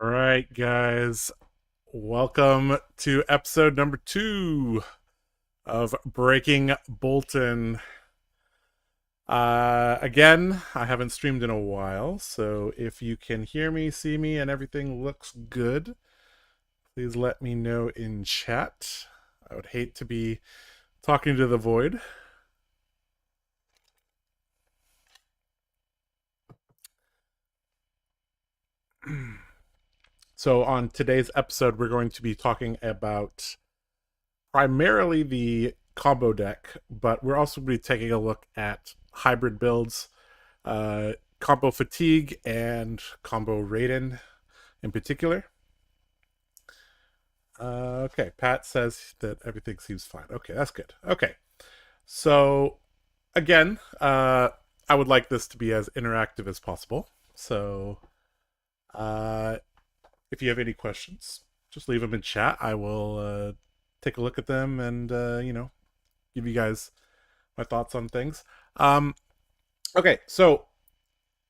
All right, guys. Welcome to episode number 2 of Breaking Bolton. Again, I haven't streamed in a while, so if you can hear me, see me, and everything looks good, please let me know in chat. I would hate to be talking to the void. So on today's episode, we're going to be talking about primarily the combo deck, but we're also going to be taking a look at hybrid builds, combo fatigue, and combo Raiden in particular. Okay, Pat says that everything seems fine. Okay, that's good. Okay, so again, I would like this to be as interactive as possible. So uh, if you have any questions, just leave them in chat. I will take a look at them and give you guys my thoughts on things. Okay, so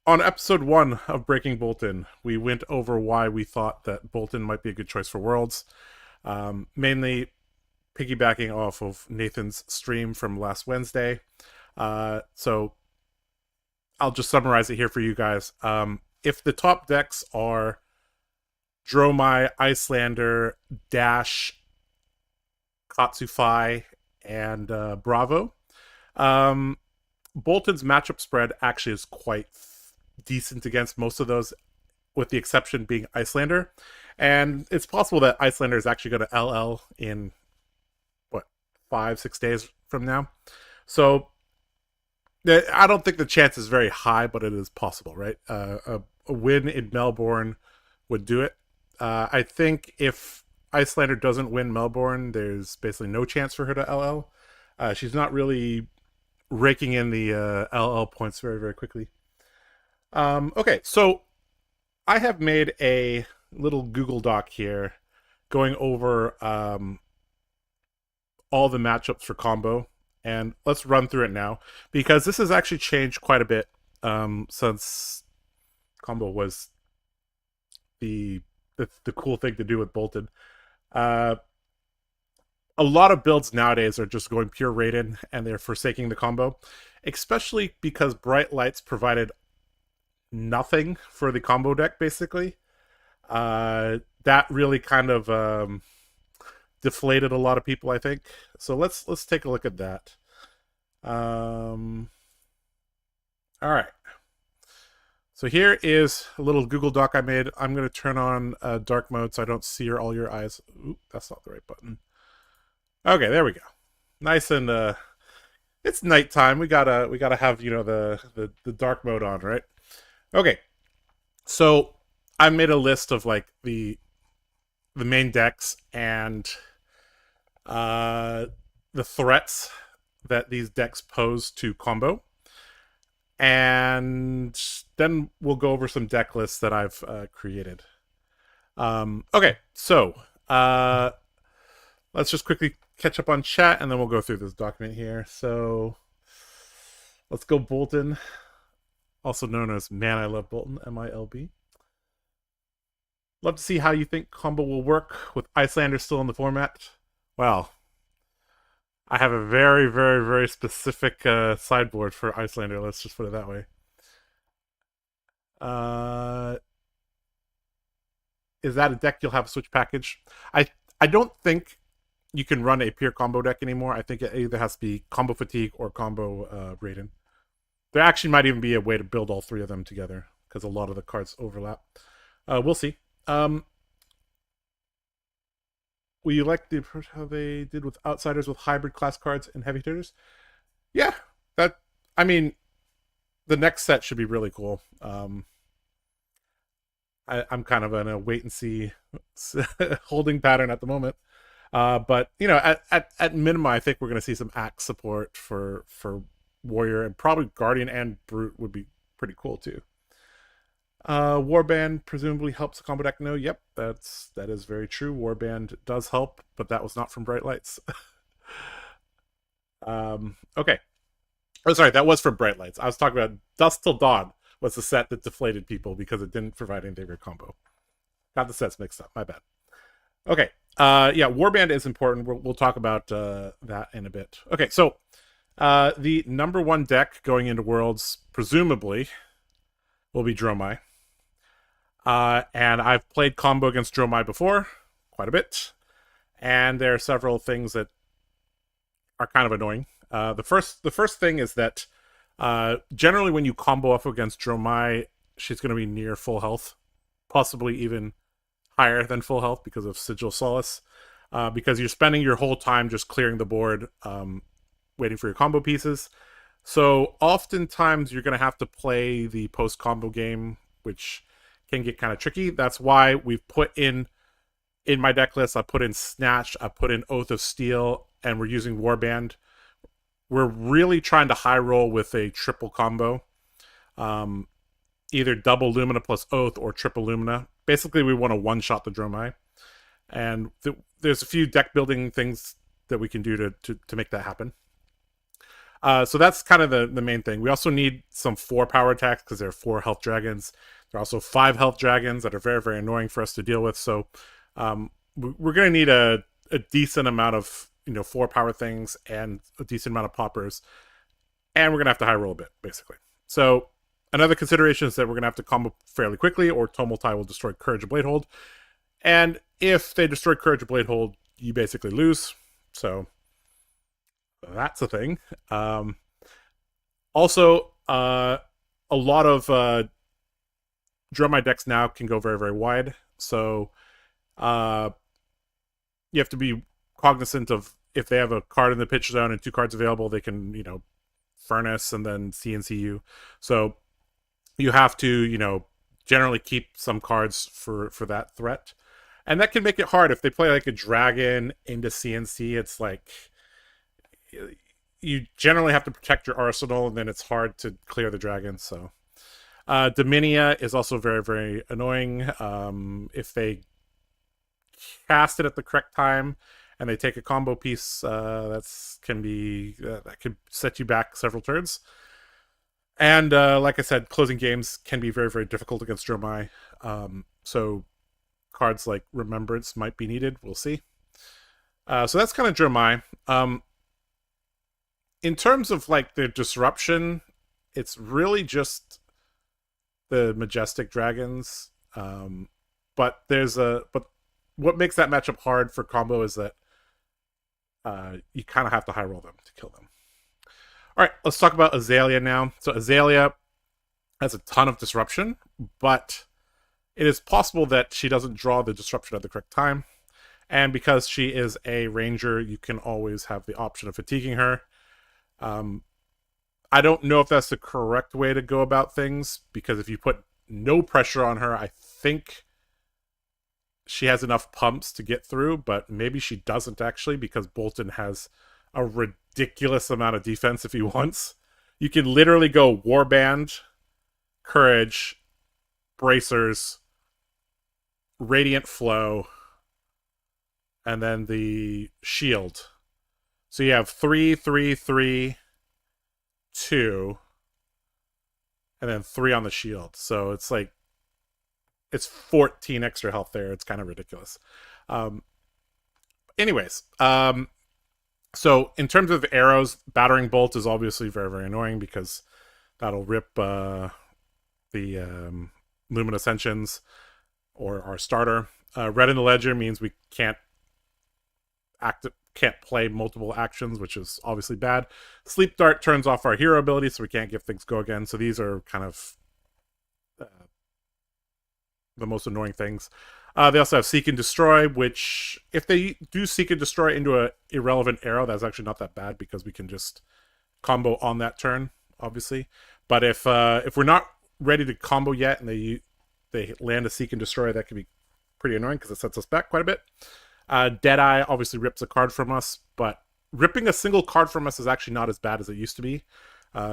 on episode 1 of Breaking Bolton, we went over why we thought that Bolton might be a good choice for Worlds, mainly piggybacking off of Nathan's stream from last Wednesday. So I'll just summarize it here for you guys. If the top decks are Dromi, Icelander, Dash, Katsufai, and Bravo, Bolton's matchup spread actually is quite decent against most of those, with the exception being Icelander. And it's possible that Icelander is actually going to LL in, 5-6 days from now. So I don't think the chance is very high, but it is possible, right? A win in Melbourne would do it. I think if Icelander doesn't win Melbourne, there's basically no chance for her to LL. She's not really raking in the LL points very, very quickly. Okay, so I have made a little Google Doc here going over all the matchups for combo, and let's run through it now, because this has actually changed quite a bit since combo was the cool thing to do with Bolton. A lot of builds nowadays are just going pure Raiden, and they're forsaking the combo, especially because Bright Lights provided nothing for the combo deck, basically. That really kind of deflated a lot of people, I think. So let's take a look at that. All right. So here is a little Google Doc I made. I'm going to turn on dark mode so I don't sear all your eyes. Oop, that's not the right button. Okay, there we go. Nice and it's nighttime. We gotta have the dark mode on, right? Okay, so I made a list of like the main decks and the threats that these decks pose to combo, and then we'll go over some deck lists that I've created. Okay, so let's just quickly catch up on chat, and then we'll go through this document here. So let's go Bolton, also known as Man I Love Bolton, MILB. Love to see how you think combo will work with Icelander still in the format. Well, I have a very, very, very specific sideboard for Icelander. Let's just put it that way. Is that a deck you'll have a switch package? I don't think you can run a pure combo deck anymore. I think it either has to be combo fatigue or combo Raiden. There actually might even be a way to build all three of them together, because a lot of the cards overlap. We'll see. Will you like the approach how they did with Outsiders with hybrid class cards and heavy hitters? Yeah, I mean, the next set should be really cool. I'm kind of in a wait and see holding pattern at the moment. But at minimum, I think we're going to see some axe support for Warrior, and probably Guardian and Brute would be pretty cool too. Warband presumably helps the combo deck. No, yep, that is very true. Warband does help, but that was not from Bright Lights. Okay. Oh, sorry, that was from Bright Lights. I was talking about Dusk Till Dawn was the set that deflated people because it didn't provide anything for combo. Got the sets mixed up. My bad. Okay. Yeah, Warband is important. We'll talk about that in a bit. Okay, so the number one deck going into Worlds, presumably, will be Dromi. And I've played combo against Dromi before, quite a bit. And there are several things that are kind of annoying. The first thing is that generally when you combo off against Dromi, she's going to be near full health, possibly even higher than full health because of Sigil Solace, because you're spending your whole time just clearing the board, waiting for your combo pieces. So oftentimes you're going to have to play the post-combo game, which can get kind of tricky. That's why we've put in my deck list, I put in Snatch, I put in Oath of Steel, and we're using Warband. We're really trying to high roll with a triple combo. Either double Lumina plus Oath or triple Lumina. Basically, we want to one-shot the Dromi. And there's a few deck building things that we can do to make that happen. So that's kind of the main thing. We also need some 4 power attacks because there are 4 health dragons. There are also 5 health dragons that are very, very annoying for us to deal with. So we're going to need a decent amount of 4 power things and a decent amount of poppers. And we're going to have to high roll a bit, basically. So another consideration is that we're going to have to combo fairly quickly, or Tumultai will destroy Courage of Bladehold. And if they destroy Courage of Bladehold, you basically lose. So that's a thing. Also, a lot of Dromi decks now can go very, very wide. So you have to be cognizant of if they have a card in the pitch zone and 2 cards available, they can, Furnace and then CNCU. So you have to, generally keep some cards for that threat. And that can make it hard. If they play like a dragon into CNC, it's like you generally have to protect your arsenal, and then it's hard to clear the dragon. So Dominia is also very, very annoying. If they cast it at the correct time and they take a combo piece, that can set you back several turns. And like I said, closing games can be very, very difficult against Dromi. So cards like Remembrance might be needed. We'll see. So that's kind of Dromi. In terms of like the disruption, it's really just the Majestic Dragons. But what makes that matchup hard for combo is that you kind of have to high roll them to kill them. All right, let's talk about Aelia now. So Aelia has a ton of disruption, but it is possible that she doesn't draw the disruption at the correct time. And because she is a ranger, you can always have the option of fatiguing her. I don't know if that's the correct way to go about things, because if you put no pressure on her, I think she has enough pumps to get through, but maybe she doesn't actually, because Bolton has a ridiculous amount of defense if he wants. You can literally go Warband, Courage, Bracers, Radiant Flow, and then the Shield. So you have 3, 3, 3, 2, and then 3 on the Shield. So it's like, it's 14 extra health there. It's kind of ridiculous. Anyways, so in terms of arrows, Battering Bolt is obviously very, very annoying because that'll rip the Lumen Ascensions or our starter. Red in the Ledger means we can't play multiple actions, which is obviously bad. Sleep Dart turns off our hero ability, so we can't give things go again. So these are kind of the most annoying things. They also have Seek and Destroy, which if they do Seek and Destroy into an irrelevant arrow, that's actually not that bad because we can just combo on that turn, obviously. But if we're not ready to combo yet and they land a Seek and Destroy, that can be pretty annoying because it sets us back quite a bit. Deadeye obviously rips a card from us, but ripping a single card from us is actually not as bad as it used to be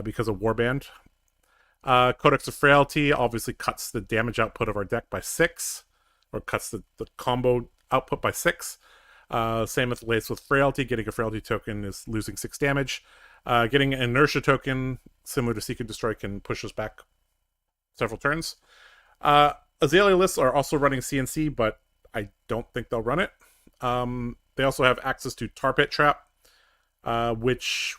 because of Warband. Codex of Frailty obviously cuts the damage output of our deck by 6, or cuts the combo output by 6. Same with Lace with Frailty. Getting a Frailty token is losing 6 damage. Getting an Inertia token, similar to Seek and Destroy, can push us back several turns. Aelia lists are also running CNC, but I don't think they'll run it. They also have access to Tar Pit Trap, which,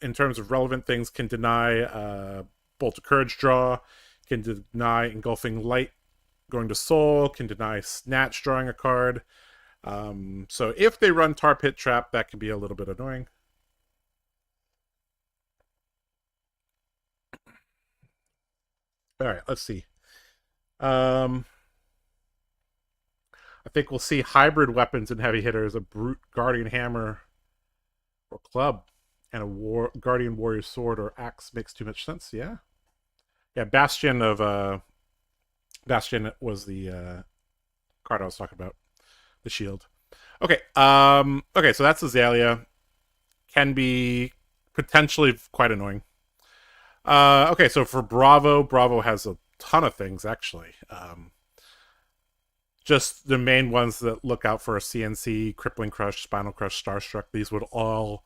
in terms of relevant things, can deny Bolt of Courage draw, can deny Engulfing Light going to Soul, can deny Snatch drawing a card. So if they run Tar Pit Trap, that can be a little bit annoying. All right, let's see. I think we'll see hybrid weapons and heavy hitters, a Brute Guardian Hammer or Club, and a Guardian Warrior Sword or Axe makes too much sense, yeah? Yeah, Bastion was the card I was talking about. The shield. Okay, okay, so that's Aelia. Can be potentially quite annoying. Okay, so for Bravo has a ton of things, actually. Just the main ones that look out for a CNC, Crippling Crush, Spinal Crush, Starstruck, these would all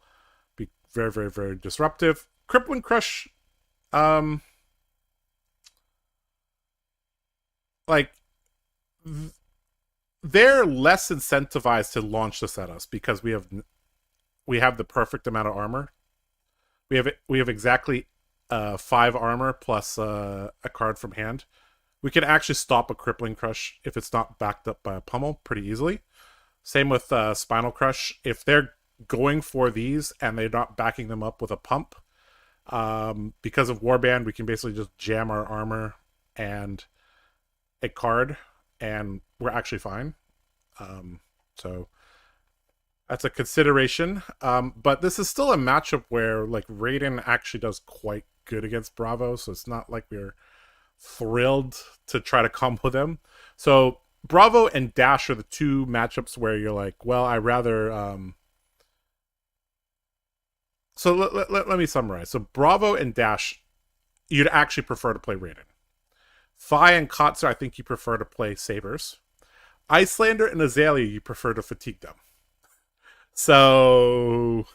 be very, very, very disruptive. Crippling Crush, like, they're less incentivized to launch this at us because we have the perfect amount of armor. We have exactly 5 armor plus a card from hand. We can actually stop a Crippling Crush if it's not backed up by a pummel pretty easily. Same with Spinal Crush. If they're going for these and they're not backing them up with a pump, because of Warband, we can basically just jam our armor and a card, and we're actually fine. So that's a consideration. But this is still a matchup where like Raiden actually does quite good against Bravo, so it's not like we're thrilled to try to combo them. So Bravo and Dash are the two matchups where you're like, well, I rather. So let me summarize. So Bravo and Dash, you'd actually prefer to play Raiden. Fi and Katsu, I think you prefer to play Sabers. Icelander and Aelia, you prefer to fatigue them. So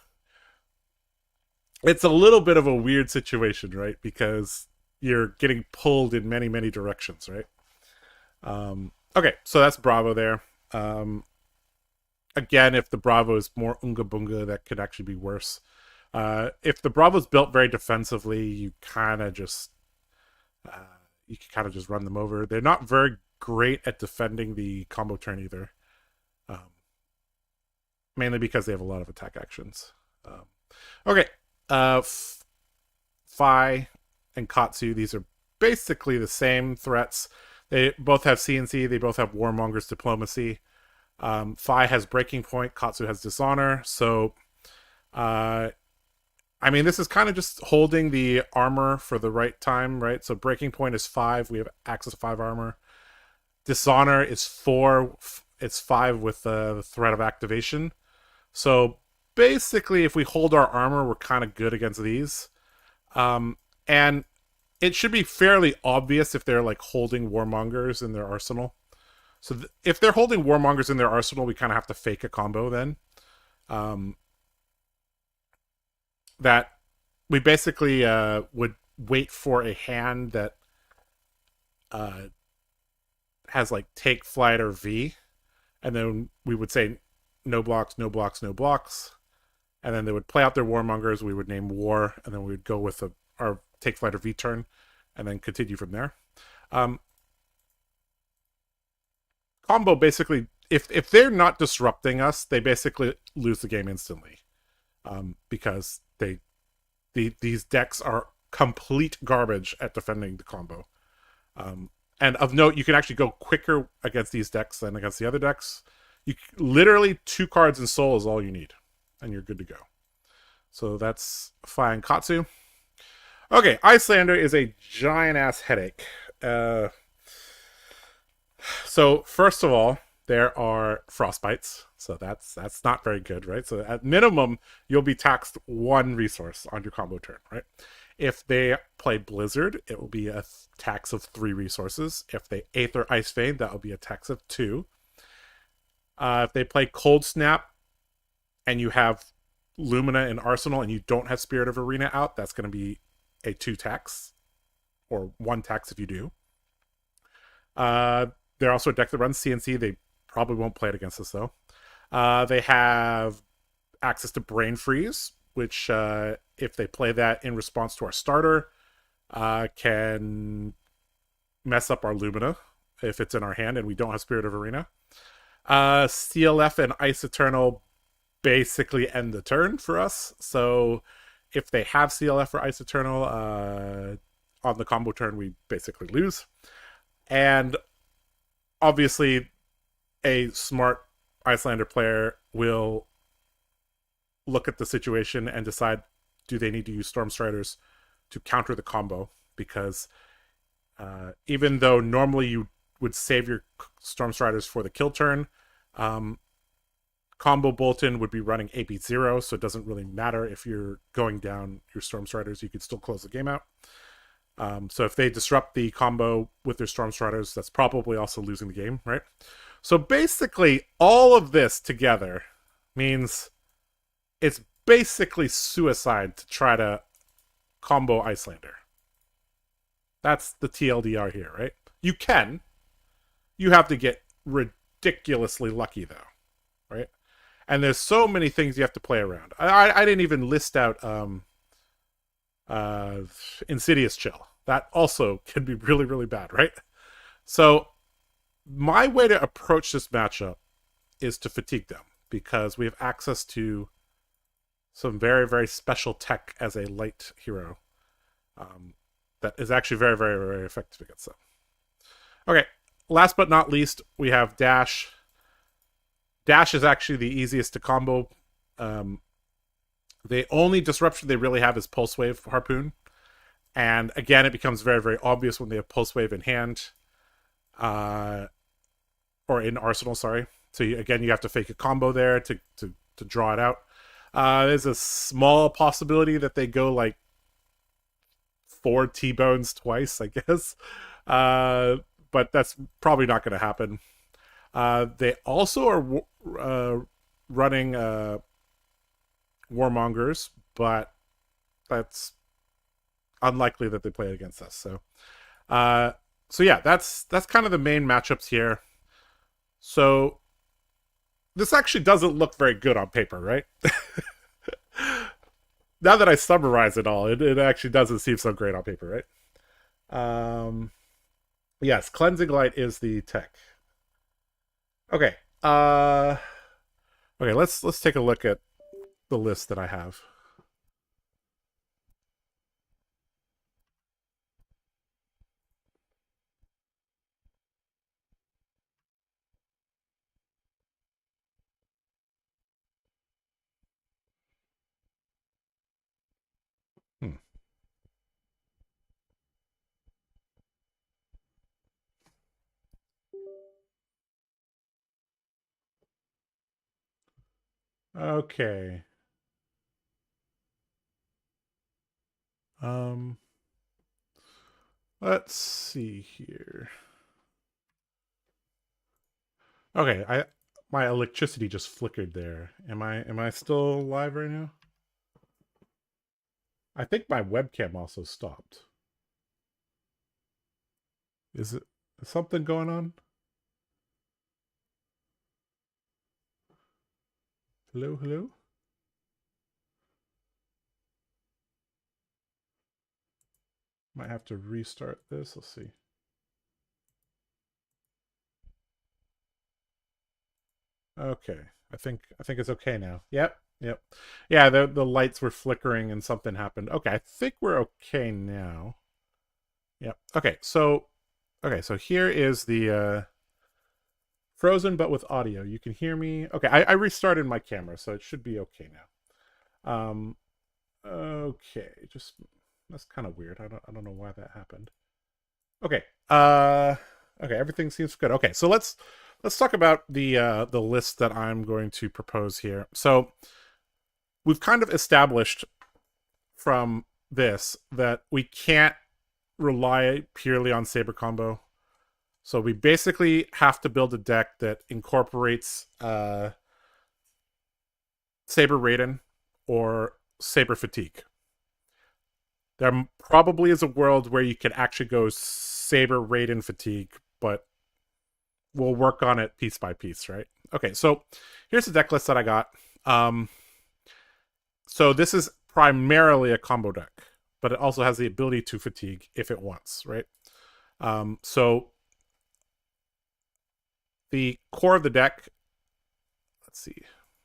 it's a little bit of a weird situation, right? Because you're getting pulled in many, many directions, right? Okay, so that's Bravo there. Again, if the Bravo is more Unga Bunga, that could actually be worse. If the Bravo's built very defensively, you kind of just run them over. They're not very great at defending the combo turn either. Mainly because they have a lot of attack actions. Okay, Fi and Katsu, these are basically the same threats. They both have CNC, they both have Warmonger's Diplomacy. Fi has Breaking Point, Katsu has Dishonor. So, I mean, this is kind of just holding the armor for the right time, right? So Breaking Point is 5, we have access to 5 armor. Dishonor is 4, it's 5 with the threat of activation. So basically, if we hold our armor, we're kind of good against these. And it should be fairly obvious if they're like holding Warmongers in their arsenal. So if they're holding Warmongers in their arsenal, we kind of have to fake a combo then. That we basically would wait for a hand that has like Take, Flight, or V. And then we would say no blocks, no blocks, no blocks. And then they would play out their Warmongers. We would name War, and then we would go with our Take, Flight, or V turn, and then continue from there. Combo basically, if they're not disrupting us, they basically lose the game instantly, because these decks are complete garbage at defending the combo. And of note, you can actually go quicker against these decks than against the other decks. You literally 2 cards in Soul is all you need, and you're good to go. So that's Fi and Katsu. Okay, Icelander is a giant ass headache. So first of all, there are Frostbites, so that's not very good, right? So at minimum, you'll be taxed 1 resource on your combo turn, right? If they play Blizzard, it will be a tax of 3 resources. If they Aether Ice Vein, that will be a tax of 2. If they play Cold Snap and you have Lumina in Arsenal and you don't have Spirit of Arena out, that's going to be a 2 tax, or 1 tax if you do. They're also a deck that runs CNC. They probably won't play it against us, though. They have access to Brain Freeze, which, if they play that in response to our starter, can mess up our Lumina if it's in our hand and we don't have Spirit of Arena. CLF and Ice Eternal basically end the turn for us. So if they have CLF or Ice Eternal on the combo turn, we basically lose. And obviously, a smart Icelander player will look at the situation and decide, do they need to use Storm Striders to counter the combo? Because even though normally you would save your Storm Striders for the kill turn, combo Bolton would be running AP0, so it doesn't really matter if you're going down your Storm Striders. You could still close the game out. So if they disrupt the combo with their Storm Striders, that's probably also losing the game, right? So basically, all of this together means it's basically suicide to try to combo Icelander. That's the TLDR here, right? You can. You have to get ridiculously lucky, though, right? And there's so many things you have to play around. I didn't even list out Insidious Chill. That also can be really, really bad, right? So my way to approach this matchup is to fatigue them, because we have access to some very, very special tech as a light hero that is actually very, very, very effective against them. Okay, last but not least, we have Dash. Dash is actually the easiest to combo. The only disruption they really have is Pulse Wave Harpoon. And again, it becomes very, very obvious when they have Pulse Wave in hand. Or in Arsenal, sorry. So again, you have to fake a combo there to draw it out. There's a small possibility that they go like 4 T-bones twice, I guess. But that's probably not going to happen. They also are running Warmongers, but that's unlikely that they play it against us. So yeah, that's kind of the main matchups here. So this actually doesn't look very good on paper, right? Now that I summarize it all, it actually doesn't seem so great on paper, right? Yes, Cleansing Light is the tech. Okay. Okay, let's take a look at the list that I have. Hmm. Okay. Let's see here. Okay, my electricity just flickered there. Am I still live right now? I think my webcam also stopped. Is something going on? Hello, hello? Might have to restart this. Let's see. Okay. I think it's okay now. Yep. Yeah, the lights were flickering and something happened. Okay, I think we're okay now. Yep. Okay, so here is the frozen but with audio. You can hear me. Okay, I restarted my camera, so it should be okay now. Okay, just that's kind of weird. I don't know why that happened. Okay. Okay, everything seems good. Okay, so let's talk about the list that I'm going to propose here. So we've kind of established from this that we can't rely purely on Saber combo. So we basically have to build a deck that incorporates Saber Raiden or Saber Fatigue. There probably is a world where you can actually go Saber Raiden Fatigue, but we'll work on it piece by piece, right? Okay, so here's the deck list that I got. So this is primarily a combo deck, but it also has the ability to fatigue if it wants, right? So the core of the deck, let's see,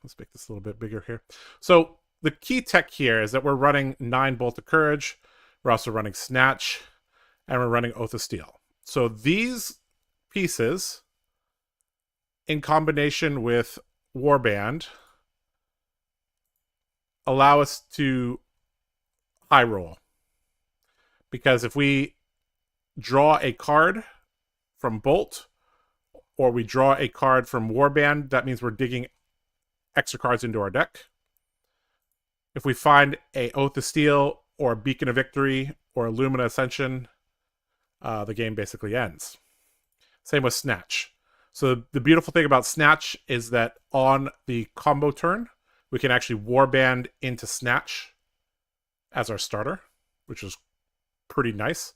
let's make this a little bit bigger here. So the key tech here is that we're running 9 Bolt of Courage, we're also running Snatch, and we're running Oath of Steel. So these pieces, in combination with Warband, allow us to high roll. Because if we draw a card from Bolt, or we draw a card from Warband, that means we're digging extra cards into our deck. If we find a Oath of Steel, or a Beacon of Victory, or a Lumina Ascension, the game basically ends. Same with Snatch. So the beautiful thing about Snatch is that on the combo turn, we can actually Warband into Snatch as our starter, which is pretty nice.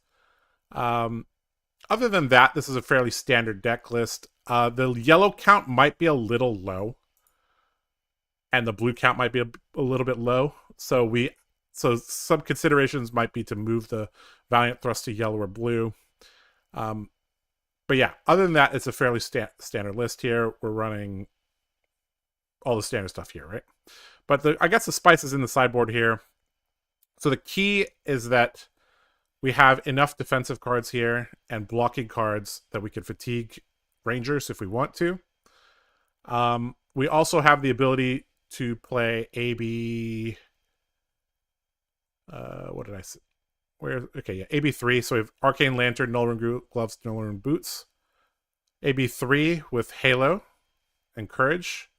Other than that, this is a fairly standard deck list. The yellow count might be a little low, and the blue count might be a little bit low. So some considerations might be to move the Valiant Thrust to yellow or blue. But yeah, other than that, it's a fairly standard list here. We're running all the standard stuff here, right? But I guess the spice is in the sideboard here. So the key is that we have enough defensive cards here and blocking cards that we can fatigue Rangers if we want to. We also have the ability to play AB... what did I say? Okay, yeah, AB3. So we have Arcane Lantern, Null Rune Gloves, Null Rune Boots. AB3 with Halo and Courage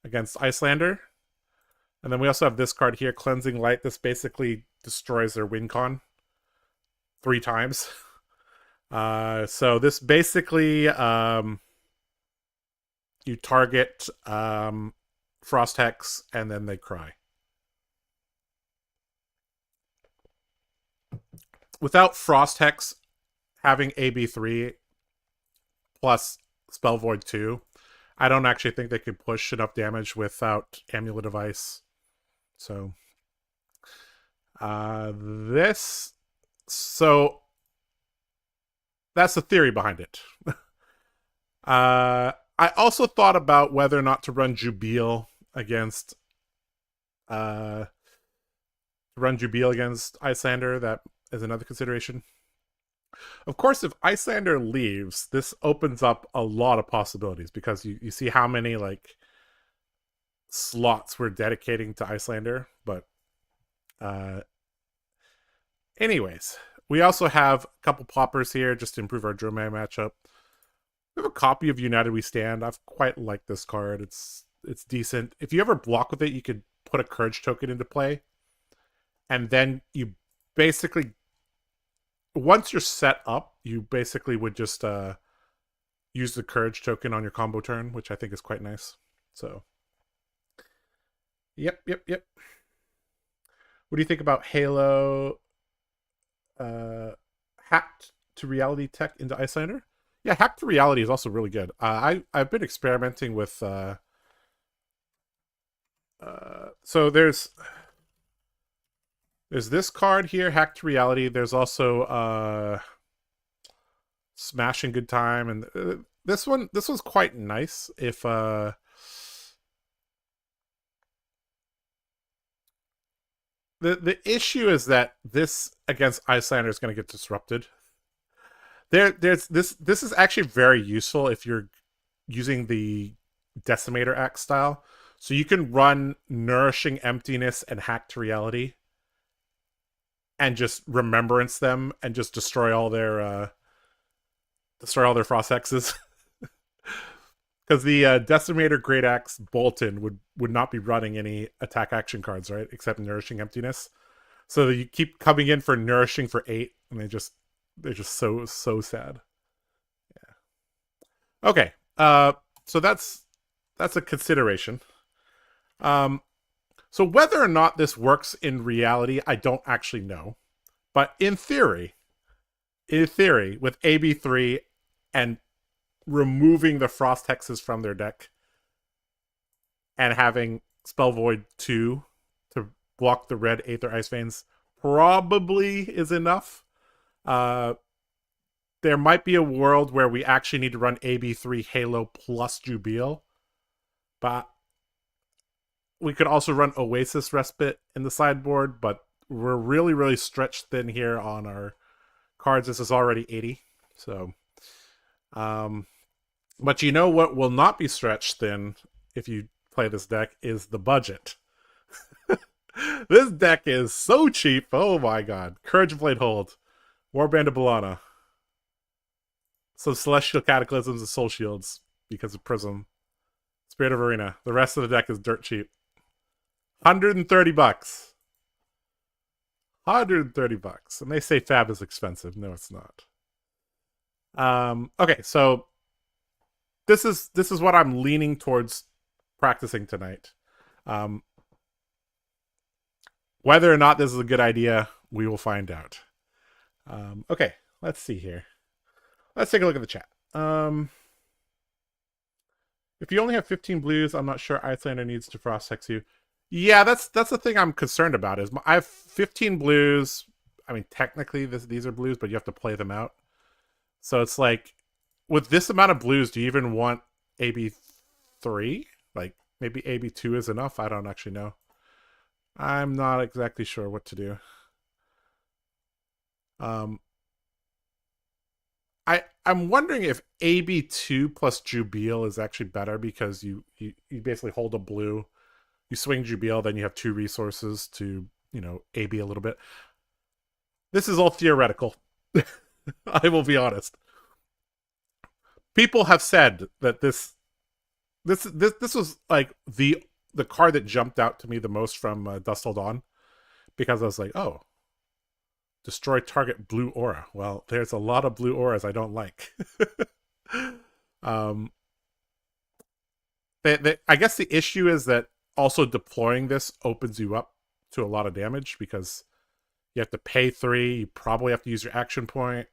against Icelander. And then we also have this card here, Cleansing Light. This basically destroys their win con 3 times. So this basically, you target Frost Hex and then they cry. Without Frost Hex having AB3 plus Spell Void 2, I don't actually think they could push enough damage without Amulet of Ice. So, so that's the theory behind it. I also thought about whether or not to run Jubil against Icelander. That is another consideration. Of course, if Icelander leaves, this opens up a lot of possibilities because you see how many like slots we're dedicating to Icelander. But anyways, we also have a couple poppers here just to improve our Dromi matchup. We have a copy of United We Stand. I've quite liked this card. It's decent. If you ever block with it, you could put a Courage token into play. And then you basically, once you're set up, you basically would just use the Courage token on your combo turn, which I think is quite nice. So, yep. What do you think about Halo hacked to reality tech into Icelander? Yeah, hacked to reality is also really good. I've been experimenting with so there's this card here, Hacked to Reality. There's also Smash in Good Time, and this was quite nice. If the issue is that this against Icelander is going to get disrupted. This is actually very useful if you're using the Decimator Axe style. So you can run Nourishing Emptiness and Hack to Reality and just remembrance them and just destroy all their Frost Hexes. Because the Decimator Great Axe Bolton would not be running any attack action cards, right? Except Nourishing Emptiness. So you keep coming in for Nourishing for 8, and they're just so sad. Yeah. Okay. So that's a consideration. So whether or not this works in reality, I don't actually know. But in theory, with AB3 and removing the Frost Hexes from their deck and having Spell Void 2 to block the red Aether Ice Veins probably is enough. There might be a world where we actually need to run AB3 Halo plus Jubil, but we could also run Oasis Respite in the sideboard, but we're really, really stretched thin here on our cards. This is already 80, so... but you know what will not be stretched thin if you play this deck is the budget. This deck is so cheap. Oh my god. Courage of Blade Hold. Warband of Bolana. Some Celestial Cataclysms and Soul Shields because of Prism. Spirit of Arena. The rest of the deck is dirt cheap. $130. $130. And they say Fab is expensive. No, it's not. Okay, so this is what I'm leaning towards practicing tonight. Whether or not this is a good idea, we will find out. Okay, let's see here. Let's take a look at the chat. If you only have 15 blues, I'm not sure Icelander needs to Frost Hex you. Yeah, that's the thing I'm concerned about. Is I have 15 blues. I mean, technically these are blues, but you have to play them out. So it's like, with this amount of blues, do you even want AB3? Like, maybe AB2 is enough? I don't actually know. I'm not exactly sure what to do. I'm wondering if AB2 plus Jubil is actually better, because you basically hold a blue, you swing Jubil, then you have 2 resources to, you know, AB a little bit. This is all theoretical. I will be honest. People have said that this was like the card that jumped out to me the most from Dusk Till Dawn, because I was like, oh, destroy target blue aura. Well, there's a lot of blue auras I don't like. I guess the issue is that also deploying this opens you up to a lot of damage, because you have to pay 3, you probably have to use your action point,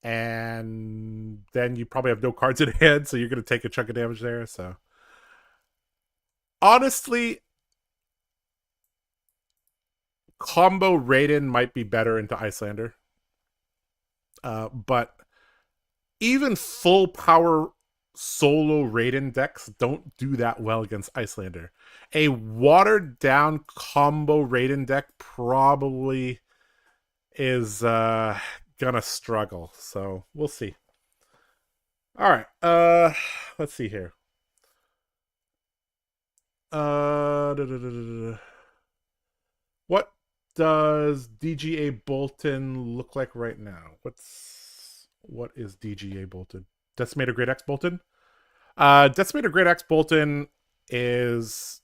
and then you probably have no cards in hand, so you're going to take a chunk of damage there. So honestly, combo Raiden might be better into Icelander. But even full power solo Raiden decks don't do that well against Icelander. A watered down combo Raiden deck probably is gonna struggle. So we'll see. All right. Let's see here. What does DGA Bolton look like right now? What is DGA Bolton? Decimator Great X Bolton? Decimator Great X Bolton is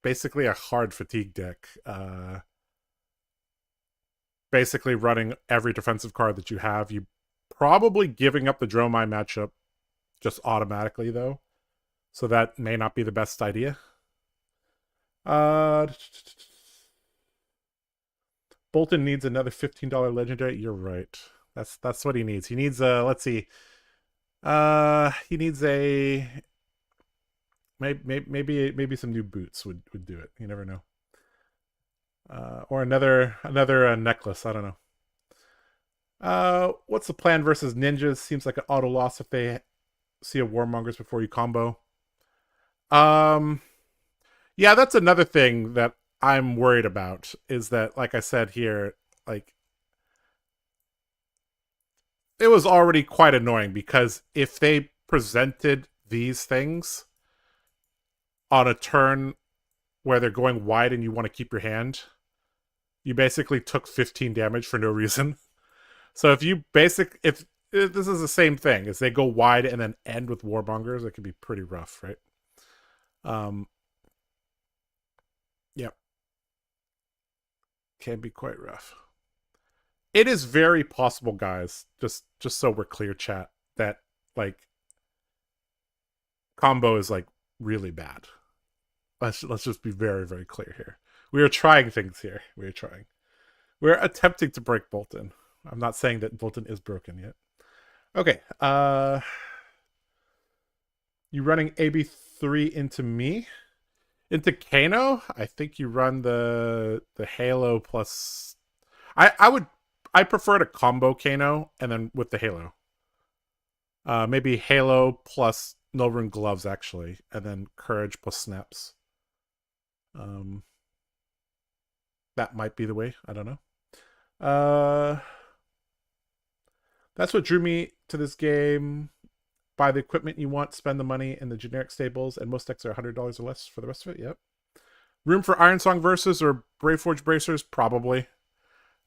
basically a hard fatigue deck. Basically running every defensive card that you have. You probably giving up the Dromi matchup just automatically, though. So that may not be the best idea. Bolton needs another $15 legendary. You're right. That's what he needs. He needs let's see. He needs a maybe some new boots would do it. You never know. Or another necklace. I don't know. What's the plan versus ninjas? Seems like an auto loss if they see a warmongers before you combo. Yeah, that's another thing that I'm worried about, is that, like I said here, like, it was already quite annoying, because if they presented these things on a turn where they're going wide and you want to keep your hand, you basically took 15 damage for no reason. So if this is the same thing, as they go wide and then end with warmongers, it can be pretty rough, right? Yep. Can be quite rough. It is very possible, guys, just so we're clear, chat, that, like, combo is, like, really bad. Let's just be very, very clear here. We are trying things here. We are trying. We're attempting to break Bolton. I'm not saying that Bolton is broken yet. Okay. You running AB3 into me? Into Kano? I think you run the Halo plus. I prefer to combo Kano and then with the Halo. Maybe Halo plus Nilrun gloves actually, and then Courage plus snaps. That might be the way. I don't know. That's what drew me to this game. Buy the equipment you want, spend the money in the generic stables, and most decks are $100 or less for the rest of it. Yep. Room for Iron Song Versus or Braveforge Bracers? Probably.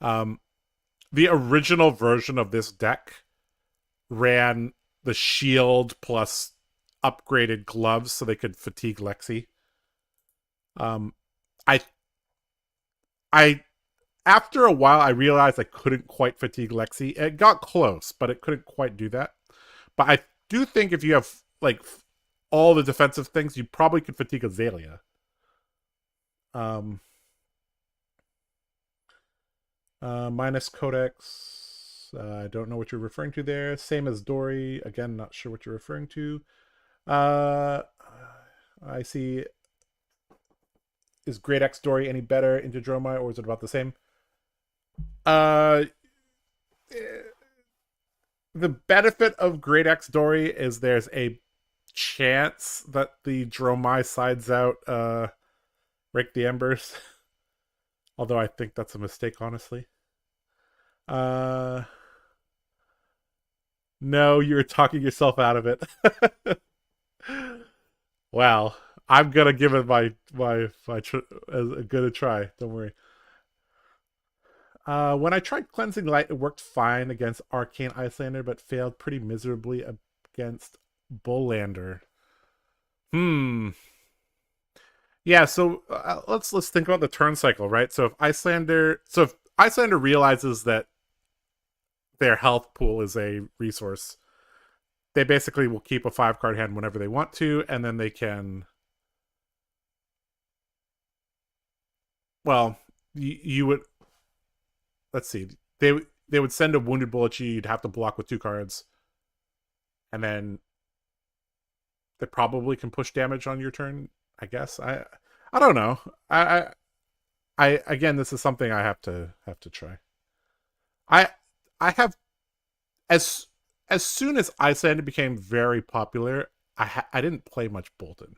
The original version of this deck ran the shield plus upgraded gloves so they could fatigue Lexi. I after a while I realized I couldn't quite fatigue Lexi. It got close, but it couldn't quite do that. But I do think if you have like all the defensive things, you probably could fatigue Aelia. Minus Codex. I don't know what you're referring to there. Same as Dory. Again, not sure what you're referring to. I see. Is Great X Dory any better into Dromi, or is it about the same? The benefit of Great X Dory is there's a chance that the Dromi sides out Rake the Embers. Although I think that's a mistake, honestly. No, you're talking yourself out of it. Wow. I'm gonna give it my as a good a try. Don't worry. When I tried Cleansing Light, it worked fine against Arcane Icelander, but failed pretty miserably against Bullander. Yeah, so let's think about the turn cycle, right? So if Icelander realizes that their health pool is a resource, they basically will keep a 5-card hand whenever they want to, and then they can. Well, you would. Let's see. They would send a Wounded Bullet. You'd have to block with 2 cards, and then they probably can push damage on your turn. I guess I don't know. I again, this is something I have to try. I have as soon as Icelander became very popular, I didn't play much Bolton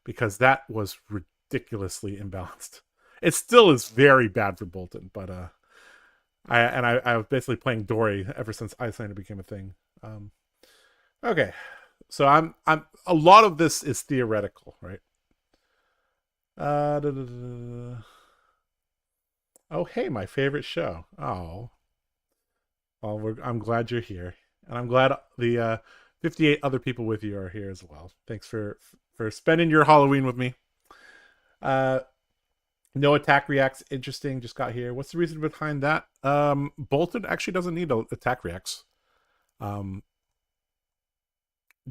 because that was ridiculously imbalanced. It still is very bad for Bolton, but I was basically playing Dory ever since Icelander became a thing. Okay, so I'm a lot of this is theoretical, right? Oh, hey, my favorite show. Oh, well, I'm glad you're here, and I'm glad the 58 other people with you are here as well. Thanks for spending your Halloween with me. No attack reacts. Interesting. Just got here. What's the reason behind that? Bolton actually doesn't need attack reacts.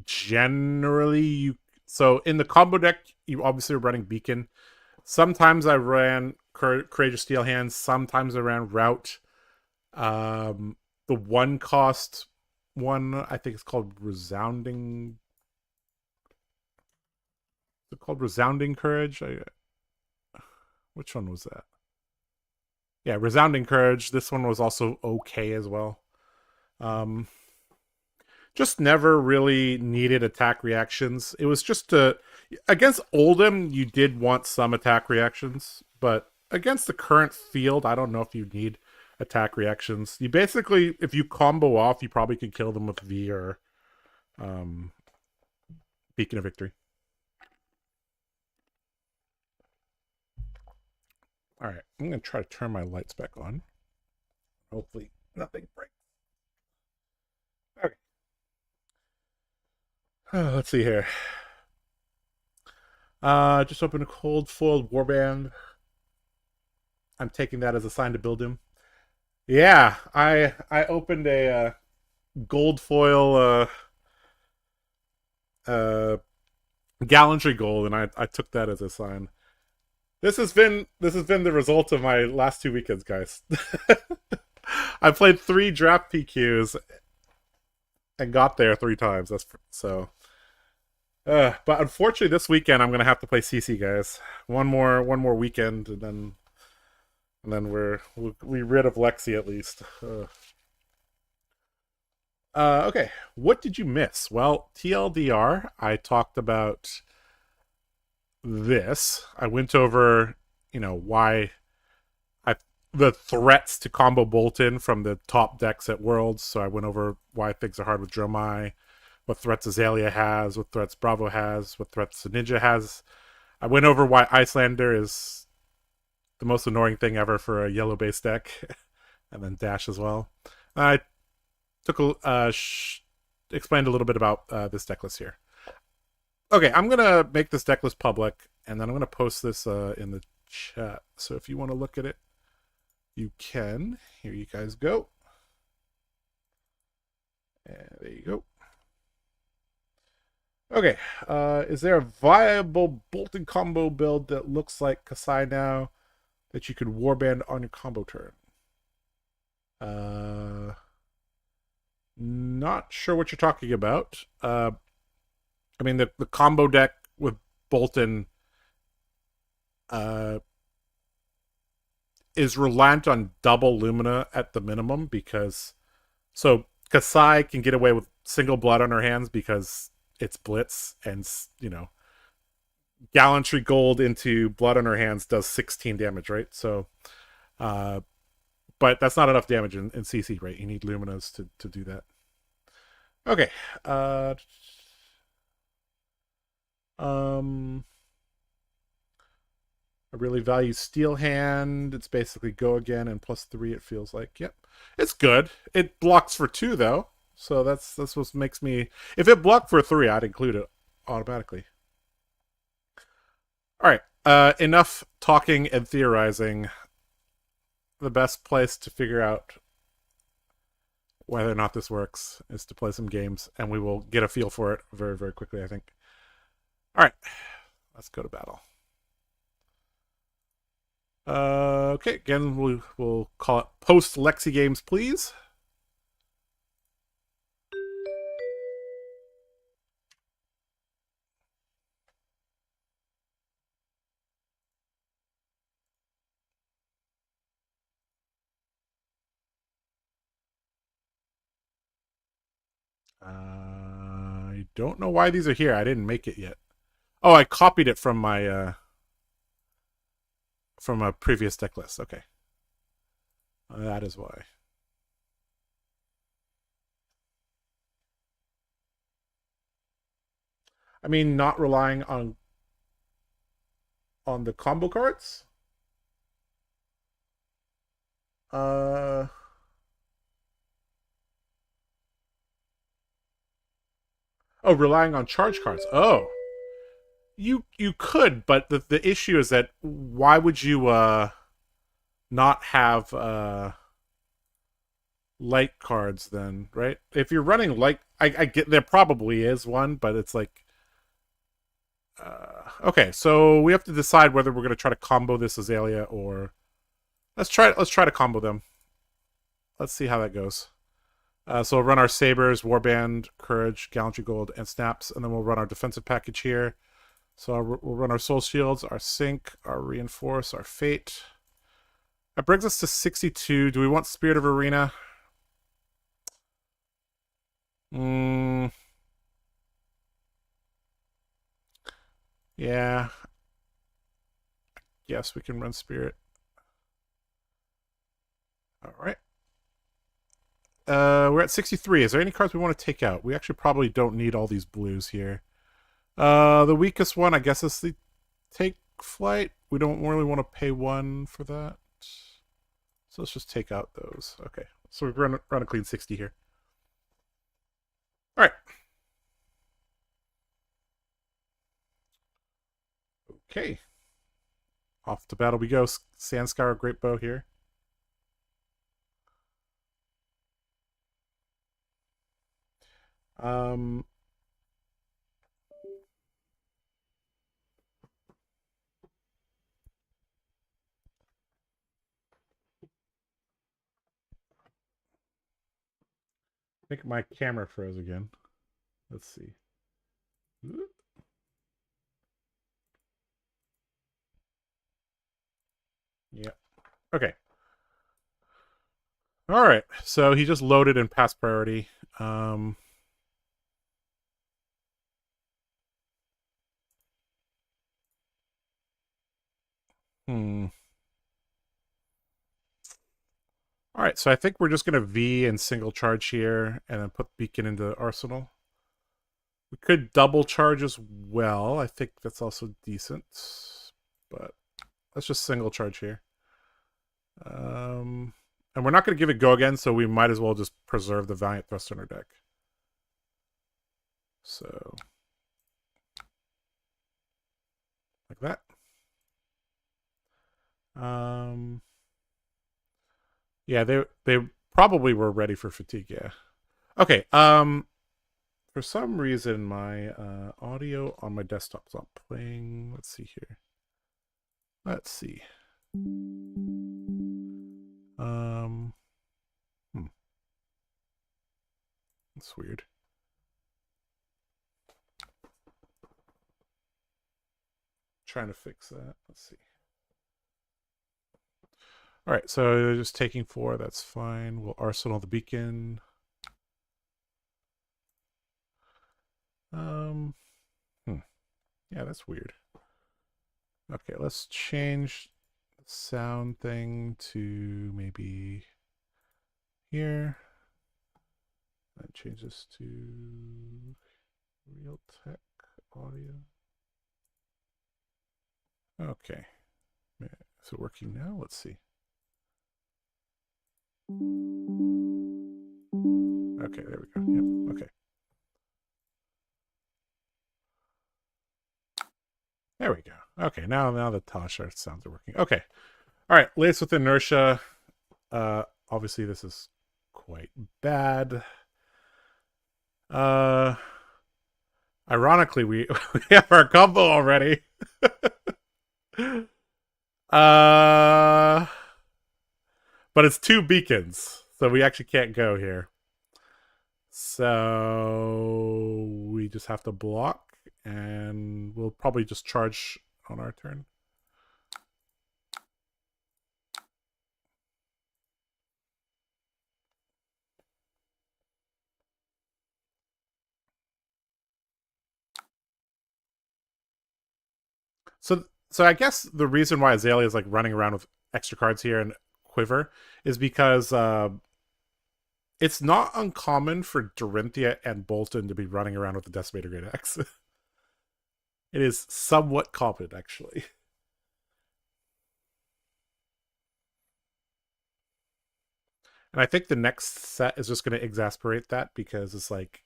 Generally, so in the combo deck, you obviously are running Beacon. Sometimes I ran Courageous Steel Hands. Sometimes I ran Route. The 1-cost one, I think it's called Resounding. Is it called Resounding Courage? Which one was that? Yeah, Resounding Courage. This one was also okay as well. Just never really needed attack reactions. It was just against Oldham, you did want some attack reactions, but against the current field, I don't know if you need attack reactions. You basically, if you combo off, you probably could kill them with V or Beacon of Victory. All right, I'm going to try to turn my lights back on. Hopefully nothing breaks. Okay. Let's see here. Just opened a cold foiled warband. I'm taking that as a sign to build him. Yeah, I opened a gold foil gallantry gold, and I took that as a sign. This has been the result of my last 2 weekends, guys. I played 3 draft PQs and got there 3 times. That's so. But unfortunately, this weekend I'm gonna have to play CC, guys. One more weekend, and then we rid of Lexi at least. Okay, what did you miss? Well, TLDR, I talked about this. I went over, why I the threats to combo Bolton from the top decks at Worlds. So I went over why things are hard with Dromi, what threats Aelia has, what threats Bravo has, what threats Ninja has. I went over why Icelander is the most annoying thing ever for a yellow base deck, and then Dash as well. I took explained a little bit about this deck list here. Okay, I'm gonna make this deck list public, and then I'm gonna post this in the chat. So if you want to look at it, you can. Here you guys go. And there you go. Okay, is there a viable Bolton combo build that looks like Kasai now that you could warband on your combo turn? Not sure what you're talking about. I mean, the combo deck with Bolton is reliant on double Lumina at the minimum because Kasai can get away with single blood on her hands because it's Blitz, and Gallantry Gold into blood on her hands does 16 damage, right? So, but that's not enough damage in CC, right? You need Luminas to do that. Okay. I really value Steel Hand. It's basically go again and +3. It feels like. Yep, it's good. It blocks for 2 though, so that's what makes me. If it blocked for 3, I'd include it automatically. All right. Enough talking and theorizing. The best place to figure out whether or not this works is to play some games, and we will get a feel for it very, very quickly, I think. All right, let's go to battle. Okay, again, we'll call it Post-Lexi games, please. I don't know why these are here. I didn't make it yet. Oh, I copied it from my from a previous deck list. Okay, that is why. I mean, not relying on the combo cards. Uh, oh, relying on charge cards. Oh, you could, but the issue is that why would you not have light cards then, right? If you're running light, I get there probably is one, but it's like okay, so we have to decide whether we're gonna try to combo this Aelia or let's try to combo them. Let's see how that goes. So we'll run our Sabers, Warband, Courage, Gallantry Gold, and Snaps, and then we'll run our defensive package here. So we'll run our Soul Shields, our Sync, our Reinforce, our Fate. That brings us to 62. Do we want Spirit of Arena? Yeah. Yes, we can run Spirit. All right. We're at 63. Is there any cards we want to take out? We actually probably don't need all these blues here. The weakest one, I guess, is the Take Flight. We don't really want to pay 1 for that. So let's just take out those. Okay. So we're run a clean 60 here. All right. Okay. Off to battle we go. Sandscour Great Bow here. Um, I think my camera froze again. Let's see. Yep. Okay. All right. So he just loaded in pass priority. Um, hmm. All right. So I think we're just going to V and single charge here and then put Beacon into Arsenal. We could double charge as well. I think that's also decent. But let's just single charge here. And we're not going to give it go again, so we might as well just preserve the Valiant Thrust in our deck. So, like that. Yeah, they probably were ready for fatigue. Yeah. Okay. For some reason, my audio on my desktop's not playing. Let's see here. Let's see. That's weird. Trying to fix that. Let's see. All right, so just taking 4. That's fine. We'll arsenal the beacon. Yeah, that's weird. Okay, let's change the sound thing to maybe here. And change this to Realtek audio. Okay. Is it working now? Let's see. Okay, there we go. Yep, okay. There we go. Okay, now the Tasha sounds are working. Okay. All right, Lace with Inertia. Obviously this is quite bad. Ironically, we have our combo already. But it's 2 beacons, so we actually can't go here. So we just have to block, and we'll probably just charge on our turn. So I guess the reason why Aelia is like running around with extra cards here and Quiver is because it's not uncommon for Dorinthia and Bolton to be running around with the Decimator Great Axe. It is somewhat common, actually. And I think the next set is just going to exasperate that because it's like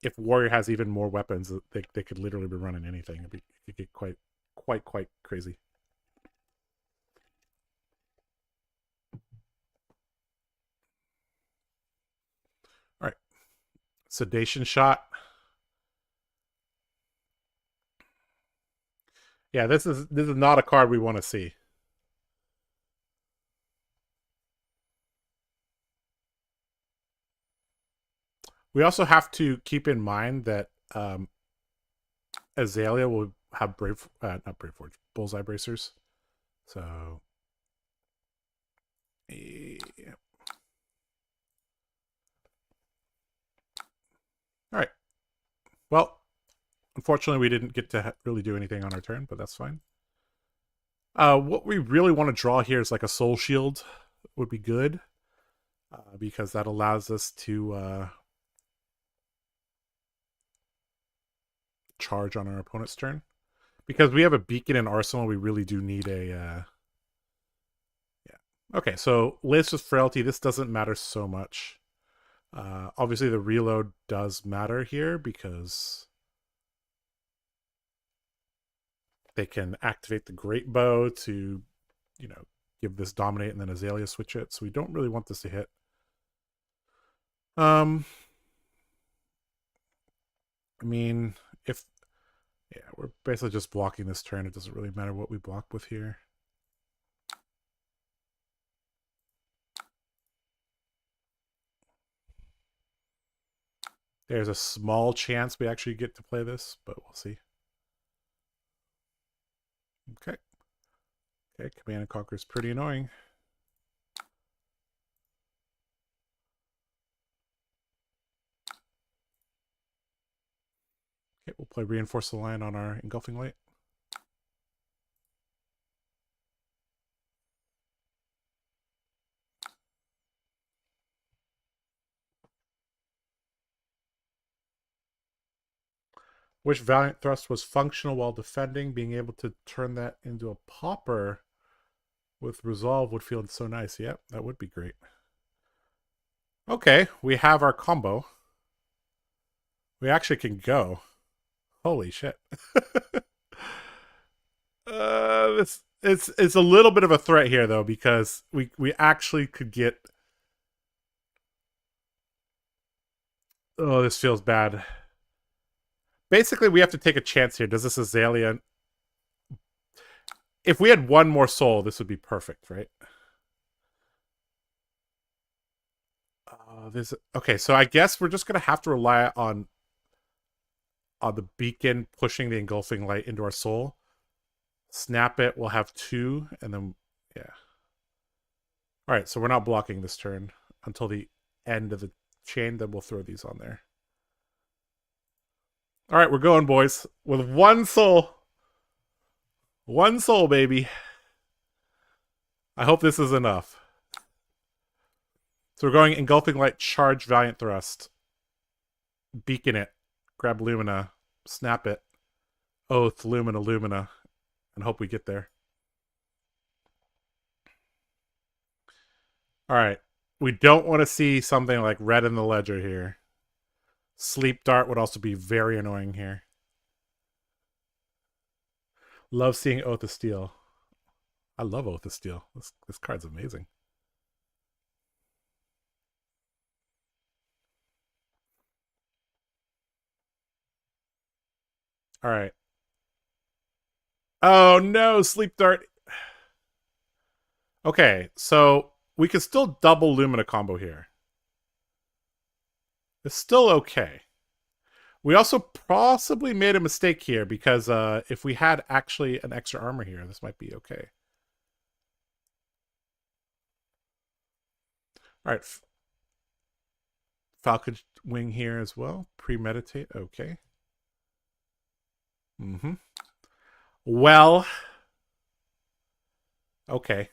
if Warrior has even more weapons, they could literally be running anything. It could get quite crazy. All right, Sedation Shot. Yeah, this is not a card we want to see. We also have to keep in mind that Aelia will have not Brave Forge, Bullseye Bracers. So, yeah. All right. Well, unfortunately, we didn't get to really do anything on our turn, but that's fine. What we really want to draw here is like a Soul Shield would be good, because that allows us to charge on our opponent's turn. Because we have a beacon in Arsenal, we really do need a... yeah. Okay, so Lace with Frailty, this doesn't matter so much. Obviously, the reload does matter here because they can activate the Great Bow to, you know, give this Dominate and then Aelia switch it. So we don't really want this to hit. I mean, if... yeah, we're basically just blocking this turn. It doesn't really matter what we block with here. There's a small chance we actually get to play this, but we'll see. Okay. Okay, Command and Conquer is pretty annoying. Okay, we'll play Reinforce the Line on our Engulfing Light. Which Valiant Thrust was functional while defending? Being able to turn that into a popper with Resolve would feel so nice. Yep, that would be great. Okay, we have our combo. We actually can go. Holy shit. It's a little bit of a threat here though, because we actually could get. Oh, this feels bad. Basically, we have to take a chance here. Does this Aelia? If we had one more soul, this would be perfect, right? Okay, so I guess we're just gonna have to rely on the beacon pushing the engulfing light into our soul. Snap it. We'll have 2, and then yeah. All right, so we're not blocking this turn until the end of the chain. Then we'll throw these on there. All right, we're going, boys, with 1 soul. 1 soul, baby. I hope this is enough. So we're going Engulfing Light, Charge, Valiant Thrust. Beacon it. Grab Lumina. Snap it. Oath, Lumina, Lumina. And hope we get there. Alright. We don't want to see something like red in the ledger here. Sleep Dart would also be very annoying here. Love seeing Oath of Steel. I love Oath of Steel. This card's amazing. All right. Oh no, Sleep Dart. Okay, so we can still double Lumina combo here. It's still okay. We also possibly made a mistake here because if we had actually an extra armor here, this might be okay. All right. Falcon Wing here as well. Premeditate. Okay. Mm-hmm. Well. Okay.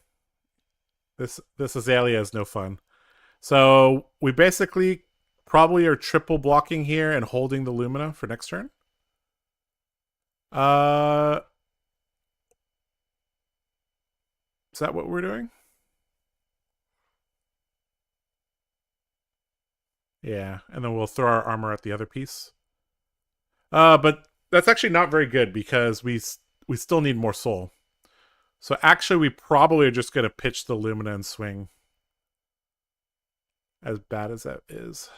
This Aelia is no fun. So we basically probably are triple blocking here and holding the Lumina for next turn. Is that what we're doing? Yeah, and then we'll throw our armor at the other piece. But that's actually not very good because we still need more soul. So actually, we probably are just going to pitch the Lumina and swing. As bad as that is.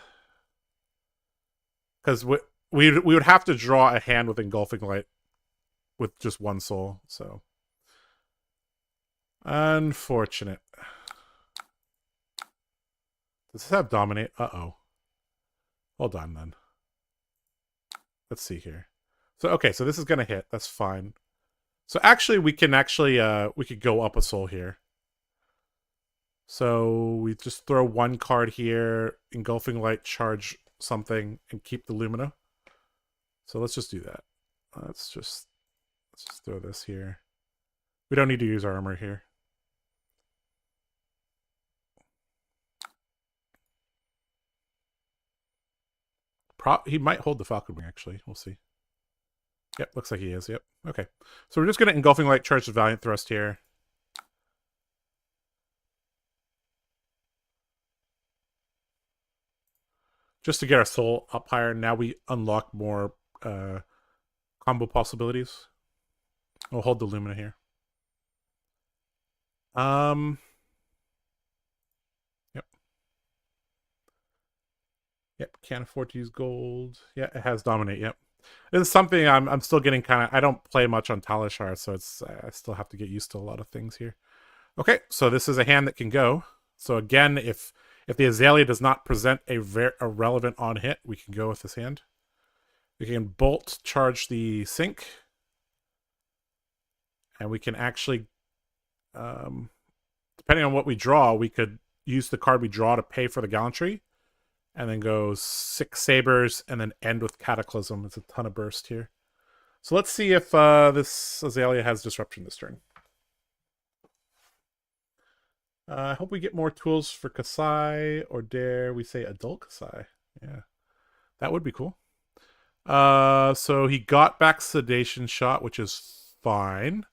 Because we would have to draw a hand with Engulfing Light with just 1 soul, so. Unfortunate. Does this have Dominate? Uh-oh. Hold on, then. Let's see here. So, okay, so this is going to hit. That's fine. So, actually, we could go up a soul here. So, we just throw 1 card here, Engulfing Light, charge something, and keep the Lumina. So, let's just do that. Let's just throw this here. We don't need to use our armor here. He might hold the Falcon Wing, actually. We'll see. Yep, looks like he is. Yep. Okay. So we're just going to Engulfing Light, charge the Valiant Thrust here. Just to get our soul up higher. Now we unlock more combo possibilities. We'll hold the Lumina here. Yep. Yep, can't afford to use gold. Yeah, it has Dominate, yep. It's something I'm still getting kind of... I don't play much on Talishar, so it's I still have to get used to a lot of things here. Okay, so this is a hand that can go. So again, if If the Aelia does not present a relevant on hit, we can go with this hand. We can bolt charge the sink. And we can actually, depending on what we draw, we could use the card we draw to pay for the gallantry. And then go 6 sabers and then end with Cataclysm. It's a ton of burst here. So let's see if this Aelia has disruption this turn. I hope we get more tools for Kasai, or dare we say adult Kasai. Yeah, that would be cool. So he got back Sedation Shot, which is fine.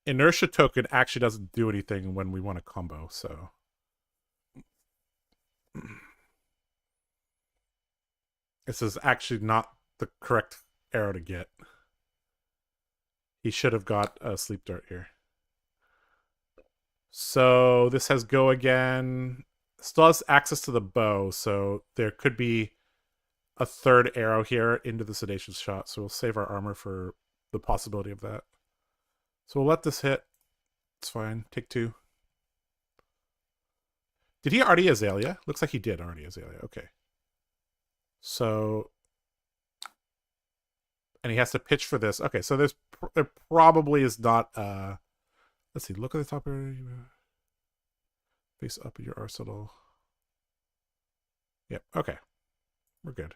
Inertia Token actually doesn't do anything when we want a combo, so... This is actually not the correct arrow to get. He should have got a Sleep Dart here. So this has go again. Still has access to the bow, so there could be a third arrow here into the Sedation Shot. So we'll save our armor for the possibility of that. So we'll let this hit. It's fine. Take 2. Did he already Aelia? Looks like he did already Aelia. Okay. So... And he has to pitch for this. Okay, so there probably is not... let's see. Look at the top area. Face up in your arsenal. Yep. Okay. We're good.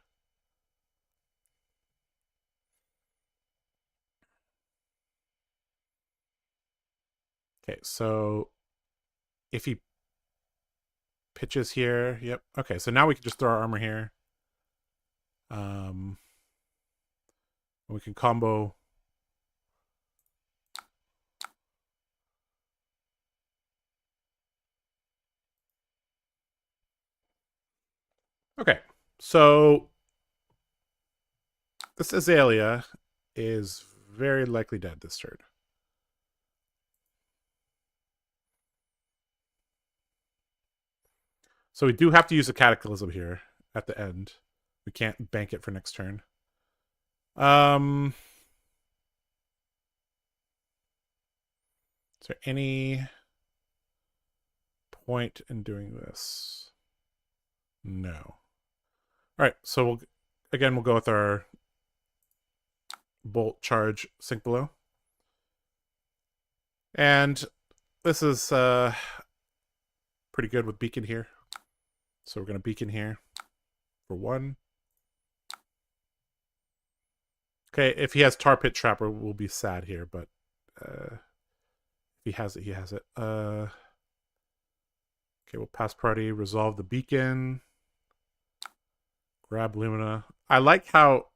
Okay, so if he pitches here, yep. Okay, so now we can just throw our armor here. We can combo. Okay, so this Aelia is very likely dead this turn. So we do have to use a Cataclysm here at the end. We can't bank it for next turn. Is there any point in doing this? No. All right, so we'll go with our bolt charge sink below. And this is pretty good with beacon here. So we're going to beacon here for 1. Okay, if he has Tar Pit Trapper, we'll be sad here, but if he has it, he has it. Okay, we'll pass party, resolve the beacon, grab Lumina. I like how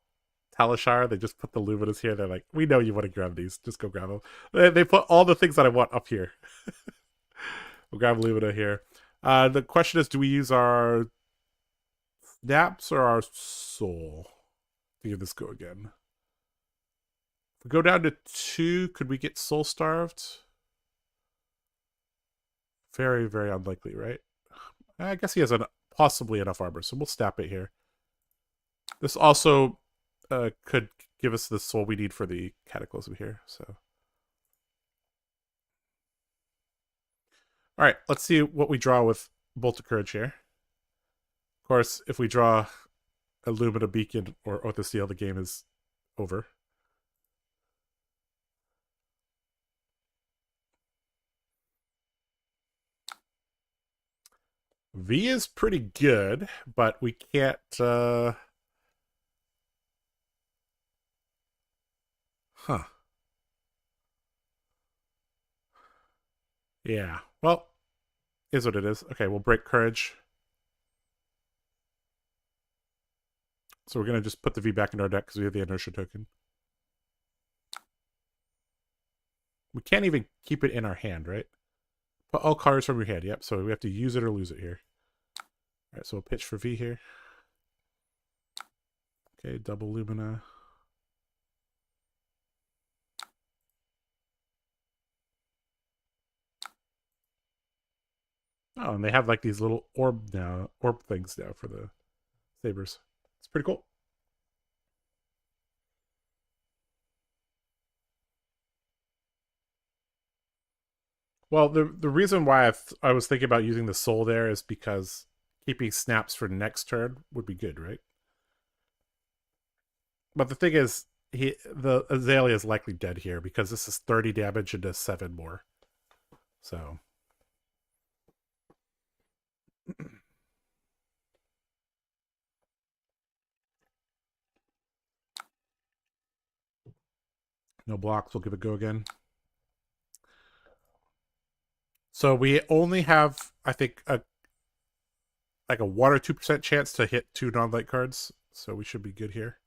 Talishar, they just put the Luminas here. They're like, we know you want to grab these. Just go grab them. They put all the things that I want up here. We'll grab Lumina here. The question is, do we use our Snaps or our Soul to give this go again? If we go down to 2, could we get Soul Starved? Very, very unlikely, right? I guess he has possibly enough armor, so we'll snap it here. This also could give us the soul we need for the Cataclysm here, so... Alright, let's see what we draw with Bolt of Courage here. Of course, if we draw a Lumina Beacon or Oath of Steel, the game is over. V is pretty good, but we can't... Huh. Yeah. Well, is what it is. Okay, we'll break Courage. So we're going to just put the V back into our deck because we have the Inertia Token. We can't even keep it in our hand, right? Put all cards from your hand. Yep, so we have to use it or lose it here. Alright, so we'll pitch for V here. Okay, double Lumina. Oh, and they have like these little orb things now for the sabers. It's pretty cool. Well, the reason why I was thinking about using the soul there is because keeping snaps for next turn would be good, right? But the thing is, the Aelia is likely dead here because this is 30 damage into 7 more. So no blocks. We'll give it a go again. So we only have, I think, like a 1 or 2% chance to hit 2 non-light cards. So we should be good here.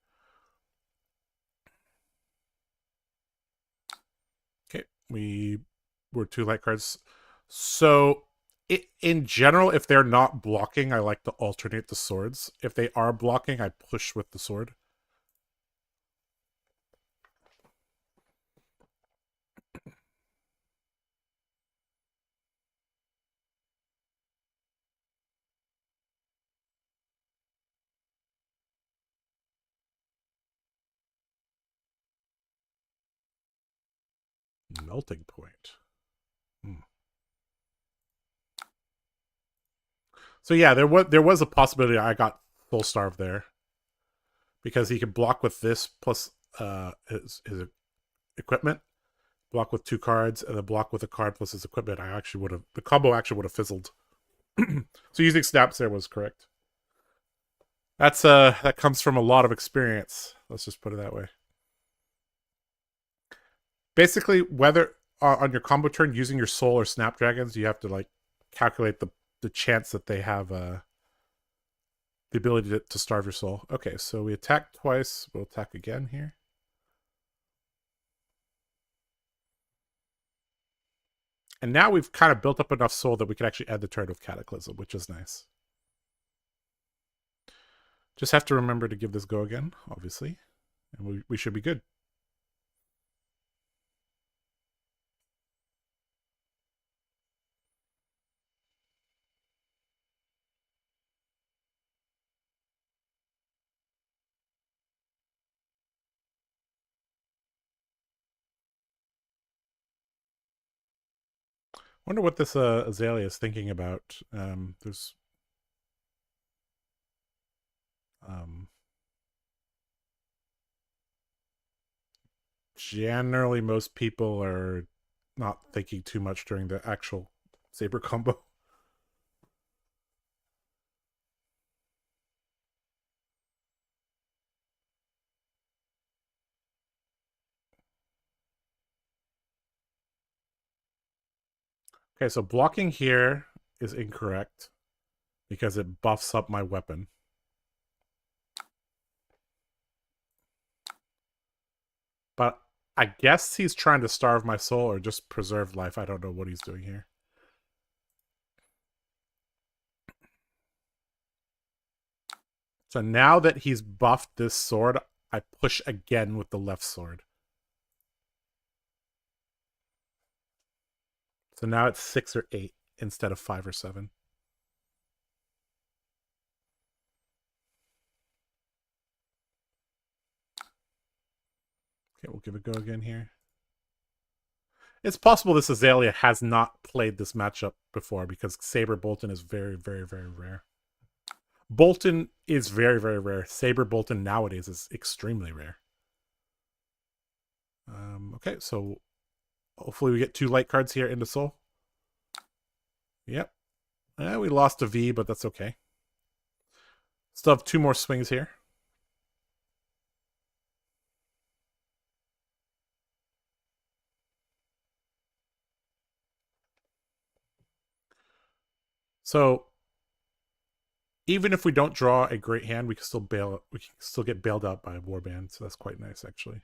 Okay, we were 2 light cards. So in general, if they're not blocking, I like to alternate the swords. If they are blocking, I push with the sword. Melting point. So yeah, there was a possibility I got full starve there because he could block with this plus his equipment, block with 2 cards, and then block with a card plus his equipment. The combo actually would have fizzled. So using snaps there was correct. That comes from a lot of experience. Let's just put it that way. Basically, whether on your combo turn using your soul or snapdragons, you have to like calculate the chance that they have the ability to starve your soul. Okay, so we attack twice. We'll attack again here. And now we've kind of built up enough soul that we can actually end the turn with Cataclysm, which is nice. Just have to remember to give this go again, obviously. And we should be good. Wonder what this Aelia is thinking about. There's generally most people are not thinking too much during the actual saber combo. Okay, so blocking here is incorrect because it buffs up my weapon. But I guess he's trying to starve my soul or just preserve life. I don't know what he's doing here. So now that he's buffed this sword, I push again with the left sword. So now it's 6 or 8 instead of 5 or 7. Okay, we'll give it a go again here. It's possible this Aelia has not played this matchup before because Saber Bolton is very, very, very rare. Bolton is very, very rare. Saber Bolton nowadays is extremely rare. Okay, so hopefully we get 2 light cards here into Soul. Yep. We lost a V, but that's okay. Still have 2 more swings here. So even if we don't draw a great hand, we can still get bailed out by a warband, so that's quite nice actually.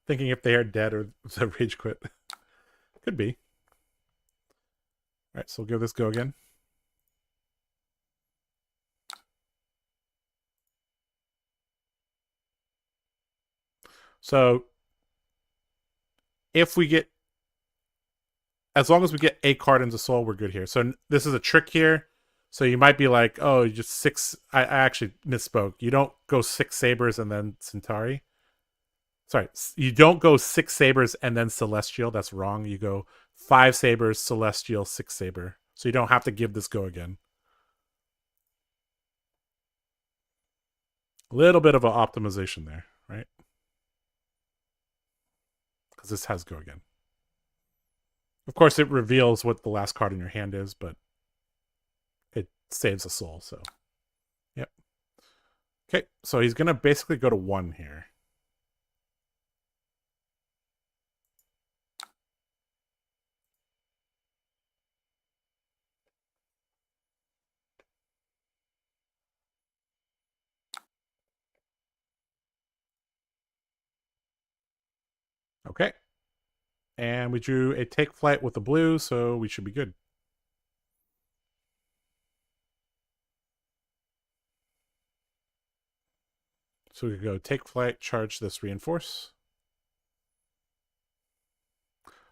Thinking if they are dead or the rage quit. Could be. Alright, so we'll give this go again. So if we get, as long as we get a card into Soul, we're good here. So this is a trick here. So you might be like, oh, just six. I actually misspoke. You don't go six sabers and then Centauri. Sorry, you don't go six sabers and then Celestial. That's wrong. You go five sabers, Celestial, six saber. So you don't have to give this go again. A little bit of an optimization there, right? Because this has go again. Of course, it reveals what the last card in your hand is, but it saves a soul, so. Yep. Okay, so he's going to basically go to 1 here. Okay. And we drew a take flight with the blue, so we should be good. So we could go take flight, charge this reinforce.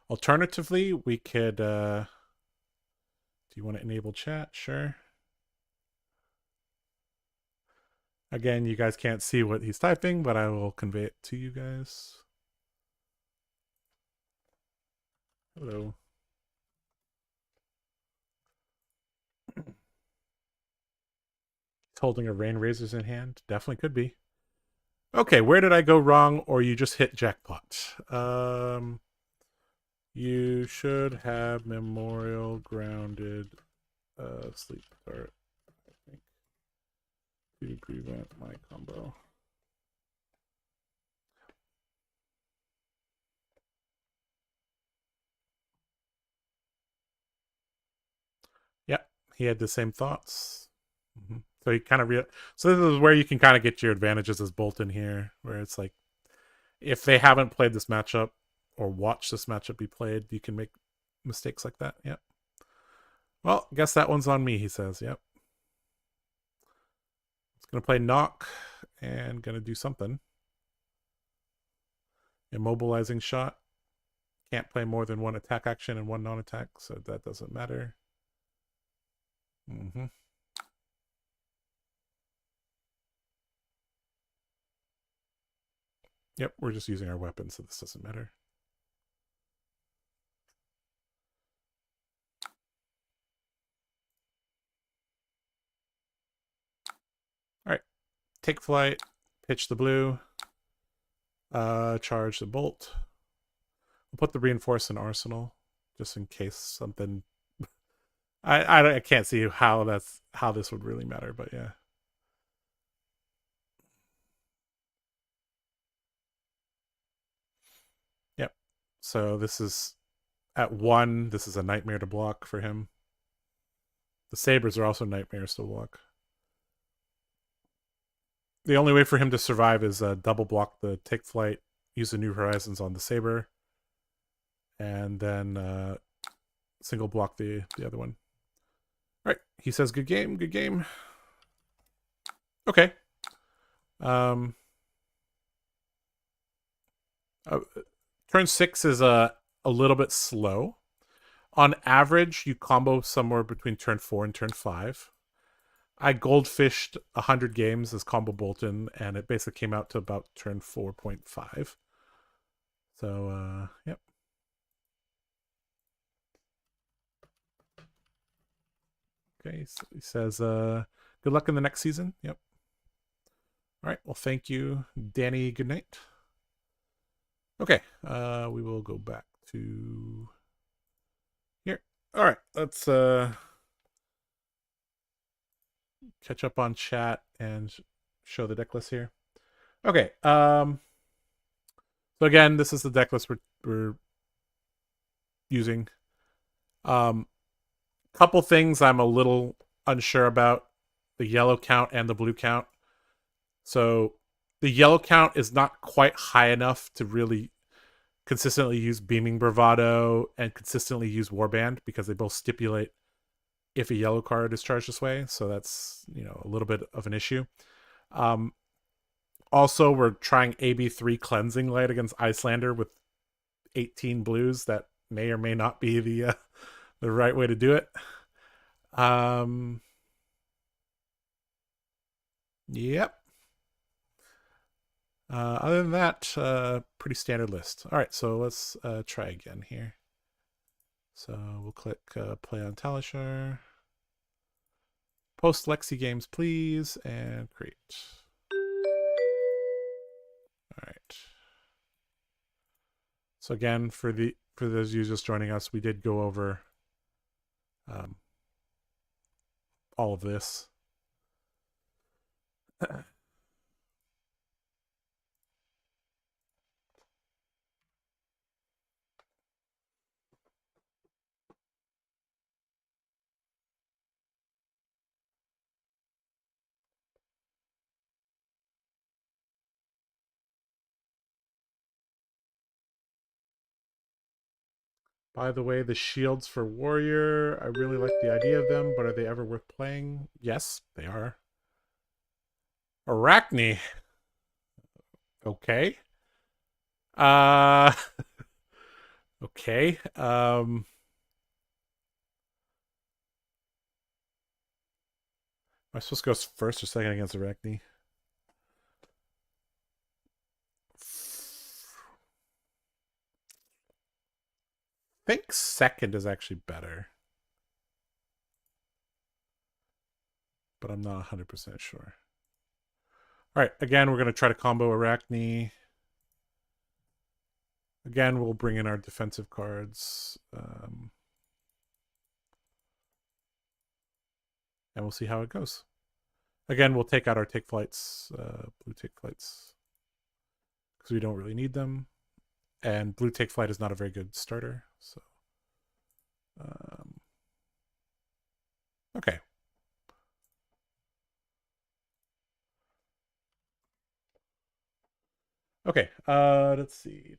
Alternatively, we could... do you want to enable chat? Sure. Again, you guys can't see what he's typing, but I will convey it to you guys. Hello. He's holding a rain razors in hand. Definitely could be. Okay, where did I go wrong, or you just hit jackpot? You should have memorial grounded sleep dart, I think, to prevent my combo. Yep, he had the same thoughts. Mm-hmm. So he kind of so this is where you can kind of get your advantages as Bolton here, where it's like if they haven't played this matchup or watched this matchup be played, you can make mistakes like that. Yep. Well, guess that one's on me, he says. Yep. It's gonna play knock and gonna do something. Immobilizing shot. Can't play more than one attack action and one non-attack, so that doesn't matter. Mm-hmm. Yep, we're just using our weapon, so this doesn't matter. All right, take flight, pitch the blue, charge the bolt. We'll put the reinforce in arsenal, just in case something. I can't see how this would really matter, but yeah. Yep. So this is at 1. This is a nightmare to block for him. The sabers are also nightmares to block. The only way for him to survive is double block the take flight, use the New Horizons on the saber, and then single block the other one. All right, he says good game, good game. Okay. Turn 6 is a little bit slow. On average, you combo somewhere between turn 4 and turn 5. I goldfished 100 games as combo Bolton, and it basically came out to about turn 4.5. So, yep. Okay, so he says, good luck in the next season. Yep. All right, well, thank you, Danny. Good night. Okay, we will go back to here. All right, let's catch up on chat and show the deck list here. Okay, so again, this is the deck list we're using. Couple things I'm a little unsure about: the yellow count and the blue count. So the yellow count is not quite high enough to really consistently use Beaming Bravado and consistently use Warband, because they both stipulate if a yellow card is charged this way. So that's, a little bit of an issue. Also, we're trying AB3 Cleansing Light against Icelander with 18 blues. That may or may not be the right way to do it. Yep. Other than that, pretty standard list. All right, so let's try again here. So we'll click play on Talishar. Post-Lexi games, please, and create. All right. So again, for those users joining us, we did go over all of this. By the way, the shields for Warrior, I really like the idea of them, but are they ever worth playing? Yes, they are. Arakni. Okay. Okay. Am I supposed to go first or second against Arakni? I think second is actually better. But I'm not 100% sure. All right, again, we're going to try to combo Arakni. Again, we'll bring in our defensive cards. And we'll see how it goes. Again, we'll take out our take flights, blue take flights, because we don't really need them. And blue take flight is not a very good starter. So, okay. Okay, let's see.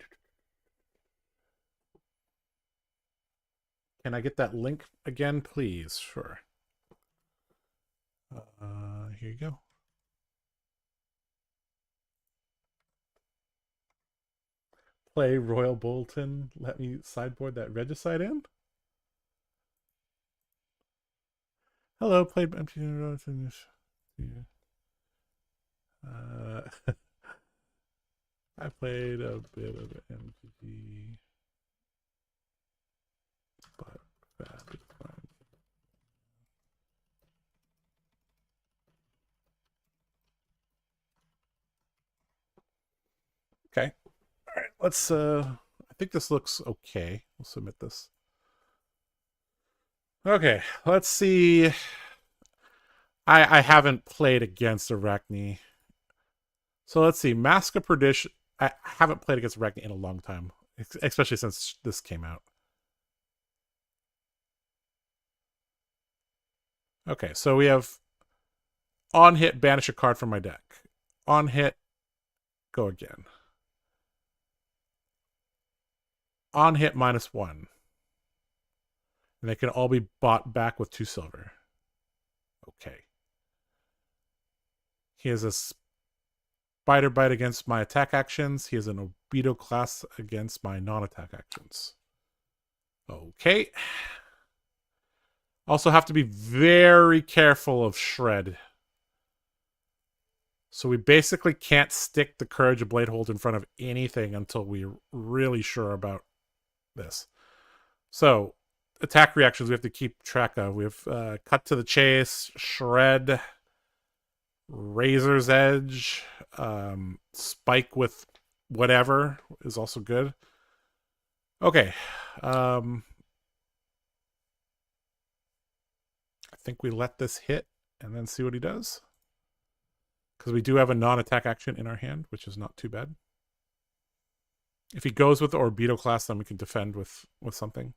Can I get that link again, please? Sure. Here you go. Play Royal Bolton. Let me sideboard that Regicide in. Hello, played empty. I played a bit of MTG, but that is fine. Okay. All right. Let's. I think this looks okay. We'll submit this. Okay. Let's see. I haven't played against Arakni. So let's see. Mask of Perdition. I haven't played against Arakni in a long time, especially since this came out. Okay, so we have on hit, banish a card from my deck. On hit, go again. On hit, -1. And they can all be bought back with 2 silver. Okay. He has a Spider Bite against my attack actions. He has an Obito class against my non-attack actions. Okay. Also have to be very careful of Shred. So we basically can't stick the Courage of Bladehold in front of anything until we're really sure about this. So, attack reactions we have to keep track of. We have Cut to the Chase, Shred, Razor's Edge, Spike with whatever is also good. Okay. I think we let this hit and then see what he does. Because we do have a non-attack action in our hand, which is not too bad. If he goes with the Orbital class, then we can defend with something.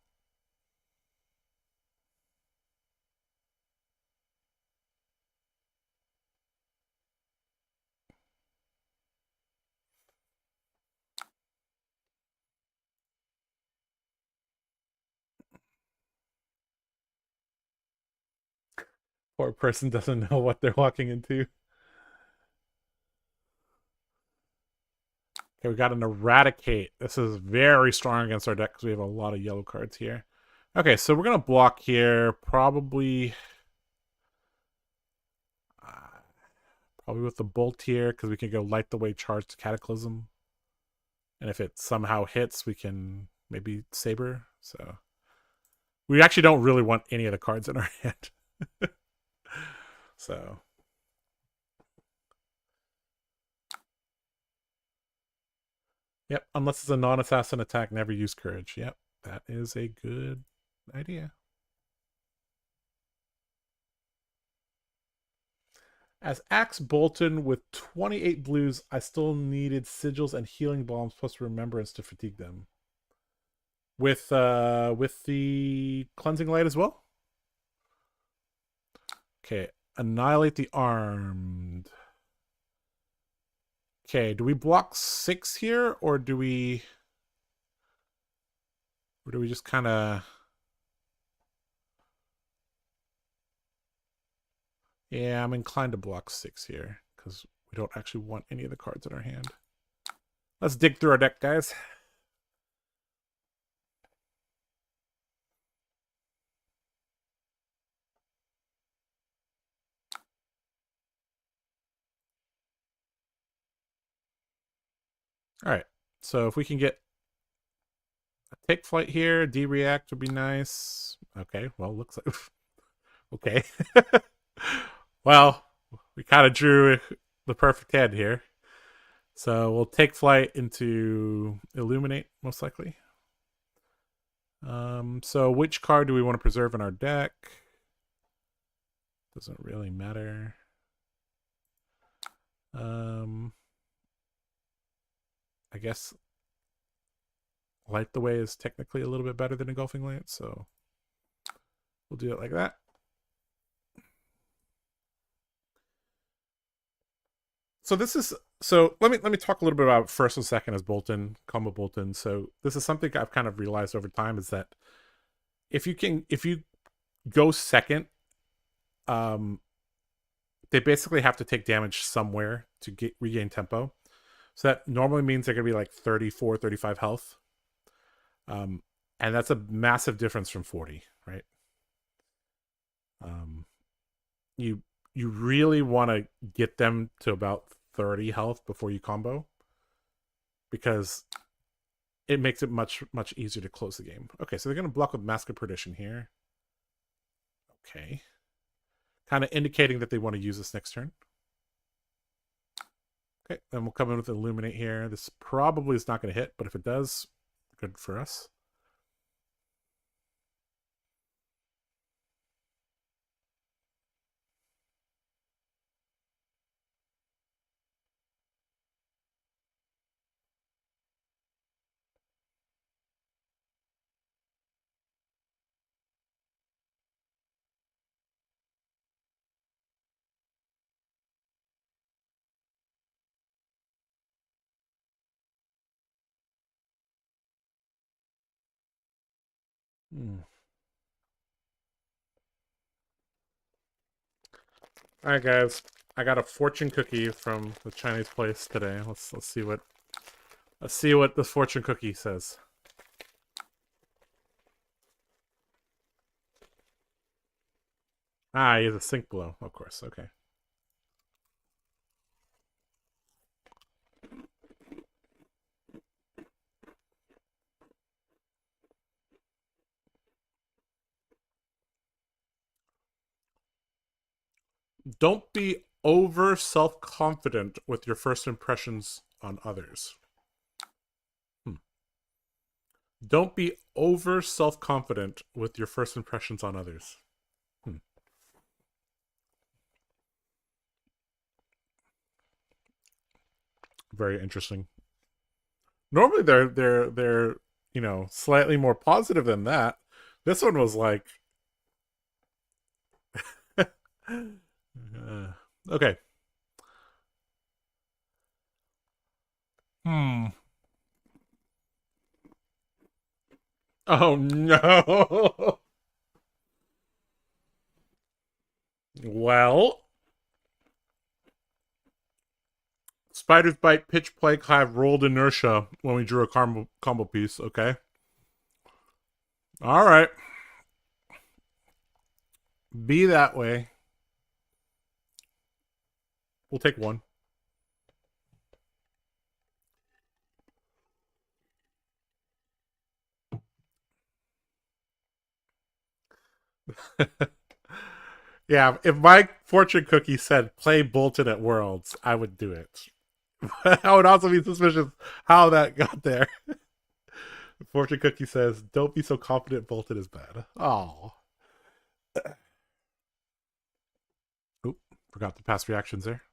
Poor person doesn't know what they're walking into. Okay, we got an Eradicate. This is very strong against our deck because we have a lot of yellow cards here. Okay, so we're going to block here. Probably Probably with the Bolt here, because we can go Light the Way Charged Cataclysm. And if it somehow hits, we can maybe Saber. So we actually don't really want any of the cards in our hand. So yep, unless it's a non-assassin attack, never use Courage. Yep, that is a good idea. As Axe Bolton with 28 blues, I still needed sigils and healing bombs plus remembrance to fatigue them. With the cleansing light as well. Okay, annihilate the armed. Okay, do we block 6 here, or do we just kind of? Yeah, I'm inclined to block 6 here because we don't actually want any of the cards in our hand. Let's dig through our deck, guys. All right, so if we can get a take flight here, D-react would be nice. Okay, well, looks like... okay. Well, we kind of drew the perfect hand here. So we'll take flight into Illuminate, most likely. So which card do we want to preserve in our deck? Doesn't really matter. I guess Light the Way is technically a little bit better than Engulfing Lance, so we'll do it like that. So this is let me talk a little bit about first and second as Bolton, combo Bolton. So this is something I've kind of realized over time is that if you go second, they basically have to take damage somewhere to regain tempo. So that normally means they're going to be like 34, 35 health. And that's a massive difference from 40, right? You really want to get them to about 30 health before you combo, because it makes it much easier to close the game. Okay, so they're going to block with Mask of Perdition here. Okay. Kind of indicating that they want to use this next turn. Okay, then we'll come in with Illuminate here. This probably is not going to hit, but if it does, good for us. All right, guys. I got a fortune cookie from the Chinese place today. Let's see what the fortune cookie says. Ah, he has a sink below, of course. Okay. Don't be over self-confident with your first impressions on others. Don't be over self-confident with your first impressions on others. Very interesting. Normally they're slightly more positive than that. This one was like okay. Oh no. Well, Spider's Bite, Pitch Plague have rolled inertia when we drew a combo piece, okay? All right. Be that way. We'll take one. Yeah, if my fortune cookie said play Bolton at Worlds, I would do it. I would also be suspicious how that got there. Fortune cookie says, "Don't be so confident Bolton is bad." Oh, oop, forgot the past reactions there.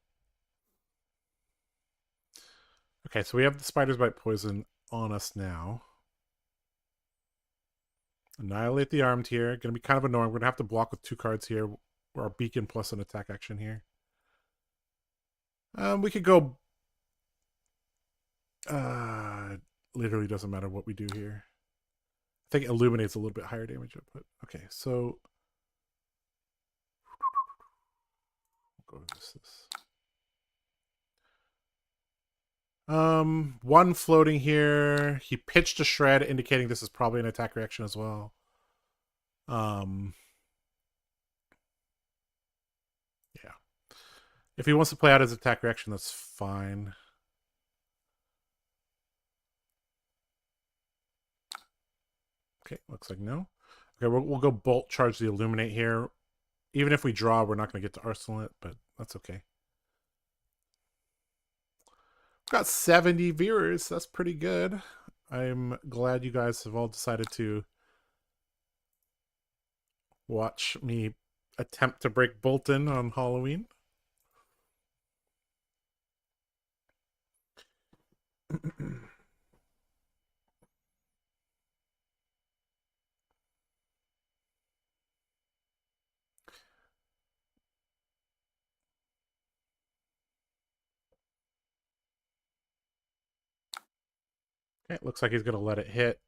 Okay, so we have the Spider's Bite poison on us now. Annihilate the Armed here. Gonna be kind of annoying. We're gonna have to block with 2 cards here. Our Beacon plus an attack action here. We could go. Literally doesn't matter what we do here. I think Illuminate's a little bit higher damage output. Okay, so we'll go with this. One floating here. He pitched a shred, indicating this is probably an attack reaction as well. Yeah. If he wants to play out his attack reaction, that's fine. Okay, looks like no. Okay, we'll go Bolt charge the Illuminate here. Even if we draw, we're not going to get to Arsenal it, but that's okay. Got 70 viewers. That's pretty good. I'm glad you guys have all decided to watch me attempt to break Bolton on Halloween. Okay, it looks like he's going to let it hit.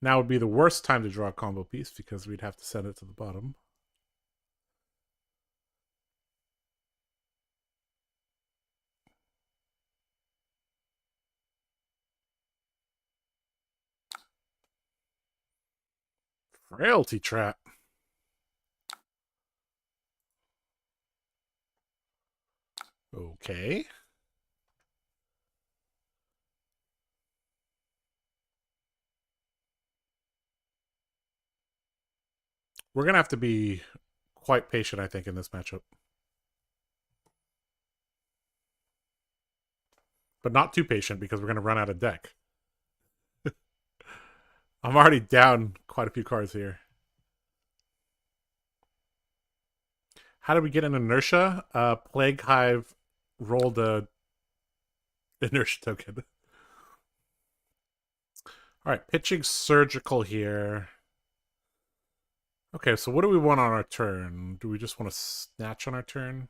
Now would be the worst time to draw a combo piece because we'd have to send it to the bottom. Frailty Trap. Okay. We're going to have to be quite patient, I think, in this matchup. But not too patient because we're going to run out of deck. I'm already down quite a few cards here. How did we get an inertia? Plague Hive rolled a inertia token. All right, pitching Surgical here. Okay, so what do we want on our turn? Do we just want to snatch on our turn?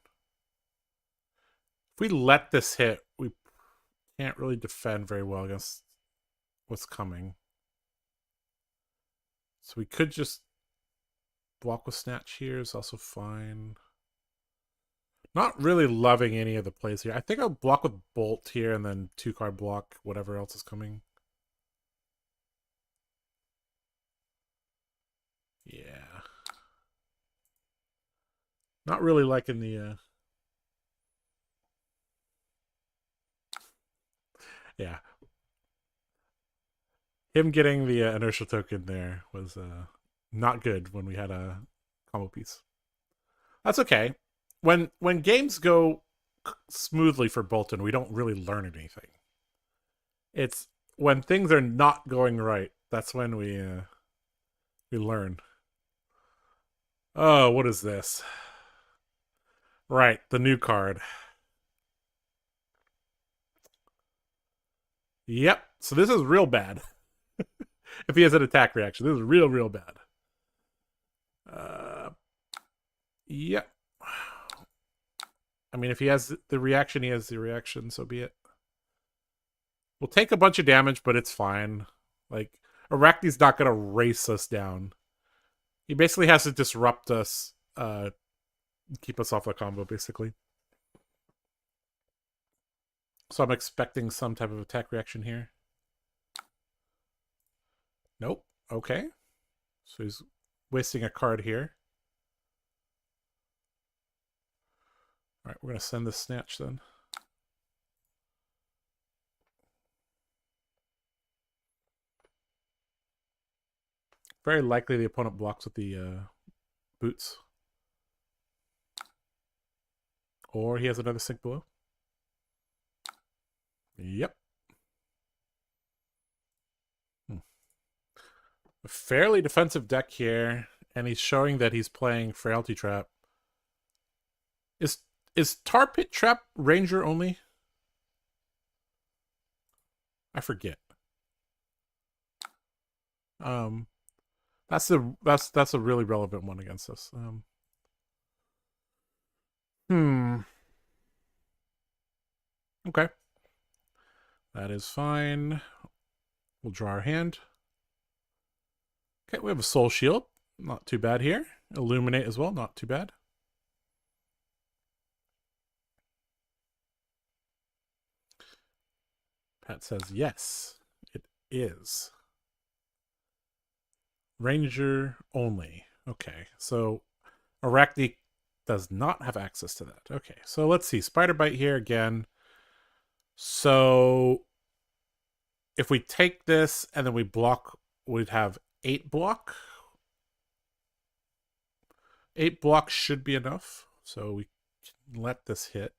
If we let this hit, we can't really defend very well against what's coming. So we could just block with snatch here is also fine. Not really loving any of the plays here. I think I'll block with Bolt here and then 2-card block whatever else is coming. Yeah. Not really liking the... Yeah. Him getting the inertial token there was not good when we had a combo piece. That's okay. When games go smoothly for Bolton, we don't really learn anything. It's when things are not going right, that's when we learn. Oh, what is this? Right, the new card. Yep. So this is real bad. If he has an attack reaction, this is real bad. Yep. I mean, if he has the reaction, he has the reaction, so be it. We'll take a bunch of damage, but it's fine. Like, Arakni's not going to race us down. He basically has to disrupt us, keep us off the combo, basically. So I'm expecting some type of attack reaction here. Nope. Okay. So he's wasting a card here. Alright, we're going to send this snatch then. Very likely the opponent blocks with the boots. Or he has another sink below. Yep. A fairly defensive deck here, and he's showing that he's playing Frailty Trap. Is Tar Pit Trap Ranger only? I forget. That's a really relevant one against us. Okay. That is fine. We'll draw our hand. Okay, we have a Soul Shield. Not too bad here. Illuminate as well. Not too bad. Pat says yes, it is. Ranger only. Okay, so Arakni does not have access to that. Okay, so let's see. Spider Bite here again. So if we take this and then we block, we'd have 8 block. 8 blocks should be enough. So we can let this hit.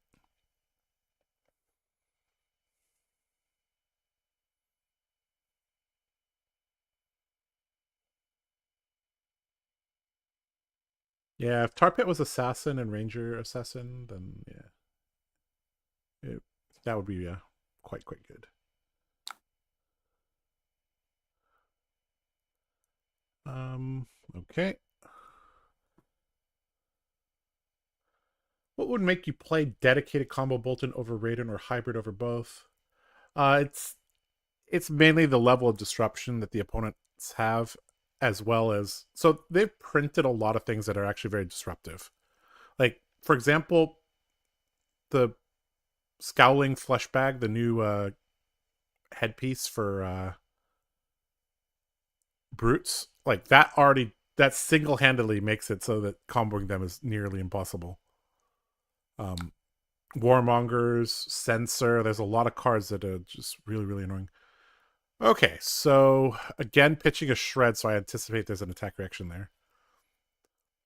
Yeah, if Tar Pit was Assassin and Ranger Assassin, then yeah. That would be quite good. Okay. What would make you play dedicated combo Bolton over Raiden or hybrid over both? It's mainly the level of disruption that the opponents have, as well as, so they've printed a lot of things that are actually very disruptive. Like, for example, the Scowling Flesh Bag, the new headpiece for brutes, like that single-handedly makes it so that comboing them is nearly impossible. Warmongers, Censor, there's a lot of cards that are just really annoying. Okay, so again, pitching a Shred, so I anticipate there's an attack reaction there.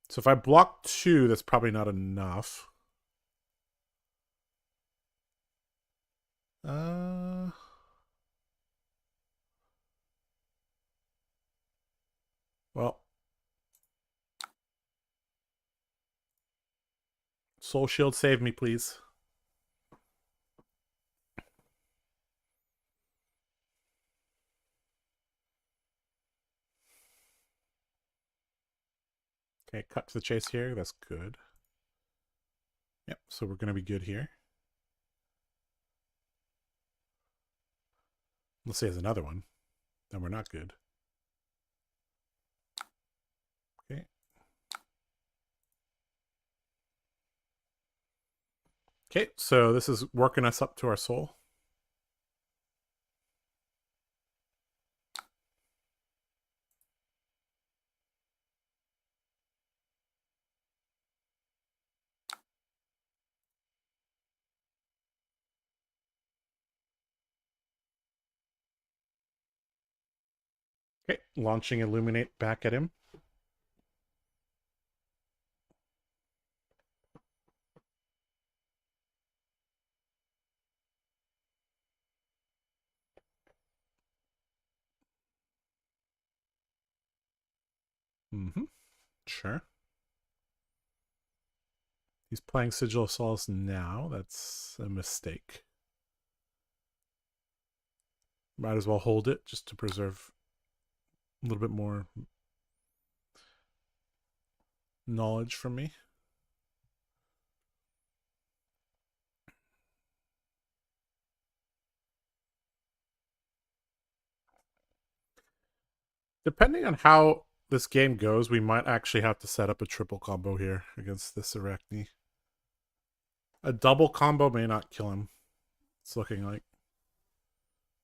So if I block 2, that's probably not enough. Well, Soul Shield, save me, please. Okay, cut to the chase here. That's good. Yep, so we're going to be good here. Let's say there's another one. Then we're not good. Okay. Okay, so this is working us up to our soul. Okay, launching Illuminate back at him. Sure. He's playing Sigil of Solace now. That's a mistake. Might as well hold it just to preserve a little bit more knowledge from me. Depending on how this game goes, we might actually have to set up a triple combo here against this Arakni. A double combo may not kill him. It's looking like.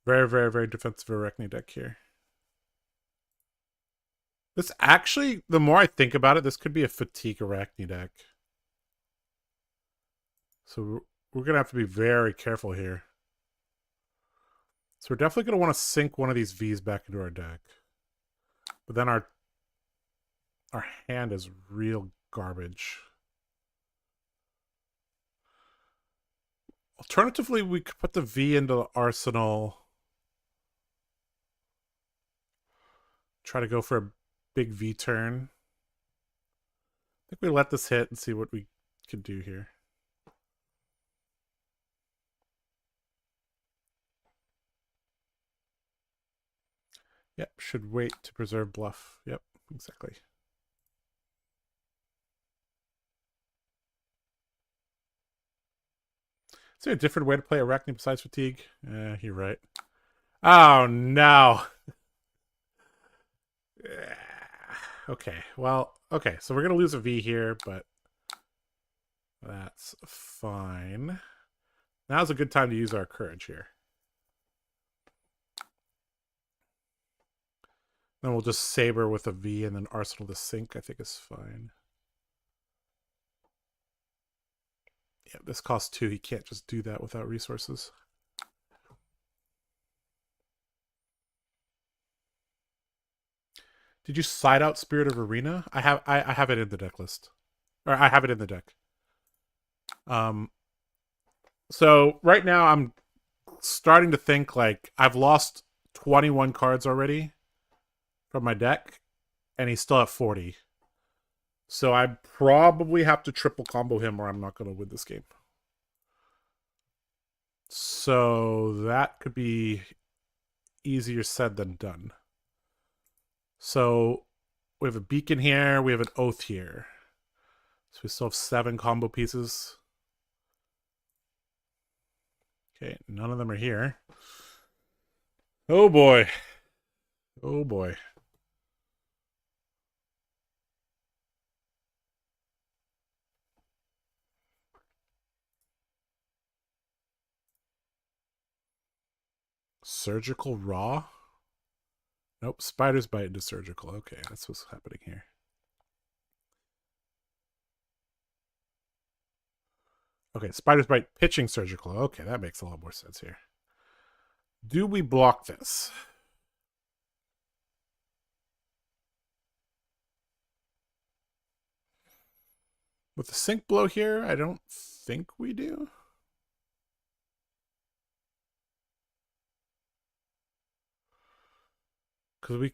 Very defensive Arakni deck here. This actually, the more I think about it, this could be a fatigue Arakni deck. So we're going to have to be very careful here. So we're definitely going to want to sink one of these Vs back into our deck. But then our hand is real garbage. Alternatively, we could put the V into the arsenal. Try to go for a big V turn. I think we let this hit and see what we can do here. Yep, should wait to preserve bluff. Yep, exactly. Is there a different way to play Arakni besides fatigue? You're right. Oh, no. Okay, well, okay, so we're going to lose a V here, but that's fine. Now's a good time to use our courage here. Then we'll just saber with a V and then arsenal to sink, I think is fine. Yeah, this costs 2. He can't just do that without resources. Did you side out Spirit of Arena? I have it in the deck list. Or I have it in the deck. So right now I'm starting to think like I've lost 21 cards already from my deck, and he's still at 40. So I probably have to triple combo him or I'm not going to win this game. So that could be easier said than done. So we have a beacon here. We have an oath here. So we still have 7 combo pieces. Okay, none of them are here. Oh boy. Oh boy. Surgical Raw? Nope, Spider's Bite into Surgical. Okay, that's what's happening here. Okay, Spider's Bite pitching Surgical. Okay, that makes a lot more sense here. Do we block this? With the Sink Blow here, I don't think we do. Because we...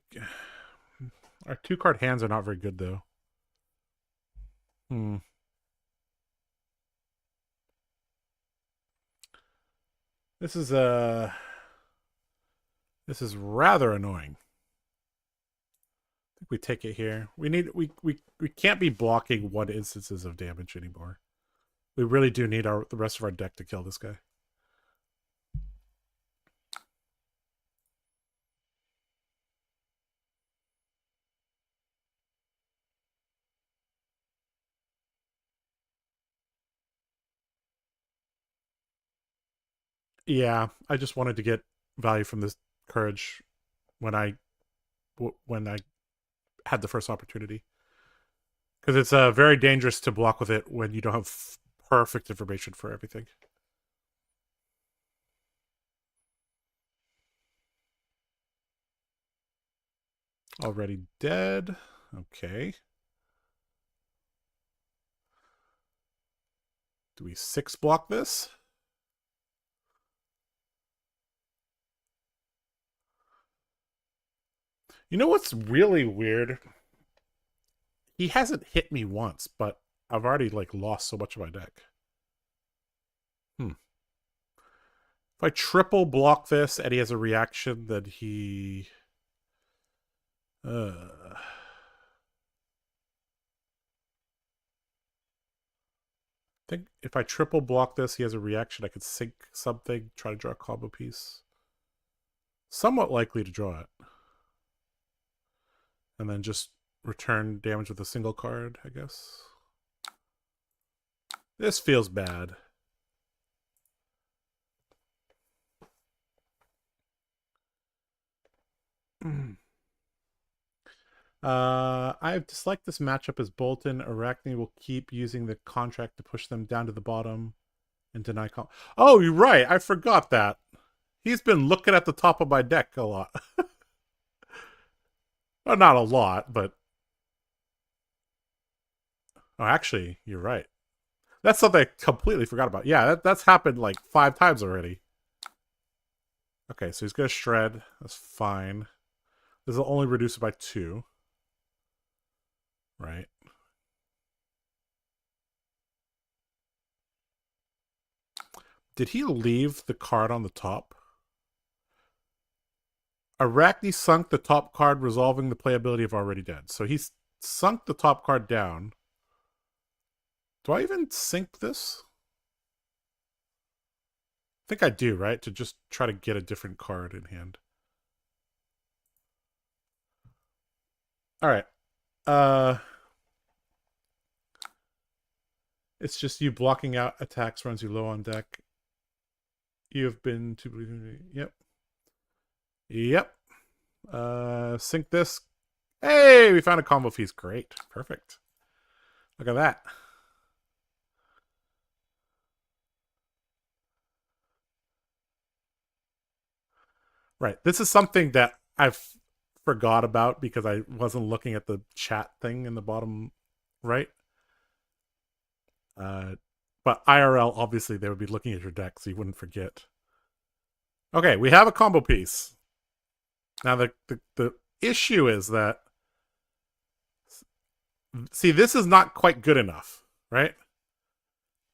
Our 2-card hands are not very good, though. This is rather annoying. I think we take it here. We can't be blocking 1 instances of damage anymore. We really do need the rest of our deck to kill this guy. Yeah, I just wanted to get value from this courage when I had the first opportunity. Because it's very dangerous to block with it when you don't have perfect information for everything. Already dead. Okay. Do we 6 block this? You know what's really weird? He hasn't hit me once, but I've already like lost so much of my deck. If I triple block this and he has a reaction, then he... I think if I triple block this, he has a reaction. I could sink something, try to draw a combo piece. Somewhat likely to draw it. And then just return damage with a single card, I guess. This feels bad. I've disliked this matchup as Bolton. Arakni will keep using the contract to push them down to the bottom. And deny combo. Oh, you're right. I forgot that. He's been looking at the top of my deck a lot. Well, not a lot, but... Oh, actually, you're right. That's something I completely forgot about. Yeah, that's happened like 5 times already. Okay, so he's going to shred. That's fine. This will only reduce it by 2. Right. Did he leave the card on the top? Arakni sunk the top card, resolving the playability of Already Dead. So he's sunk the top card down. Do I even sink this? I think I do, right? To just try to get a different card in hand. Alright. It's just you blocking out attacks runs you low on deck. You have been to... Yep. Yep. Sync this. Hey, we found a combo piece. Great. Perfect. Look at that. Right. This is something that I've forgot about because I wasn't looking at the chat thing in the bottom right. But IRL, obviously, they would be looking at your deck, so you wouldn't forget. Okay, we have a combo piece. Now, the issue is that... See, this is not quite good enough, right?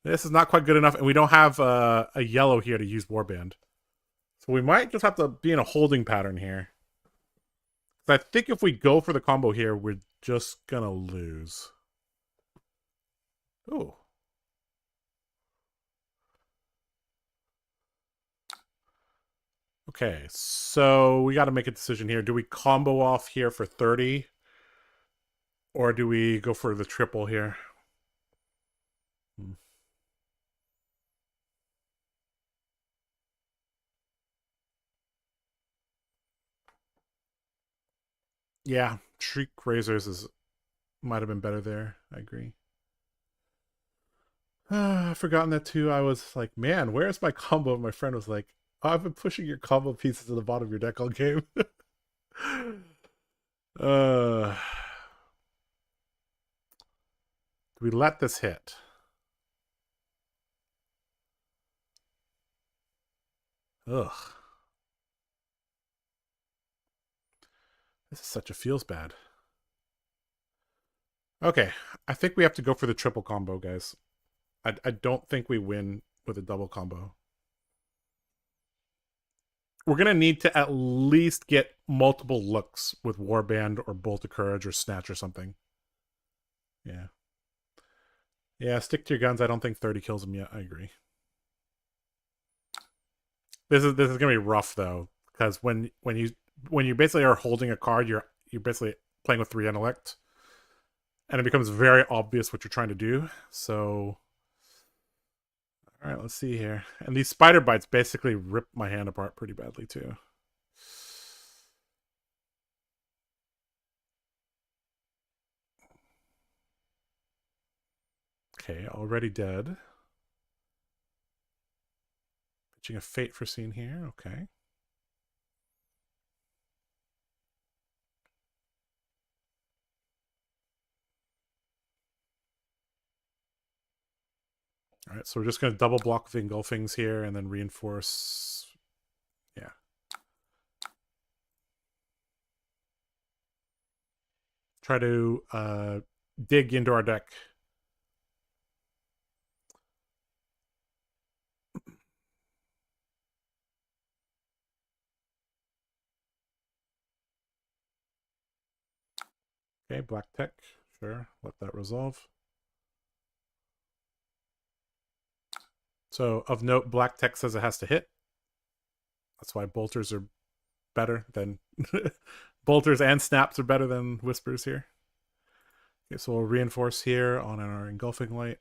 This is not quite good enough, and we don't have a yellow here to use Warband. So we might just have to be in a holding pattern here. I think if we go for the combo here, we're just gonna lose. Ooh. Okay, so we got to make a decision here. Do we combo off here for 30? Or do we go for the triple here? Yeah, Shriek Razors might have been better there. I agree. I've forgotten that too. I was like, man, where's my combo? My friend was like, oh, I've been pushing your combo pieces to the bottom of your deck all game. Do we let this hit? Ugh. This is such a feels bad. Okay, I think we have to go for the triple combo, guys. I don't think we win with a double combo. We're going to need to at least get multiple looks with Warband or Bolt of Courage or Snatch or something. Yeah. Yeah, stick to your guns. I don't think 30 kills him yet. I agree. This is going to be rough though, because when you basically are holding a card, you're basically playing with 3 intellect, and it becomes very obvious what you're trying to do. So, all right, let's see here. And these spider bites basically rip my hand apart pretty badly too. Okay, already dead. Pitching a Fate for scene here. Okay. All right, so we're just going to double block the engulfings here and then reinforce. Yeah. Try to dig into our deck. Okay, black tech. Sure, let that resolve. So, of note, black tech says it has to hit. That's why bolters are better than... bolters and snaps are better than whispers here. Okay, so we'll reinforce here on our engulfing light.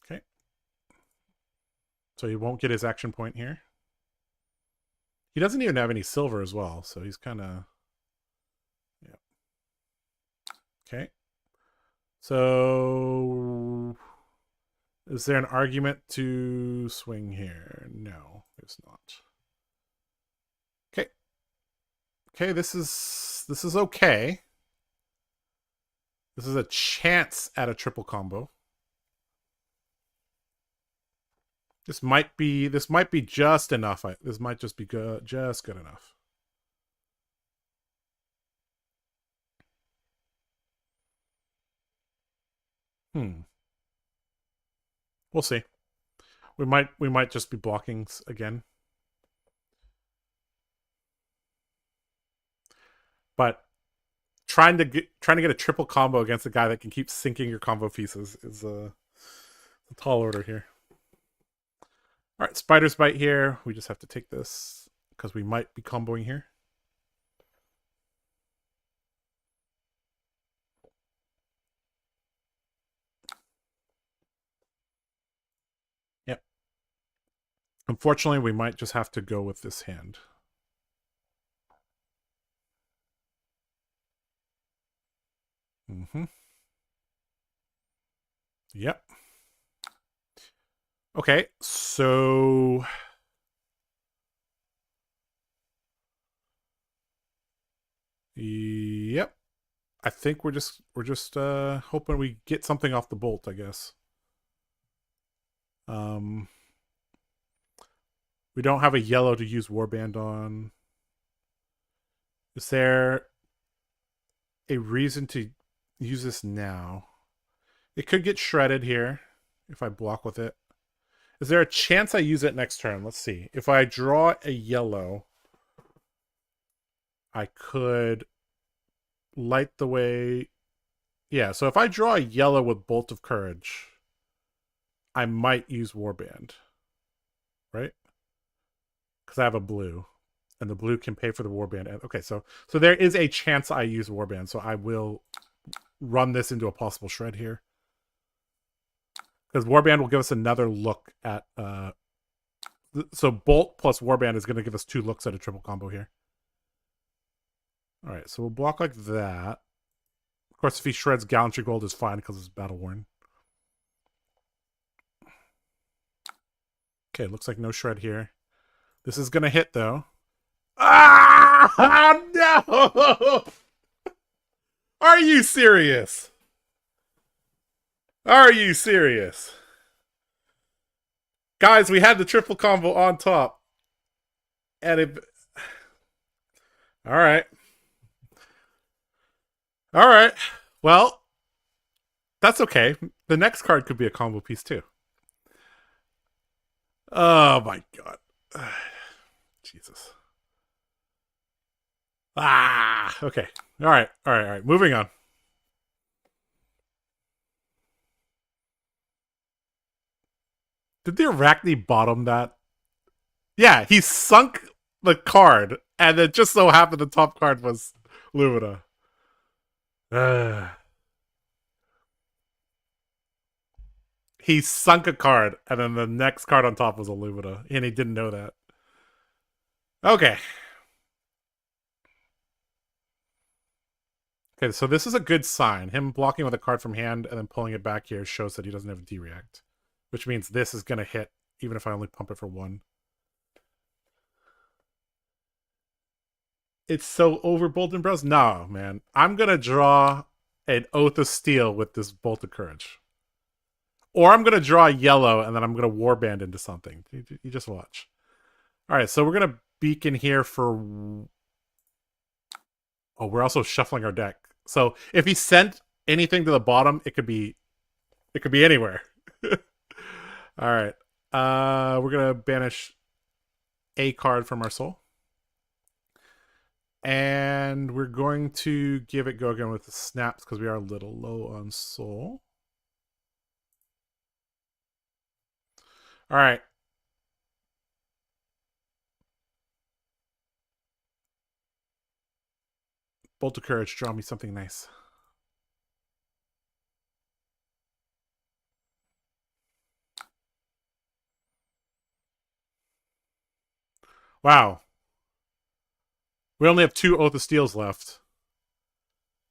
Okay. So he won't get his action point here. He doesn't even have any silver as well, so he's kind of... Yeah. Okay. So, is there an argument to swing here? No, there's not. Okay. Okay, this is okay. This is a chance at a triple combo. This might be just enough. This might just be just good enough. We'll see. We might just be blocking again. But trying to get a triple combo against a guy that can keep sinking your combo pieces is a tall order here. All right, Spider's Bite here. We just have to take this because we might be comboing here. Yep. Unfortunately, we might just have to go with this hand. Yep. Okay, so yep. I think we're just hoping we get something off the bolt, I guess. We don't have a yellow to use Warband on. Is there a reason to use this now? It could get shredded here if I block with it. Is there a chance I use it next turn? Let's see. If I draw a yellow, I could light the way. Yeah, so if I draw a yellow with Bolt of Courage, I might use Warband. Right? Because I have a blue. And the blue can pay for the Warband. Okay, so there is a chance I use Warband, so I will run this into a possible shred here. Because Warband will give us another look at... so Bolt plus Warband is going to give us 2 looks at a triple combo here. Alright, so we'll block like that. Of course, if he shreds Gallantry Gold is fine because it's battle worn. Okay, looks like no shred here. This is going to hit, though. Ah! No! Are you serious? Are you serious? Guys, we had the triple combo on top. And it... Alright. Alright. Well, that's okay. The next card could be a combo piece, too. Oh, my God. Jesus. Ah, okay. All right. Moving on. Did the Arakni bottom that? Yeah, he sunk the card, and it just so happened the top card was Lumina. He sunk a card, and then the next card on top was a Lumina, and he didn't know that. Okay. Okay, so this is a good sign. Him blocking with a card from hand and then pulling it back here shows that he doesn't have a D-React. Which means this is going to hit, even if I only pump it for 1. It's so over Bolton Bros? No, man. I'm going to draw an Oath of Steel with this Bolt of Courage. Or I'm going to draw a yellow, and then I'm going to Warband into something. You just watch. All right, so we're going to beacon here for... Oh, we're also shuffling our deck. So if he sent anything to the bottom, it could be anywhere. All right. We're going to banish a card from our soul. And we're going to give it go again with the snaps because we are a little low on soul. All right. Bolt of Courage, draw me something nice. Wow. We only have 2 Oath of Steels left.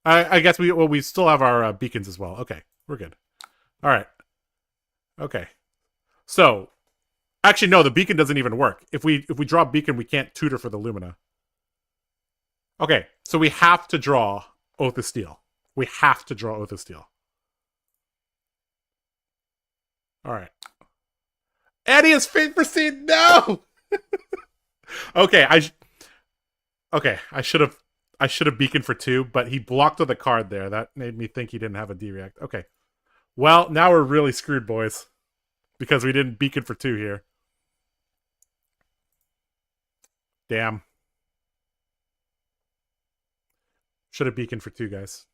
I guess we still have our beacons as well. Okay, we're good. All right. Okay. So actually, no, the beacon doesn't even work. If we draw a beacon, we can't tutor for the Lumina. Okay, so we have to draw Oath of Steel. We have to draw Oath of Steel. All right. Eddie is Fate Proceed. No. Okay, I should have beaconed for 2, but he blocked with a card there. That made me think he didn't have a D react. Okay. Well, now we're really screwed, boys, because we didn't beacon for 2 here. Damn. Should have beaconed for 2, guys.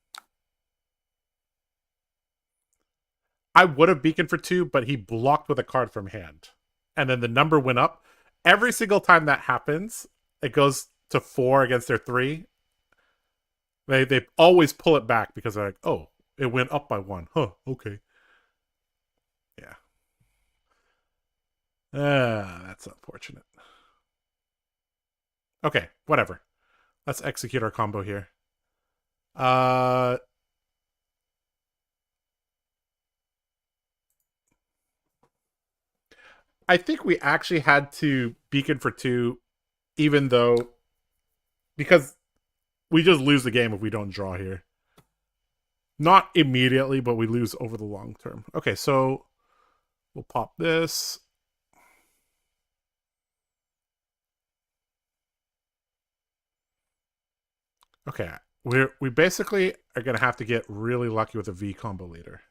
I would have beaconed for 2, but he blocked with a card from hand. And then the number went up. Every single time that happens, it goes to 4 against their 3. They always pull it back because they're like, oh, it went up by 1. Huh, okay. Yeah. That's unfortunate. Okay, whatever. Let's execute our combo here. I think we actually had to beacon for 2, even though, because we just lose the game if we don't draw here. Not immediately, but we lose over the long term. Okay, so we'll pop this. Okay, we basically are gonna have to get really lucky with a V combo later.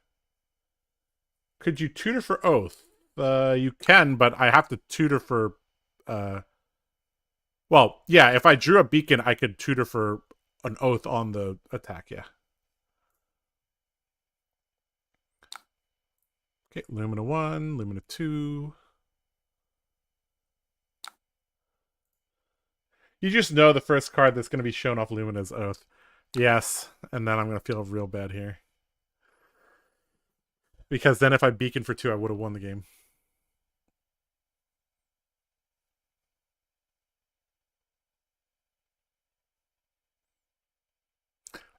Could you tutor for Oath? You can, but I have to tutor for. Well, yeah. If I drew a beacon, I could tutor for an Oath on the attack. Yeah. Okay, Lumina 1, Lumina 2. You just know the first card that's going to be shown off Lumina's Oath. Yes, and then I'm going to feel real bad here. Because then if I beacon for 2, I would have won the game.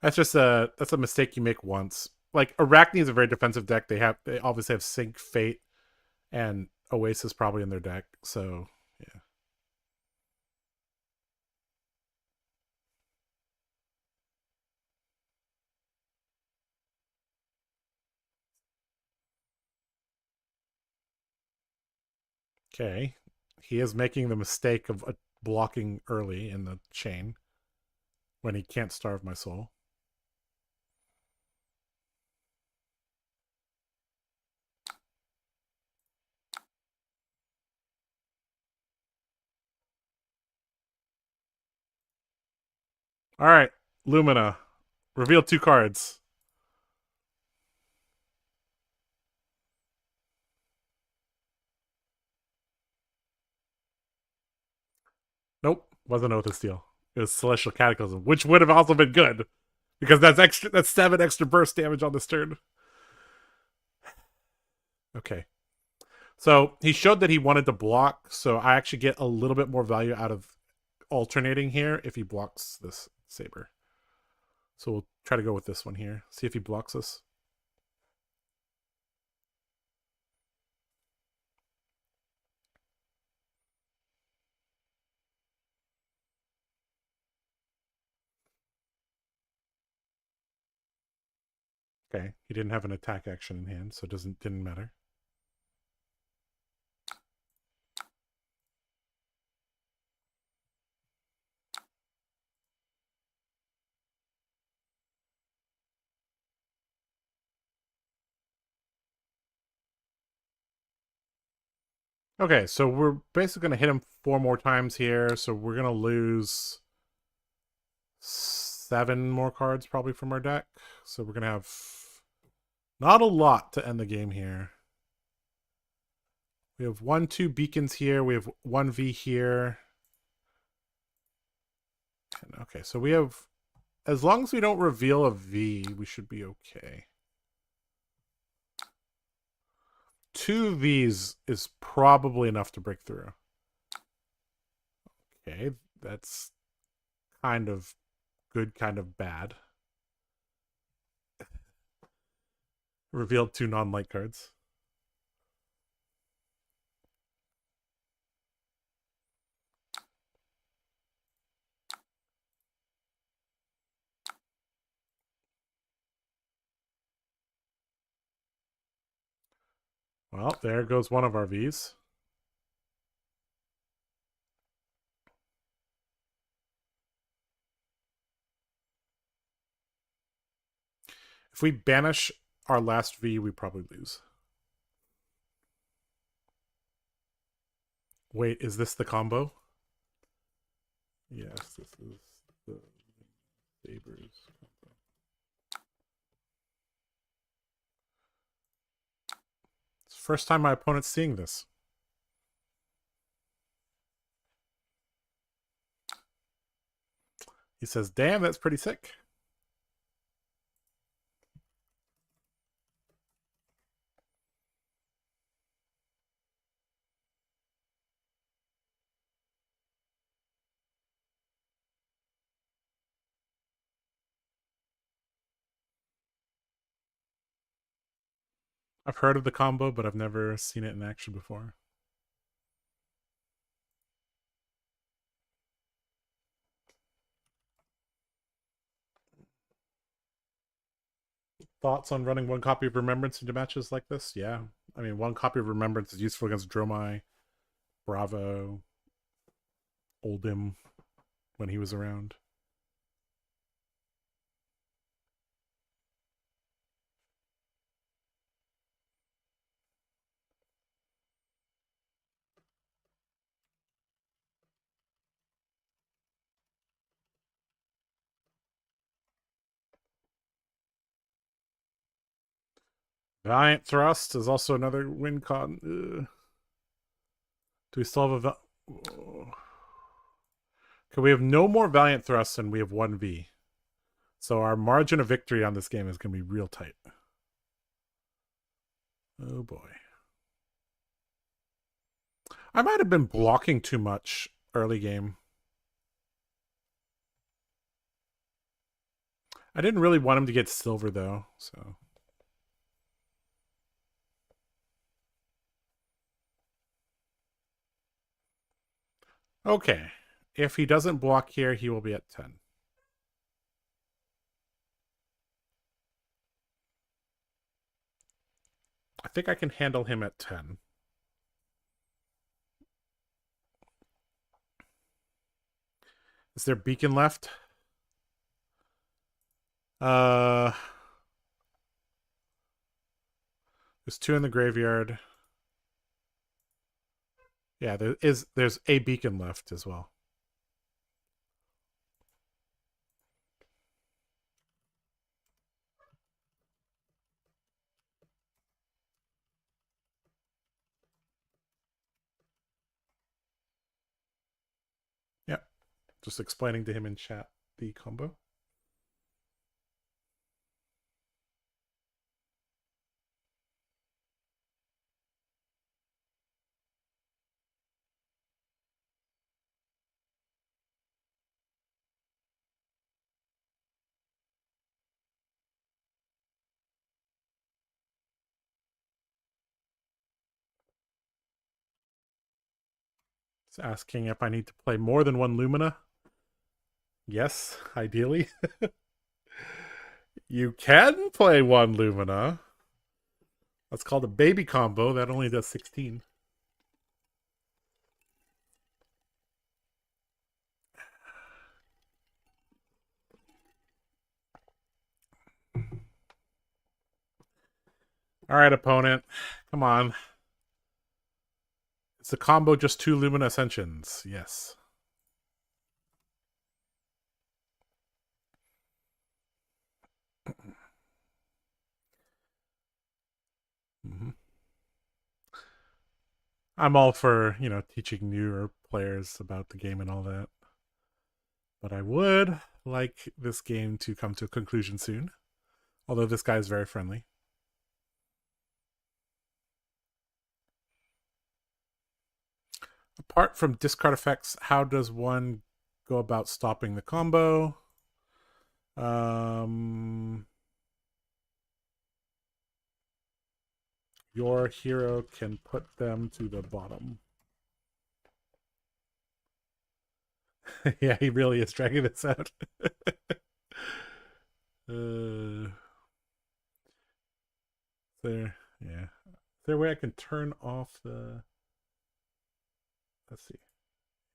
That's a mistake you make once. Like Arakni is a very defensive deck. They obviously have Sync, Fate, and Oasis probably in their deck. So yeah. Okay. He is making the mistake of blocking early in the chain when he can't starve my soul. All right, Lumina, reveal 2 cards. Nope, wasn't Oath of Steel. It was Celestial Cataclysm, which would have also been good because that's 7 extra burst damage on this turn. Okay. So he showed that he wanted to block, so I actually get a little bit more value out of alternating here if he blocks this Saber. So we'll try to go with this one here. See if he blocks us. Okay, he didn't have an attack action in hand, so it didn't matter. Okay, so we're basically going to hit him 4 more times here, so we're going to lose 7 more cards probably from our deck. So we're going to have not a lot to end the game here. We have 1, 2 beacons here. We have 1 V here. Okay, so we have, as long as we don't reveal a V, we should be okay. 2 Vs is probably enough to break through. Okay, that's kind of good, kind of bad. Revealed 2 non-light cards. Well, there goes one of our Vs. If we banish our last V, we probably lose. Wait, is this the combo? Yes, this is the Sabres combo. It's the first time my opponent's seeing this. He says, damn, that's pretty sick. I've heard of the combo, but I've never seen it in action before. Thoughts on running one copy of Remembrance into matches like this? Yeah. I mean, one copy of Remembrance is useful against Dromi, Bravo, Oldhim when he was around. Valiant Thrust is also another win con. Do we still have a... Okay, we have no more Valiant Thrusts and we have 1V. So our margin of victory on this game is going to be real tight. Oh boy. I might have been blocking too much early game. I didn't really want him to get silver though, so... Okay. If he doesn't block here, he will be at 10. I think I can handle him at 10. Is there beacon left? There's 2 in the graveyard. Yeah, there's a beacon left as well. Yep. Just explaining to him in chat the combo. It's asking if I need to play more than 1 Lumina. Yes, ideally. You can play 1 Lumina. That's called a baby combo. That only does 16. All right, opponent. Come on. It's a combo, just 2 Lumina Ascensions. Yes. I'm all for, teaching newer players about the game and all that. But I would like this game to come to a conclusion soon. Although this guy is very friendly. Apart from discard effects, how does one go about stopping the combo? Your hero can put them to the bottom. Yeah, he really is dragging this out. There, yeah. Is there a way I can turn off the? Let's see.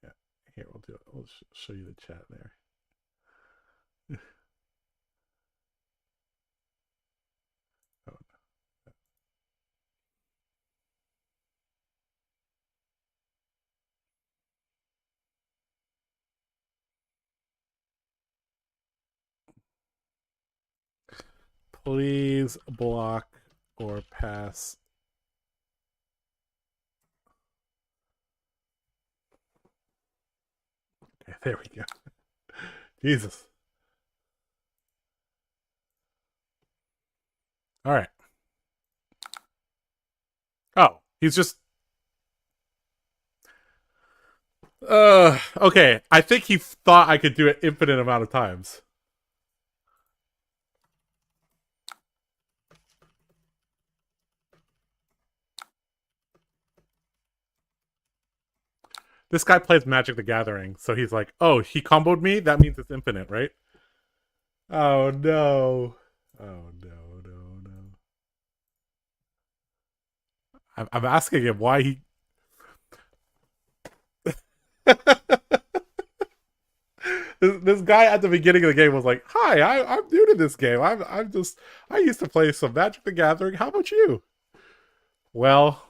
Yeah, here we'll do it. We'll show you the chat there. Oh. Please block or pass. Okay, there we go. Jesus. All right. Oh, he's just. Okay. I think he thought I could do it infinite amount of times. This guy plays Magic the Gathering, so he's like, oh, he comboed me? That means it's infinite, right? Oh, no. Oh, no, no, no. I'm asking him why he... this guy at the beginning of the game was like, hi, I'm new to this game. I used to play some Magic the Gathering. How about you? Well...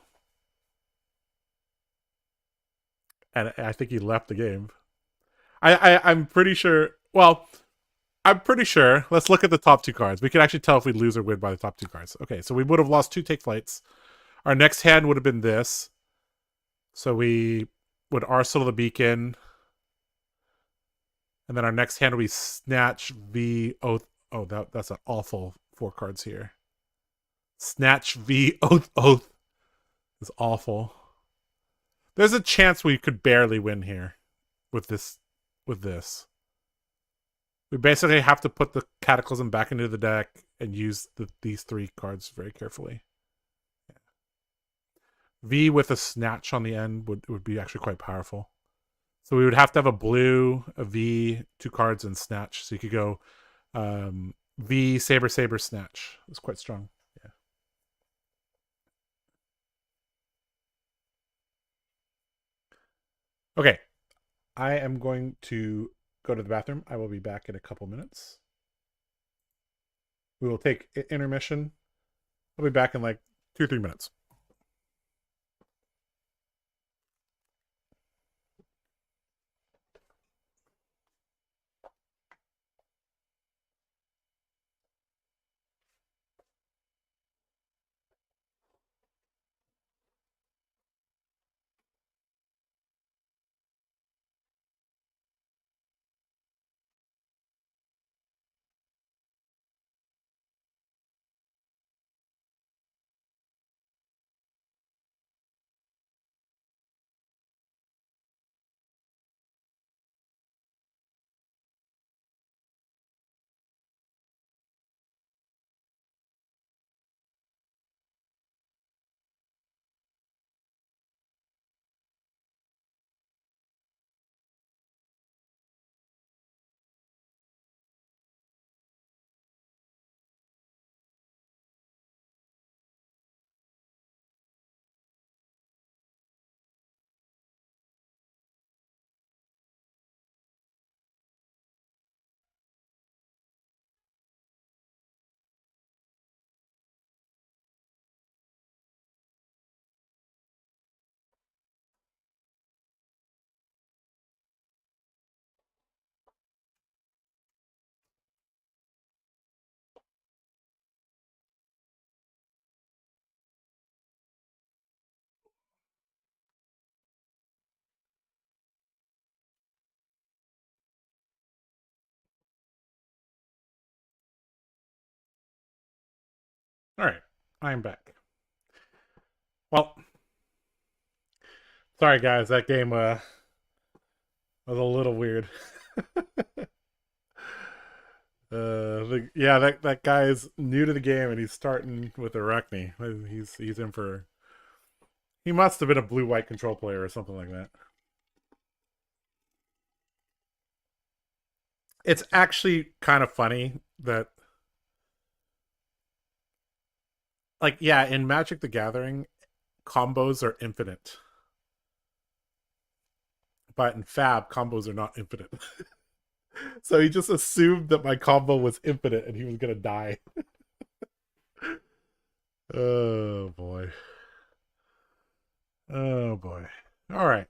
And I think he left the game. I'm pretty sure... Well... I'm pretty sure. Let's look at the top two cards. We can actually tell if we lose or win by the top two cards. Okay, so we would have lost 2 take flights. Our next hand would have been this. So we would Arsenal the Beacon. And then our next hand would be Snatch V Oath. Oh, that's an awful 4 cards here. Snatch V Oath is awful. There's a chance we could barely win here with this. We basically have to put the Cataclysm back into the deck and use these 3 cards very carefully. Yeah. V with a Snatch on the end would be actually quite powerful. So we would have to have a blue, a V, 2 cards, and Snatch. So you could go V, Saber, Snatch. It's quite strong. Yeah. Okay. I am going to go to the bathroom. I will be back in a couple minutes. We will take intermission. I'll be back in like 2 or 3 minutes. All right, I'm back. Well, sorry guys, that game was a little weird. Yeah, that guy is new to the game and he's starting with Arakni. He's in for. He must have been a blue-white control player or something like that. It's actually kind of funny that, like, yeah, in Magic the Gathering, combos are infinite. But in Fab, combos are not infinite. So he just assumed that my combo was infinite and he was gonna die. Oh boy. Oh boy. All right.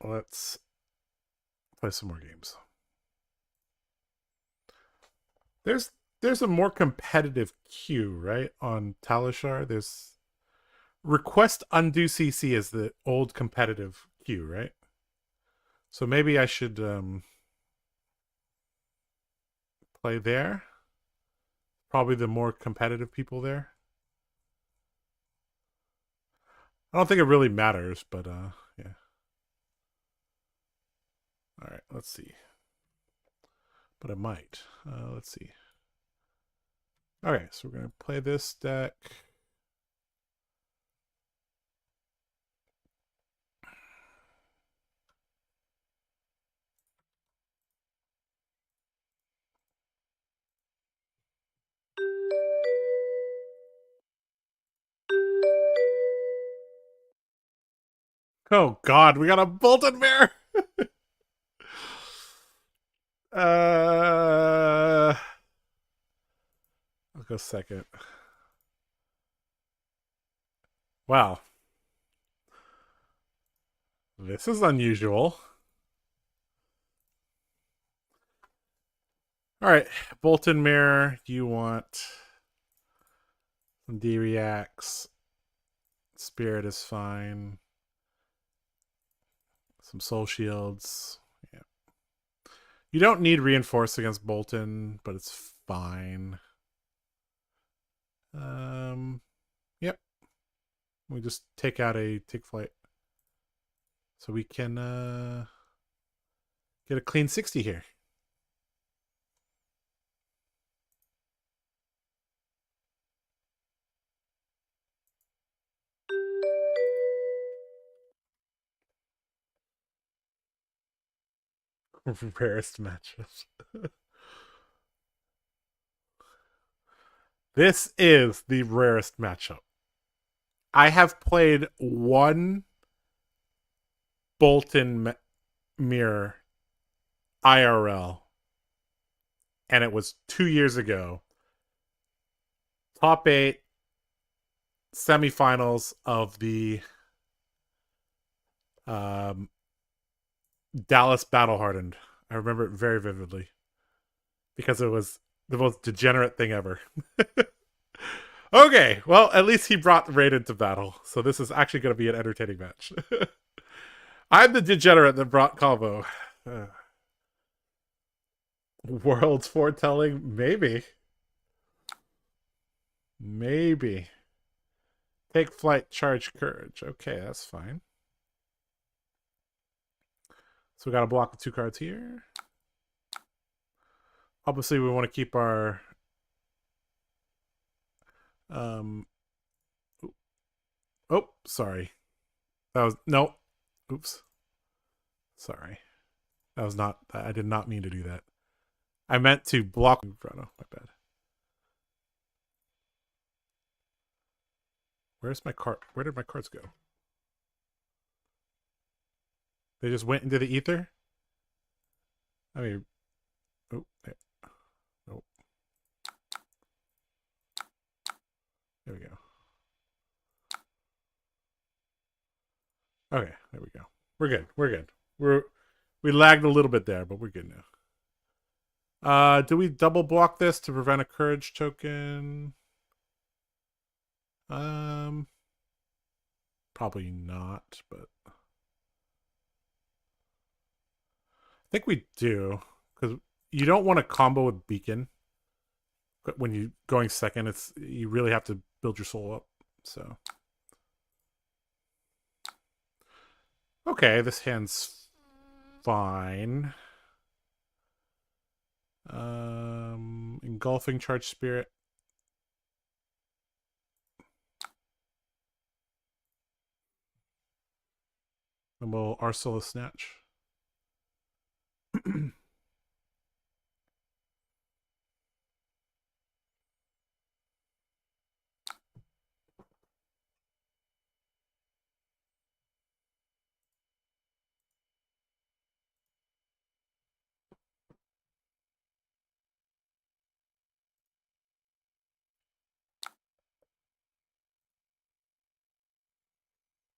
Let's play some more games. There's a more competitive queue, right? On Talishar. There's Request Undo CC is the old competitive queue, right? So maybe I should play there. Probably the more competitive people there. I don't think it really matters, but yeah. All right, let's see. But I might. Let's see. Okay, so we're gonna play this deck. Oh God, we got a Bolton Bear. I'll go second. Wow, this is unusual. All right, Bolton Mirror. You want some D reacts? Spirit is fine. Some soul shields. Yeah. You don't need reinforce against Bolton, but it's fine. Yep. We just take out a take flight. So we can get a clean 60 here. Rarest matchups. This is the rarest matchup. I have played one Bolton Mirror IRL, and it was 2 years ago. Top 8 semifinals of the Dallas Battle Hardened. I remember it very vividly because it was the most degenerate thing ever. Okay, well, at least he brought Raid into battle, so this is actually going to be an entertaining match. I'm the degenerate that brought Calvo. World's foretelling? Maybe. Maybe. Take flight, charge courage. Okay, that's fine. So we got to block the 2 cards here. Obviously, we want to keep our oh, sorry. That was no. Oops. Sorry. That was not. I did not mean to do that. I meant to block. Oh, my bad. Where's my card? Where did my cards go? They just went into the ether. I mean, oh, there. Oh, there we go. Okay, there we go. We're good. We're good. We lagged a little bit there, but we're good now. Do we double block this to prevent a courage token? Probably not, but I think we do because you don't want to combo with Beacon. But when you're going second, it's you really have to build your soul up. So okay, this hand's fine. Engulfing Charge Spirit. And we'll Arcilla Snatch.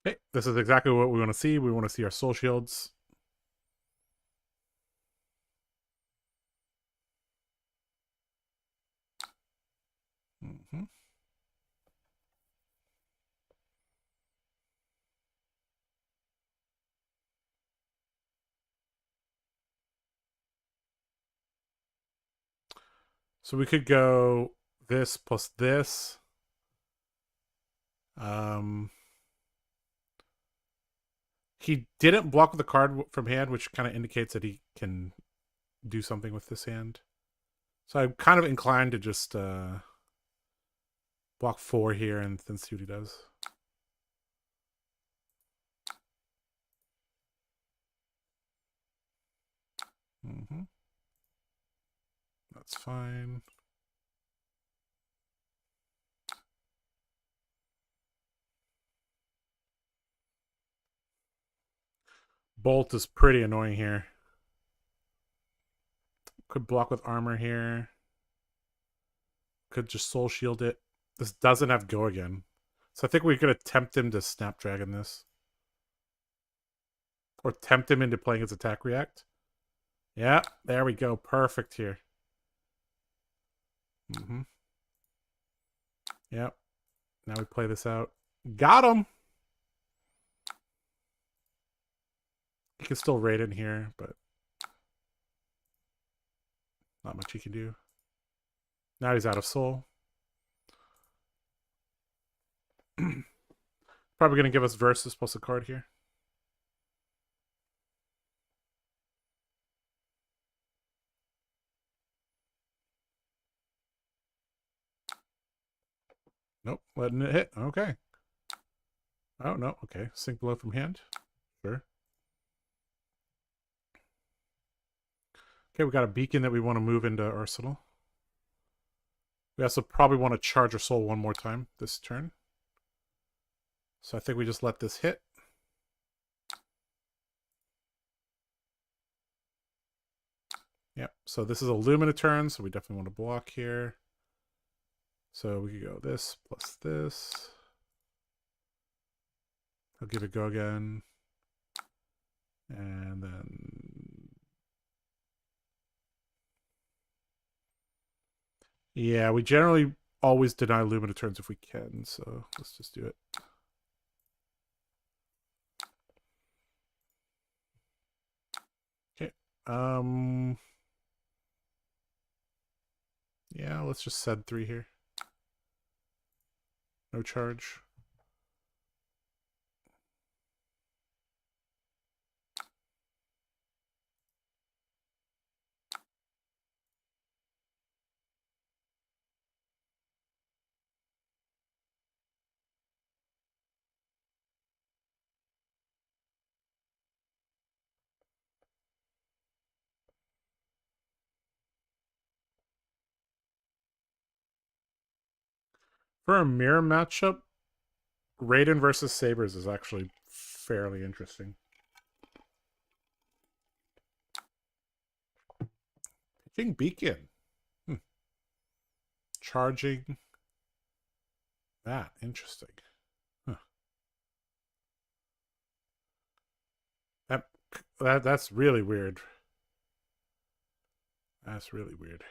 Okay, this is exactly what we want to see. We want to see our soul shields. Mm-hmm. So we could go this plus this. He didn't block with the card from hand, which kind of indicates that he can do something with this hand. So I'm kind of inclined to just block 4 here and then see what he does. Mm-hmm. That's fine. Bolt is pretty annoying here. Could block with armor here. Could just soul shield it. This doesn't have go again. So I think we could attempt him to Snapdragon this. Or tempt him into playing his attack react. Yeah, there we go. Perfect here. Mm-hmm. Yep. Now we play this out. Got him! He can still raid in here, but not much he can do. Now he's out of soul. Probably going to give us Versus plus a card here. Nope, letting it hit. Okay. Oh, no. Okay. Sink below from hand. Sure. Okay, we got a beacon that we want to move into Arsenal. We also probably want to charge our soul one more time this turn. So I think we just let this hit. Yep, so this is a Lumina turn, so we definitely want to block here. So we could go this plus this. I'll give it go again. And then... yeah, we generally always deny Lumina turns if we can, so let's just do it. Okay. Yeah, let's just send 3 here. No charge. For a mirror matchup, Raiden versus Sabers is actually fairly interesting. Pitching Beacon. Charging. That, interesting. Huh. That's really weird. That's really weird.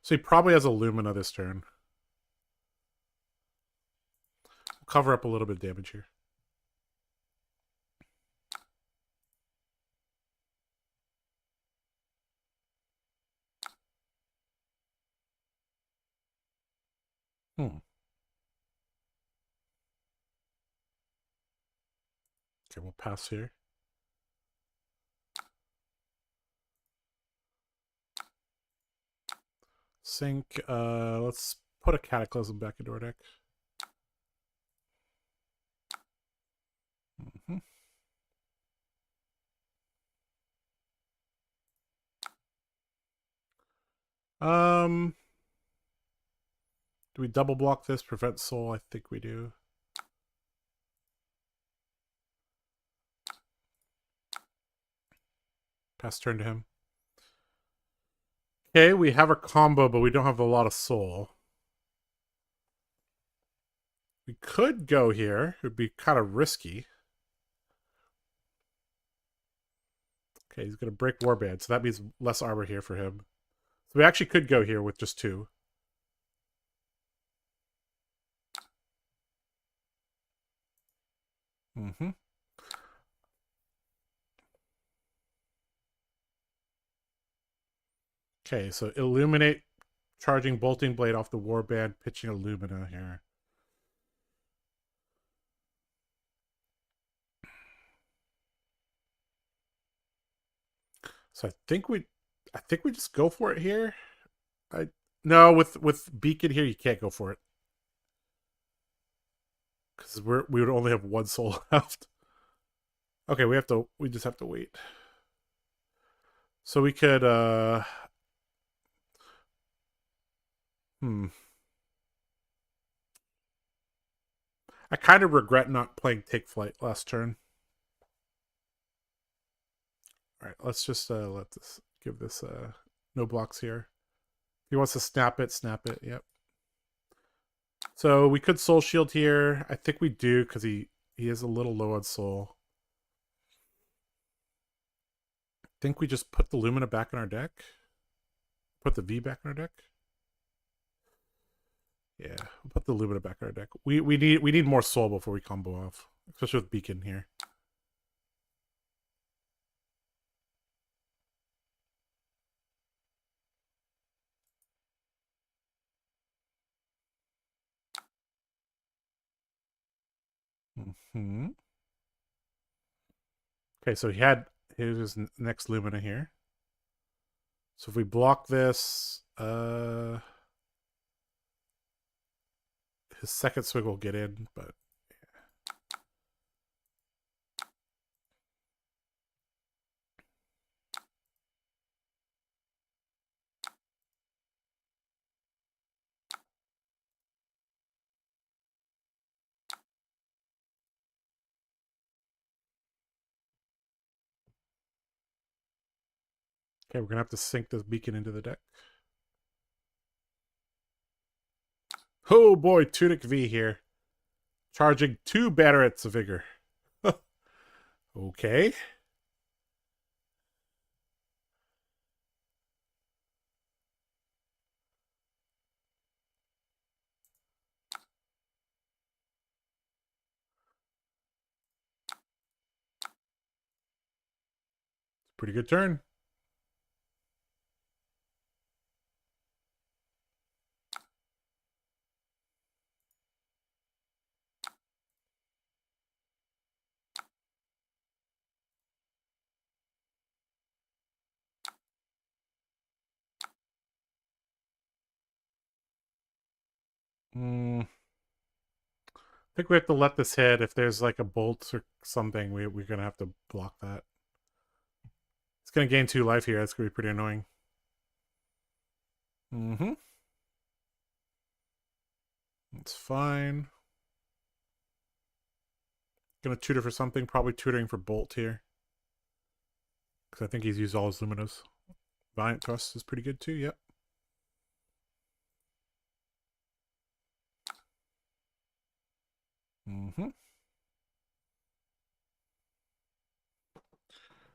So he probably has a Lumina this turn. We'll cover up a little bit of damage here. Okay, we'll pass here. sink. Let's put a Cataclysm back into our deck. Mm-hmm. Do we double block this? Prevent soul? I think we do. Pass turn to him. Okay, we have a combo, but we don't have a lot of soul. We could go here. It would be kind of risky. Okay, he's going to break Warband, so that means less armor here for him. So we actually could go here with just 2. Mm-hmm. Okay, so Illuminate, charging Bolting Blade off the Warband, pitching Illumina here. So I think we just go for it here. No, with Beacon here, you can't go for it. Because we would only have 1 soul left. Okay, we just have to wait. So we could I kind of regret not playing Take Flight last turn. Alright, let's just give this no blocks here. If he wants to snap it, yep. So we could Soul Shield here. I think we do because he is a little low on soul. I think we just put the Lumina back in our deck. Put the V back in our deck. Yeah, we'll put the Lumina back in our deck. We need more soul before we combo off, especially with Beacon here. Mm-hmm. Okay, so he had his next Lumina here. So if we block this, his second swing will get in, but okay, we're gonna have to sink this Beacon into the deck. Oh boy, Tunic V here. Charging 2 Batterets of Vigor. Okay. Pretty good turn. I think we have to let this hit. If there's like a bolt or something, we're going to have to block that. It's going to gain 2 life here. That's going to be pretty annoying. Mm-hmm. It's fine. Gonna tutor for something. Probably tutoring for Bolt here. Because I think he's used all his Luminos. Valiant Trust is pretty good too, yep. Mm-hmm.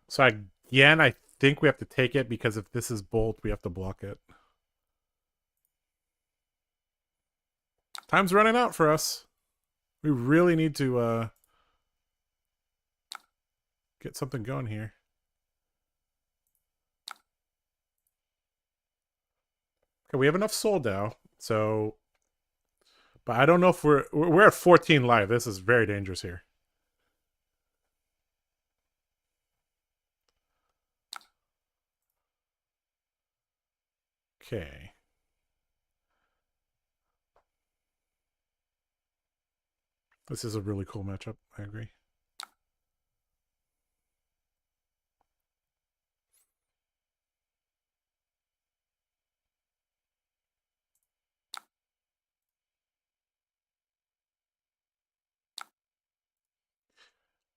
So again, I think we have to take it because if this is Bolt, we have to block it. Time's running out for us. We really need to get something going here. Okay, we have enough soul now, so... But I don't know if we're at 14 live. This is very dangerous here. Okay. This is a really cool matchup. I agree.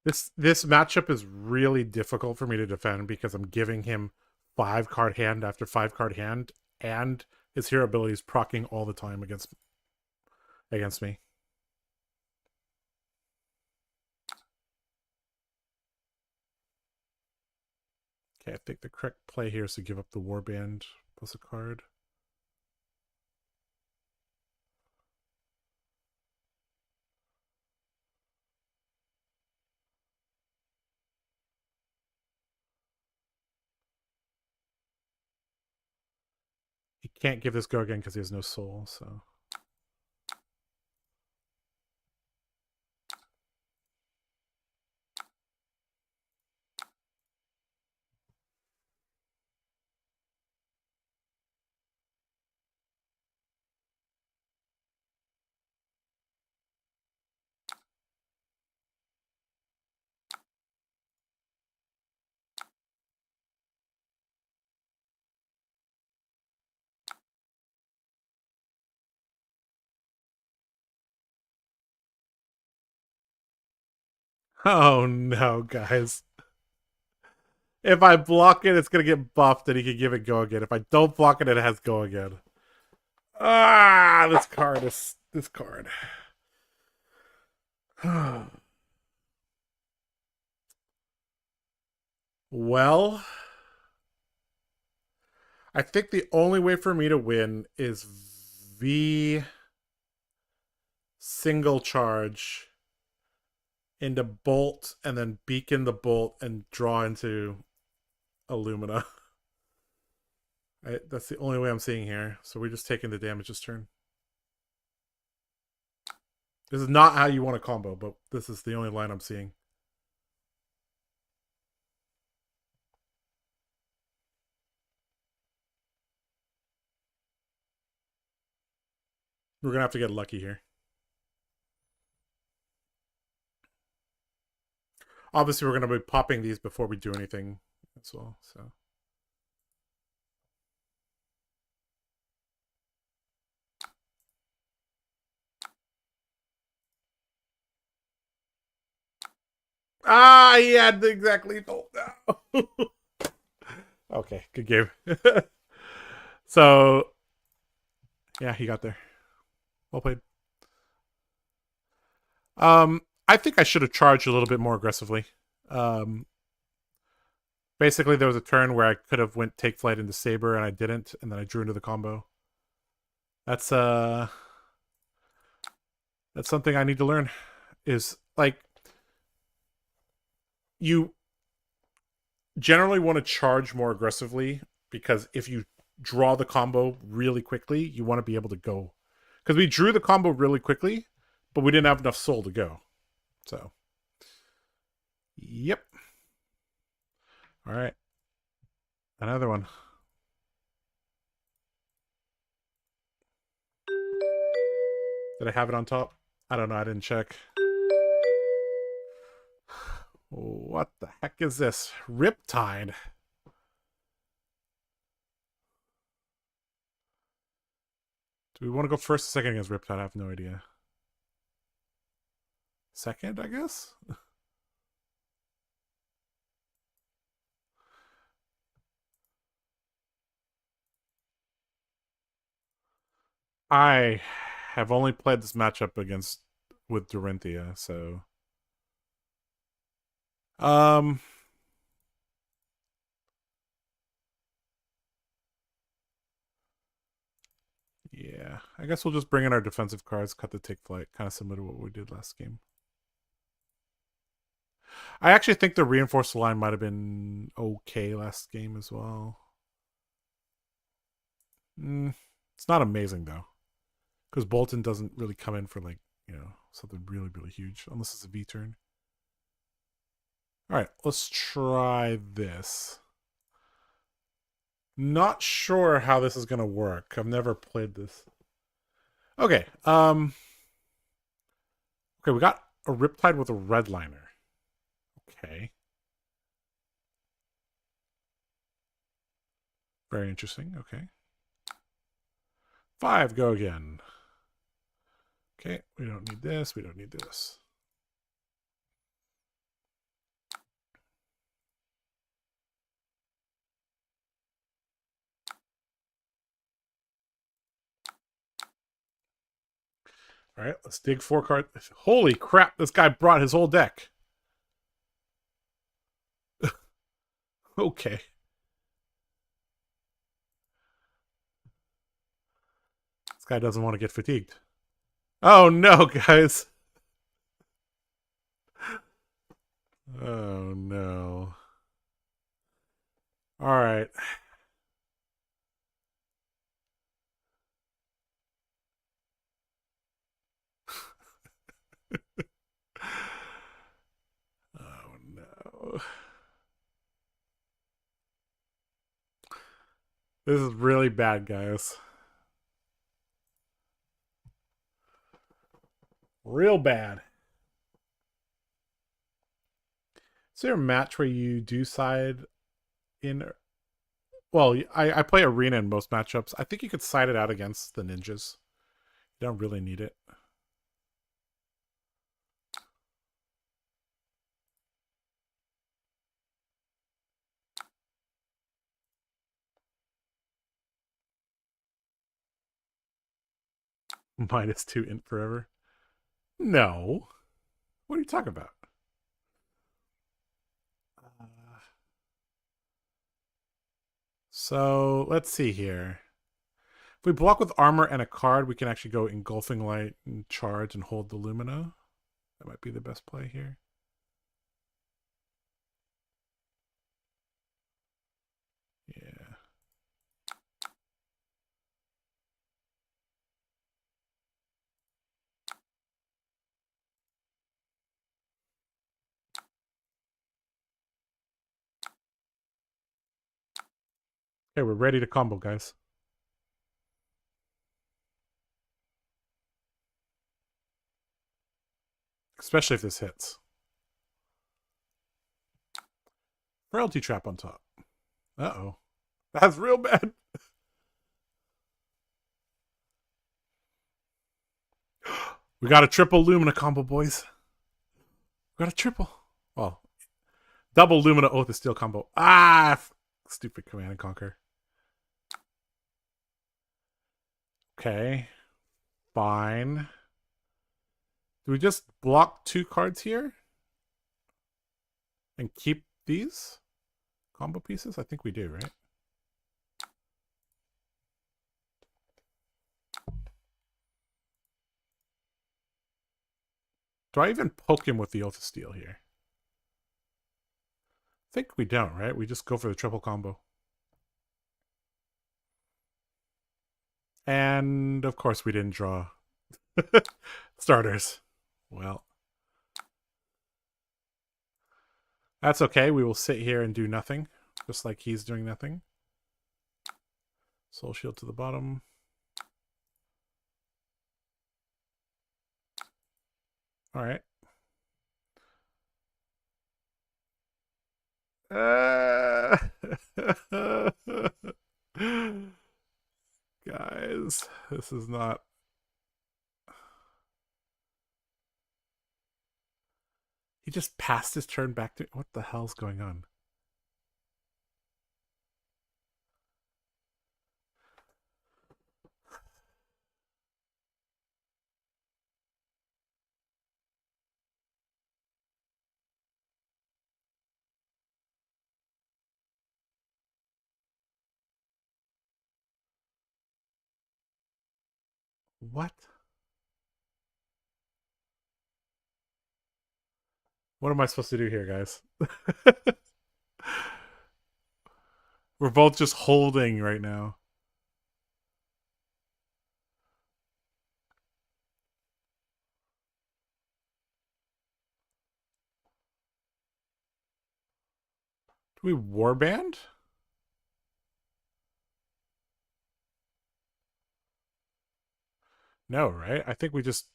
This matchup is really difficult for me to defend because I'm giving him 5-card hand after 5-card hand, and his hero abilities proccing all the time against me. Okay, I think the correct play here is to give up the Warband plus a card. He can't give this go again because he has no soul, so... Oh no, guys. If I block it, it's going to get buffed and he can give it go again. If I don't block it, it has go again. Ah, this card is... This card. Well... I think the only way for me to win is V single charge into Bolt and then beacon the Bolt and draw into Illumina. That's the only way I'm seeing here. So we're just taking the damage this turn. This is not how you want to combo, but this is the only line I'm seeing. We're going to have to get lucky here. Obviously, we're going to be popping these before we do anything as well, so... Ah, he had the exact lethal. No. Okay, good game. So, yeah, he got there. Well played. I think I should have charged a little bit more aggressively. Basically, there was a turn where I could have went take flight into Saber, and I didn't, and then I drew into the combo. That's something I need to learn. Is like you generally want to charge more aggressively because if you draw the combo really quickly, you want to be able to go. Because we drew the combo really quickly, but we didn't have enough soul to go. So, yep. All right. Another one. Did I have it on top? I don't know. I didn't check. What the heck is this? Riptide. Do we want to go first or second against Riptide? I have no idea. Second, I guess? I have only played this matchup with Dorinthia, so... Yeah, I guess we'll just bring in our defensive cards, cut the take flight, kind of similar to what we did last game. I actually think the reinforced line might have been okay last game as well. It's not amazing, though. Because Bolton doesn't really come in for, like, you know, something really, really huge. Unless it's a V turn. Alright, let's try this. Not sure how this is going to work. I've never played this. Okay, okay, we got A Riptide with a red liner. Okay. Very interesting. Okay. 5, go again. Okay, we don't need this. We don't need this. All right, let's dig 4 cards. Holy crap, this guy brought his whole deck. Okay. This guy doesn't want to get fatigued. Oh no, guys. Oh no. All right. Oh no. This is really bad, guys. Real bad. Is there a match where you do side in? Well, I play arena in most matchups. I think you could side it out against the ninjas. You don't really need it. -2 int forever. No. What are you talking about? So let's see here. If we block with armor and a card, we can actually go Engulfing Light and charge and hold the Lumina. That might be the best play here. Yeah. Okay, we're ready to combo, guys. Especially if this hits. Frailty Trap on top. Uh-oh. That's real bad. We got a triple Lumina combo, boys. We got a triple. Well, double Lumina Oath of Steel combo. Ah! Stupid Command and Conquer. Okay. Fine. Do we just block 2 cards here? And keep these combo pieces? I think we do, right? Do I even poke him with the Oath of Steel here? I think we don't, right? We just go for the triple combo. And, of course, we didn't draw starters. Well, that's okay. We will sit here and do nothing, just like he's doing nothing. Soul Shield to the bottom. All right. Guys, this is not... He just passed his turn back to... What the hell's going on? What? What am I supposed to do here, guys? We're both just holding right now. Do we warband? No, right? I think we just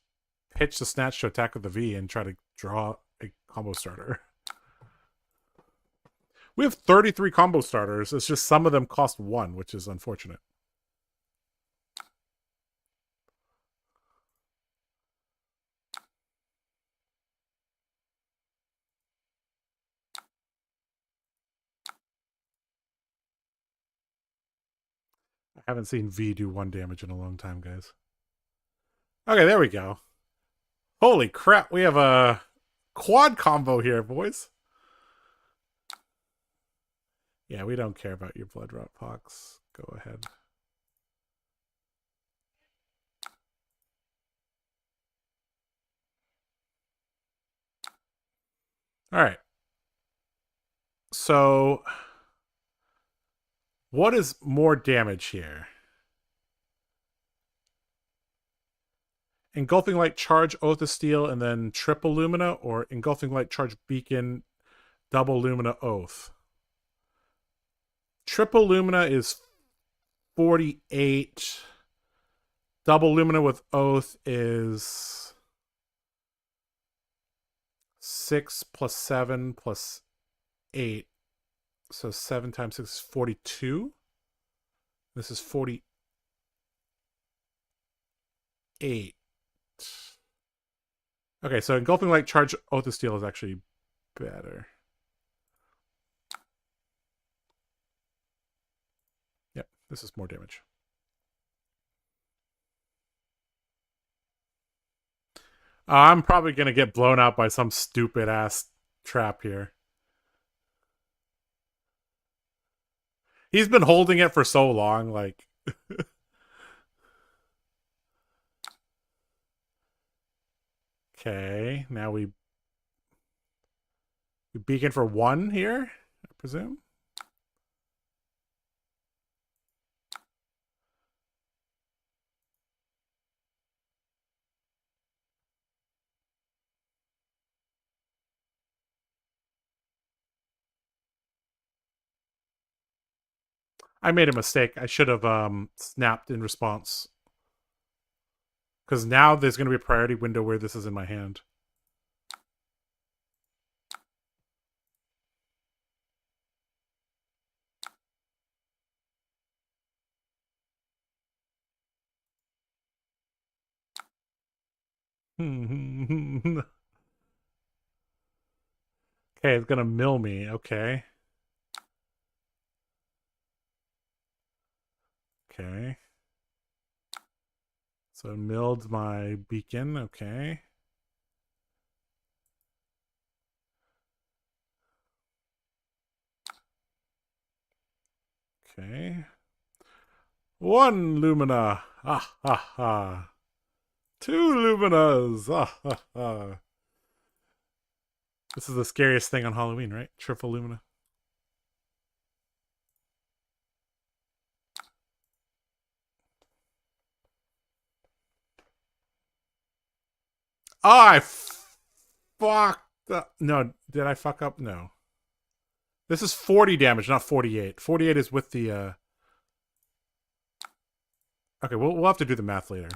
pitch the snatch to attack with the V and try to draw a combo starter. We have 33 combo starters. It's just some of them cost 1, which is unfortunate. I haven't seen V do 1 damage in a long time, guys. Okay, there we go. Holy crap, we have a quad combo here, boys. Yeah, we don't care about your blood rot pox. Go ahead. All right. So, what is more damage here? Engulfing Light, Charge, Oath of Steel, and then triple Lumina, or Engulfing Light, Charge, Beacon, double Lumina, Oath. Triple Lumina is 48. Double Lumina with Oath is 6 plus 7 plus 8. So 7 times 6 is 42. This is 48. Okay, so Engulfing Light, Charge, Oath of Steel is actually better. Yep, this is more damage. I'm probably going to get blown out by some stupid ass trap here. He's been holding it for so long, like... Okay, now we beacon for 1 here, I presume. I made a mistake. I should have snapped in response. Because now there's going to be a priority window where this is in my hand. Okay, it's going to mill me. Okay. Okay. So milled my beacon. Okay. Okay. 1 Lumina. Ah, ha, ha. 2 Luminas. Ah, ha, ha. This is the scariest thing on Halloween, right? Triple Lumina. Oh, I fucked up. No, did I fuck up? No. This is 40 damage, not 48. 48 is with the... Okay, we'll have to do the math later.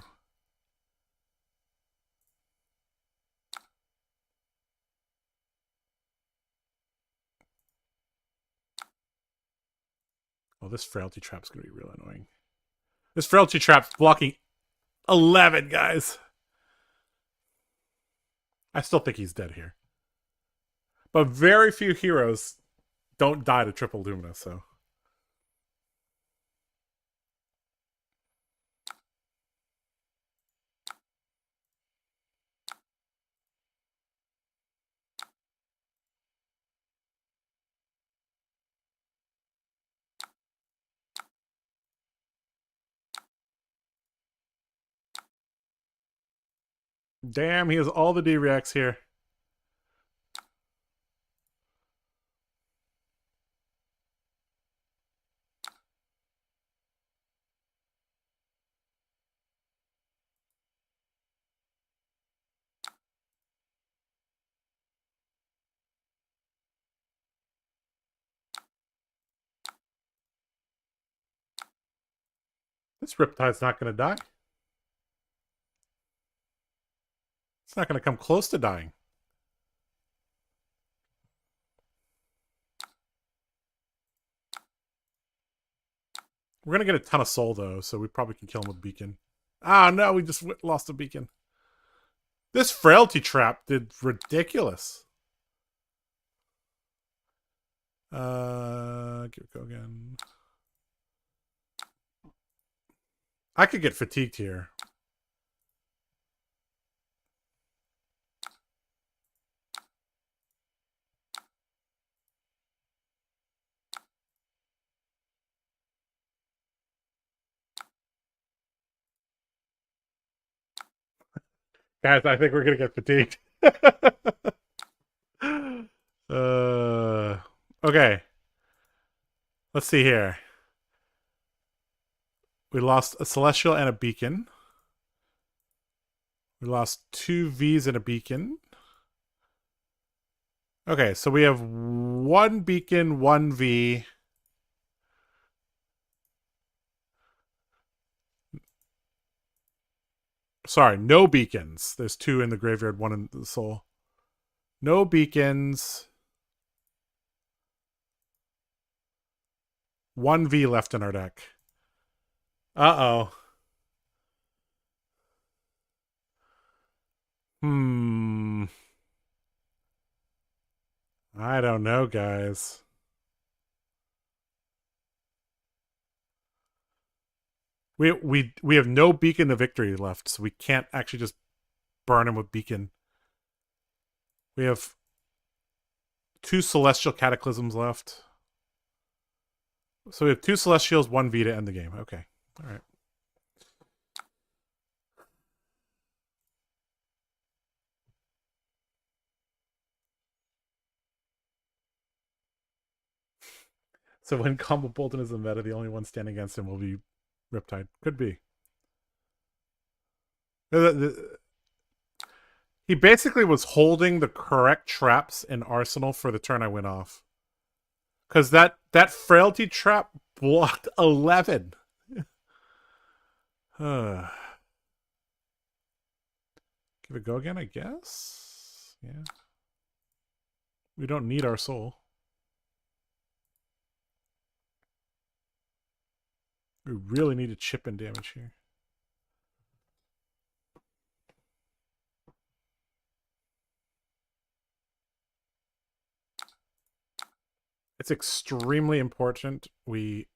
Oh, this Frailty Trap's going to be real annoying. This Frailty Trap's blocking 11, guys. I still think he's dead here. But very few heroes don't die to triple Lumina, so... Damn, he has all the D-Reacts here. This Riptide's not going to die. It's not going to come close to dying. We're going to get a ton of soul, though, so we probably can kill him with beacon. Ah, no, we just lost a beacon. This frailty trap did ridiculous. Give it go again. I could get fatigued here. Guys, I think we're gonna get fatigued. Okay. Let's see here. We lost a celestial and a beacon. We lost 2 Vs and a beacon. Okay, so we have 1 beacon, 1 V. Sorry, no beacons. There's 2 in the graveyard, 1 in the soul. No beacons. 1 V left in our deck. Uh-oh. I don't know, guys. We have no beacon of victory left, so we can't actually just burn him with beacon. We have 2 celestial cataclysms left. So we have 2 celestials, 1 V to end the game. Okay. All right. So when combo Bolton is in meta, the only one standing against him will be Riptide. Could be. He basically was holding the correct traps in Arsenal for the turn I went off. Because that frailty trap blocked 11. Give it a go again, I guess. Yeah. We don't need our soul. We really need to chip in damage here. It's extremely important we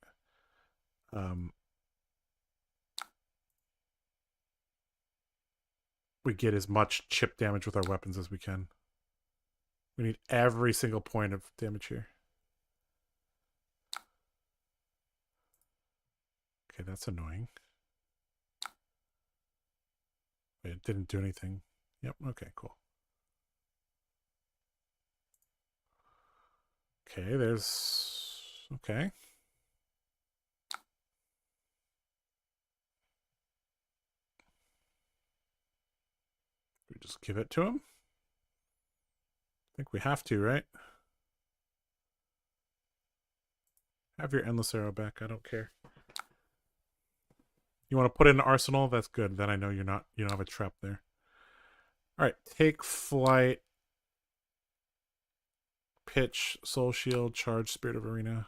get as much chip damage with our weapons as we can. We need every single point of damage here. Okay, that's annoying. Wait, it didn't do anything. Yep, okay, cool. Okay, there's... Okay. We just give it to him? I think we have to, right? Have your endless arrow back, I don't care. You want to put it in arsenal? That's good. Then I know you don't have a trap there. Alright, take flight. Pitch, soul shield, charge, spirit of arena.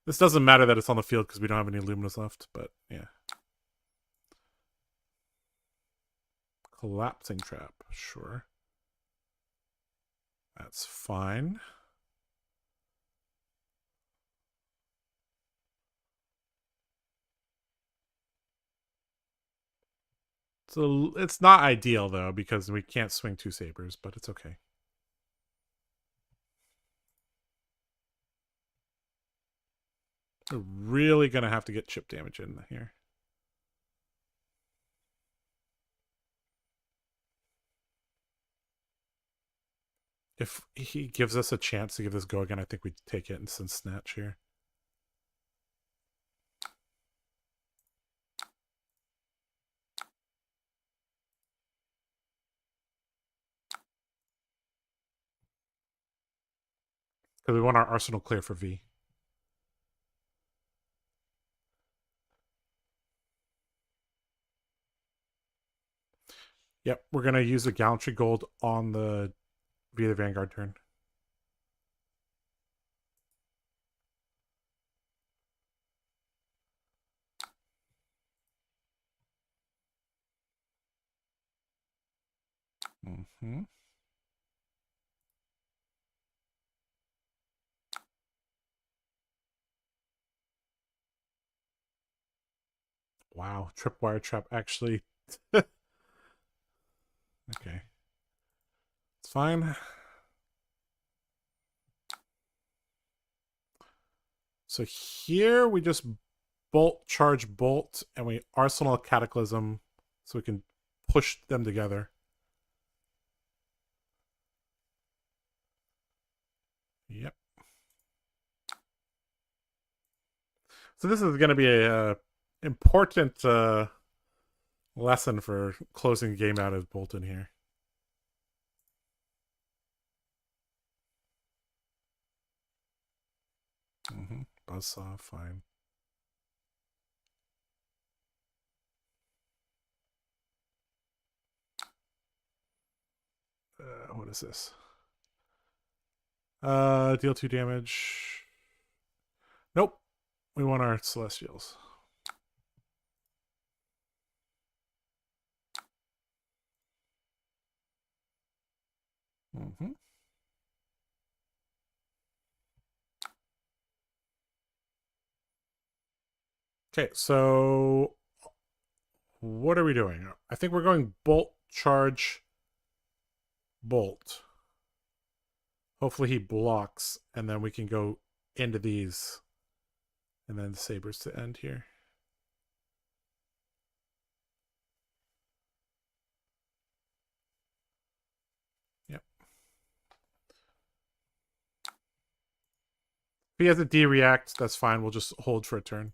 This doesn't matter that it's on the field because we don't have any luminous left, but yeah. Collapsing trap, sure. That's fine. So it's not ideal though because we can't swing 2 sabers, but it's okay. We're really gonna have to get chip damage in here. If he gives us a chance to give this go again, I think we take it and send snatch here. Because we want our arsenal clear for V. Yep, we're gonna use a gallantry gold on the via the Vanguard turn. Mm-hmm. Wow, tripwire trap actually. Okay. It's fine. So here we just bolt, charge, bolt, and we arsenal cataclysm so we can push them together. Yep. So this is going to be a important lesson for closing the game out of Bolton here. Mm-hmm. Buzzsaw, fine. What is this? Deal 2 damage. Nope. We want our Celestials. Mm-hmm. Okay, so what are we doing? I think we're going bolt, charge, bolt. Hopefully he blocks, and then we can go into these. And then the sabers to end here. Yep. If he has a D-react, that's fine. We'll just hold for a turn.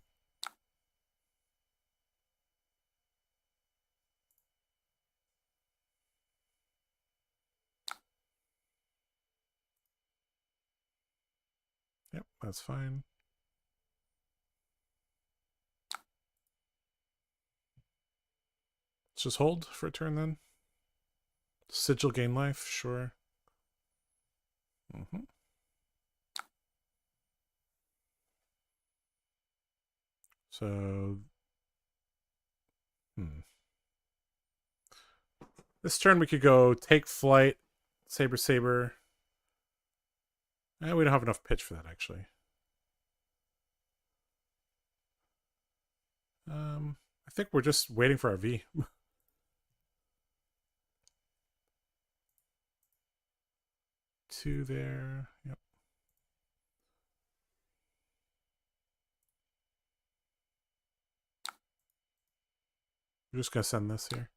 Yep, that's fine. Let's just hold for a turn then. Sigil gain life, sure. Mm-hmm. So, this turn we could go take flight, saber, saber. We don't have enough pitch for that actually. I think we're just waiting for our V. Two there. Yep. We're just gonna send this here.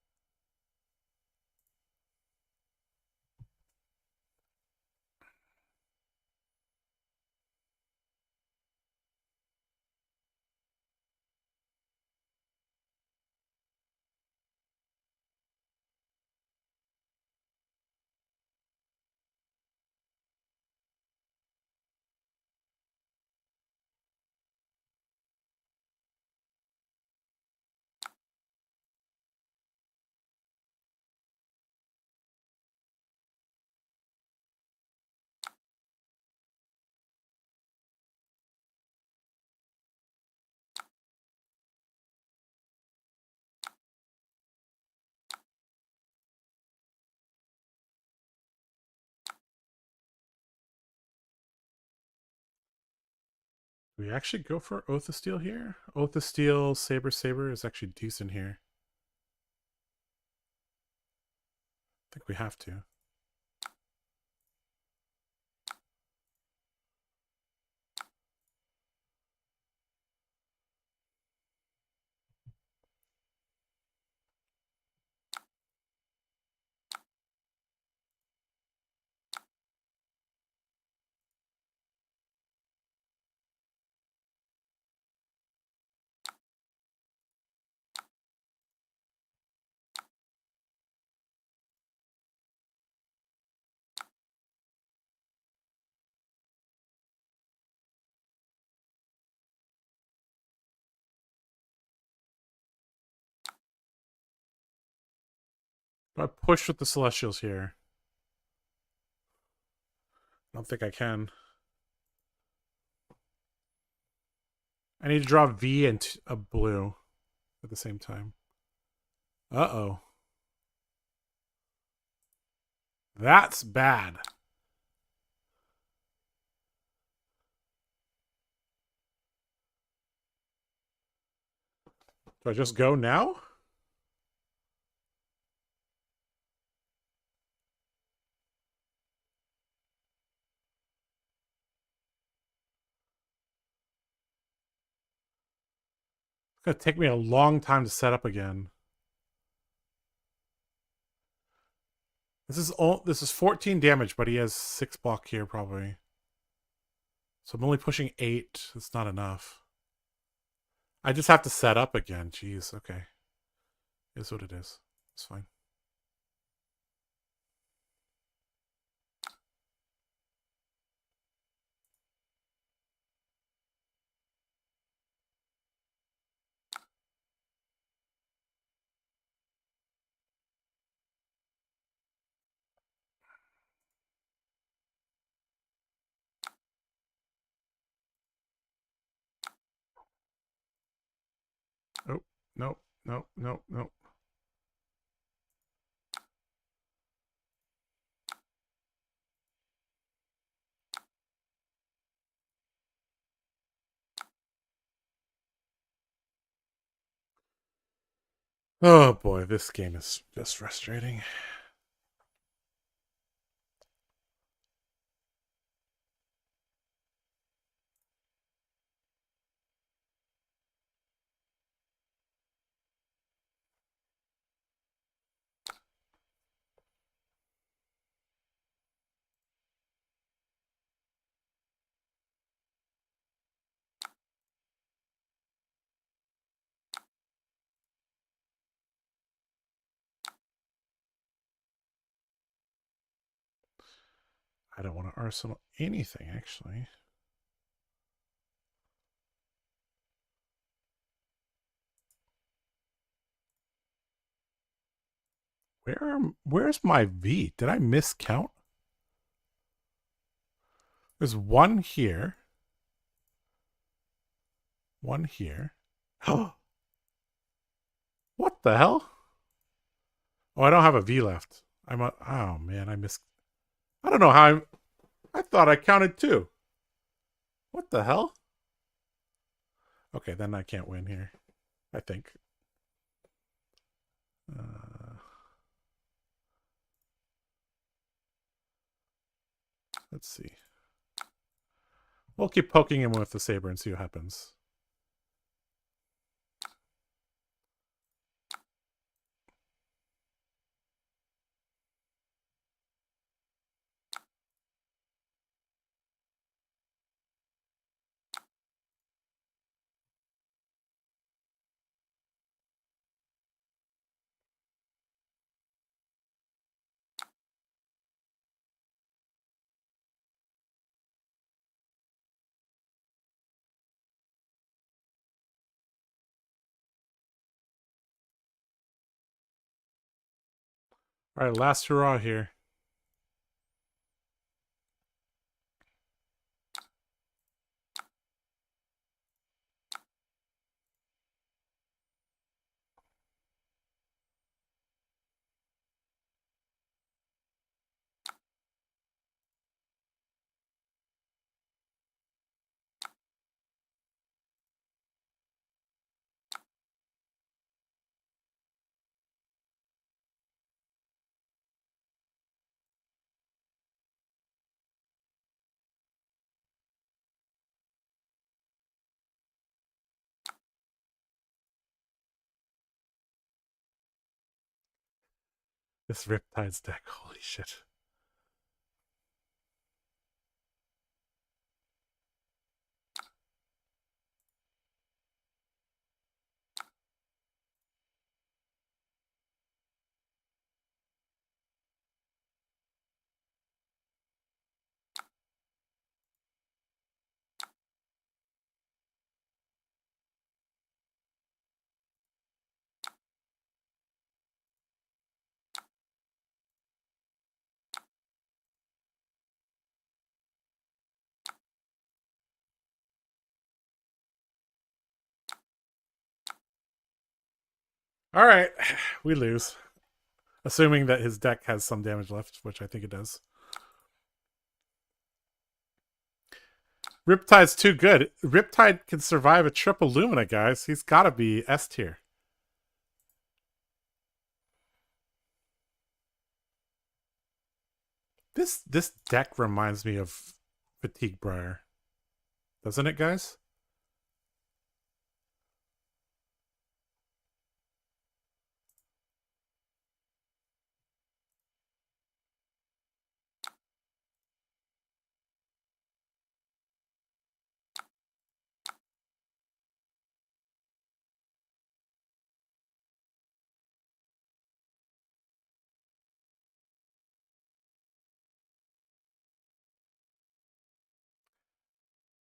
Do we actually go for Oath of Steel here? Oath of Steel, Saber, Saber is actually decent here. I think we have to. I push with the Celestials here. I don't think I can. I need to draw V and a blue at the same time. Uh-oh. That's bad. Do I just go now? It's going to take me a long time to set up again. This is 14 damage, but he has 6 block here probably. So I'm only pushing 8. That's not enough. I just have to set up again. Jeez, okay. Is what it is. It's fine. Oh, no, no, no, no. Oh boy, this game is just frustrating. I don't want to arsenal anything, actually. Where's my V? Did I miscount? There's one here. One here. Oh, what the hell? Oh, I don't have a V left. Oh man, I don't know how I thought I counted 2. What the hell? Okay, then I can't win here. I think. Let's see. We'll keep poking him with the saber and see what happens. All right, last hurrah here. This Riptide's deck, holy shit. All right, we lose. Assuming that his deck has some damage left, which I think it does. Riptide's too good. Riptide can survive a triple Lumina, guys. He's got to be S tier. This deck reminds me of Fatigue Briar, doesn't it, guys?